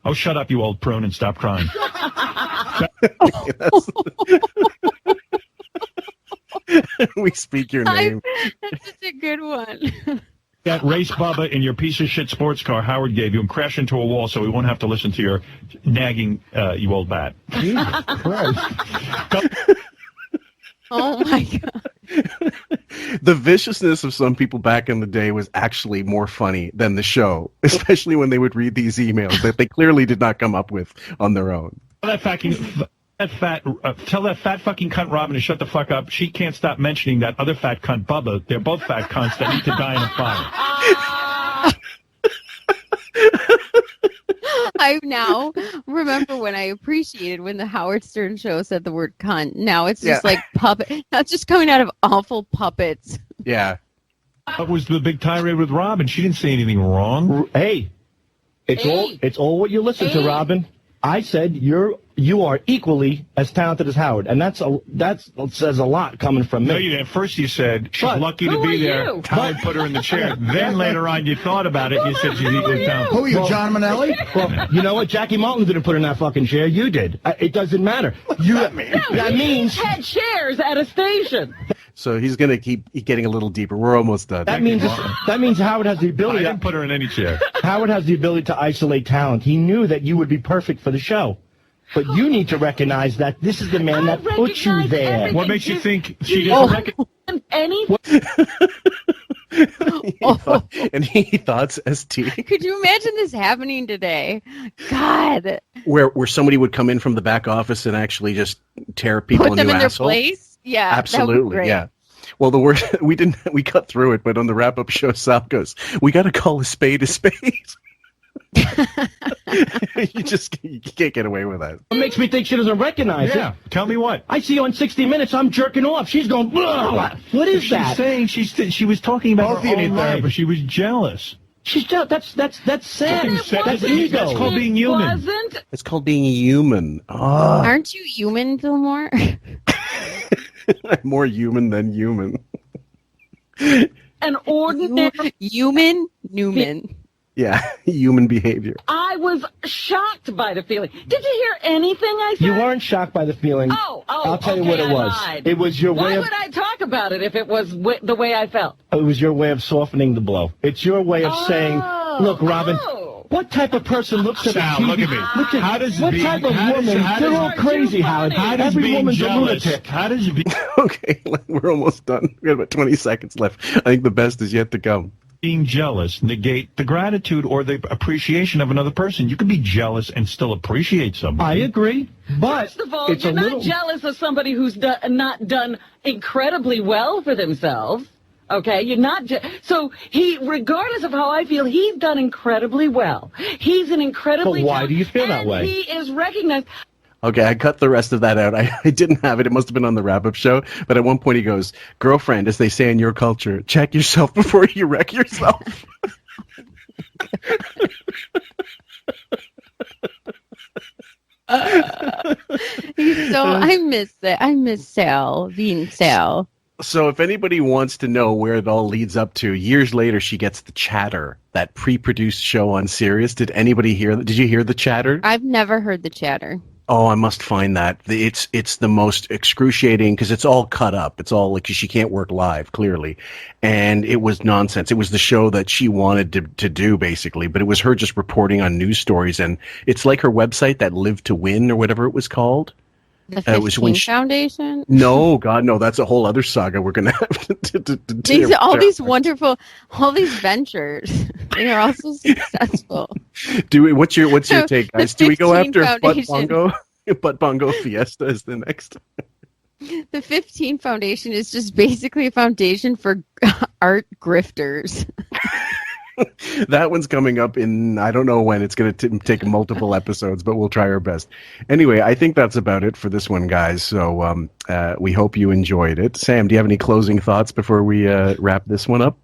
Oh, shut up, you old prune, and stop crying. We speak your name. That's such a good one. That race Bubba in your piece of shit sports car Howard gave you and crash into a wall so we won't have to listen to your nagging, you old bat. Jesus Christ. Oh, my God. The viciousness of some people back in the day was actually more funny than the show, especially when they would read these emails that they clearly did not come up with on their own. Tell that fat fucking cunt Robin to shut the fuck up. She can't stop mentioning that other fat cunt Bubba. They're both fat cunts that need to die in a fire. I now remember when I appreciated when the Howard Stern Show said the word cunt. Now it's just like puppet. Now it's just coming out of awful puppets. Yeah. What was the big tirade with Robin? She didn't say anything wrong. Hey, it's all what you listen to, Robin. I said you are equally as talented as Howard, and that says a lot coming from me. No, you didn't. First you said she's lucky to be there. Howard put her in the chair. Then later on you thought about it. You said she's equally talented. Who are you, John Manelli? Well, you know what? Jackie Martin didn't put her in that fucking chair. You did. It doesn't matter. That means had chairs at a station. So he's going to keep getting a little deeper. We're almost done. That means Howard has the ability. I didn't put her in any chair. Howard has the ability to isolate talent. He knew that you would be perfect for the show. But you need to recognize that this is the man that put you there. What makes you think she didn't recognize any? he thought ST. Could you imagine this happening today? God. Where somebody would come in from the back office and actually just tear people Put them in asshole? their place? Yeah. Absolutely, yeah. Well, the worst, we cut through it, but on the wrap-up show, Sal goes, we got to call a spade a spade. You can't get away with that. What makes me think she doesn't recognize it? Yeah, tell me what. I see you on 60 Minutes, I'm jerking off. She's going, blah. What is that? She's saying she was talking about her own life, but she was jealous. She's jealous. That's sad. That's ego. That's called being human. It's called being human. Aren't you human, Fillmore? I'm more human than human. An ordinary human Newman. Yeah, human behavior. I was shocked by the feeling. Did you hear anything I said? You weren't shocked by the feeling. I'll tell you what it was. It was your way Why would I talk about it if it was the way I felt? It was your way of softening the blow. It's your way of saying, look, Robin, what type of person looks at Sal, look at me. What type of woman? They're all crazy, Howard. Every woman's a lunatic. How does it be? Okay, we're almost done. We got about 20 seconds left. I think the best is yet to come. Being jealous negate the gratitude or the appreciation of another person. You can be jealous and still appreciate somebody. I agree, but first of all, you're not jealous of somebody who's not done incredibly well for themselves. Okay, you're not. So he, regardless of how I feel, he's done incredibly well. He's an incredibly. But why do you feel that way? He is recognized. Okay, I cut the rest of that out. I didn't have it. It must have been on the wrap-up show. But at one point he goes, girlfriend, as they say in your culture, check yourself before you wreck yourself. I miss it. I miss Sal, being Sal. So if anybody wants to know where it all leads up to, years later she gets The Chatter, that pre-produced show on Sirius. Did anybody hear that? Did you hear The Chatter? I've never heard The Chatter. Oh, I must find that. It's the most excruciating because it's all cut up. It's all like she can't work live, clearly. And it was nonsense. It was the show that she wanted to do, basically. But it was her just reporting on news stories. And it's like her website, that Live to Win or whatever it was called. The 15 Foundation? No, God, no. That's a whole other saga we're going to have to all these ventures. They are also successful. What's your take, guys? Do we go after Foundation. Butt Bongo Fiesta is the next? The 15 Foundation is just basically a foundation for art grifters. That one's coming up in, I don't know when. It's going to take multiple episodes, but we'll try our best. Anyway, I think that's about it for this one, guys. So we hope you enjoyed it. Sam, do you have any closing thoughts before we wrap this one up?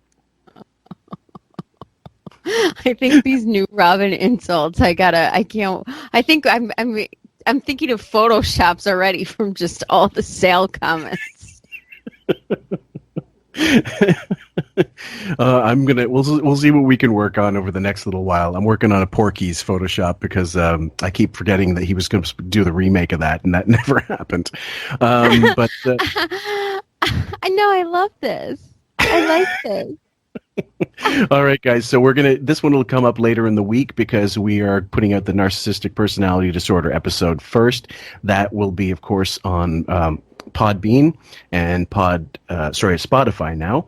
I think these new Robin insults, I think I'm thinking of Photoshops already from just all the Sal comments. We'll see what we can work on over the next little while. I'm working on a Porky's Photoshop because I keep forgetting that he was going to do the remake of that, and that never happened. But I know, I love this. I like this. All right, guys. So this one will come up later in the week because we are putting out the narcissistic personality disorder episode first. That will be, of course, on Podbean and Spotify now.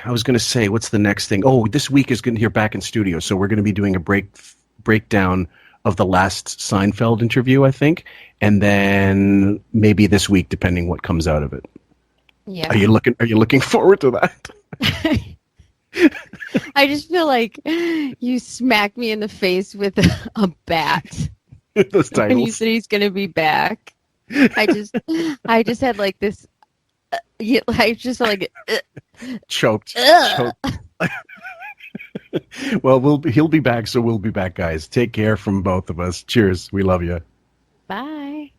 I was going to say, what's the next thing? Oh, this week is going to hear back in studio. So we're going to be doing a breakdown of the last Seinfeld interview, I think. And then maybe this week, depending what comes out of it. Yeah. Are you looking forward to that? I just feel like you smacked me in the face with a bat. Those titles. When you said he's going to be back. I just had like this. I just felt like choked. Well, he'll be back, so we'll be back, guys. Take care from both of us. Cheers. We love you. Bye.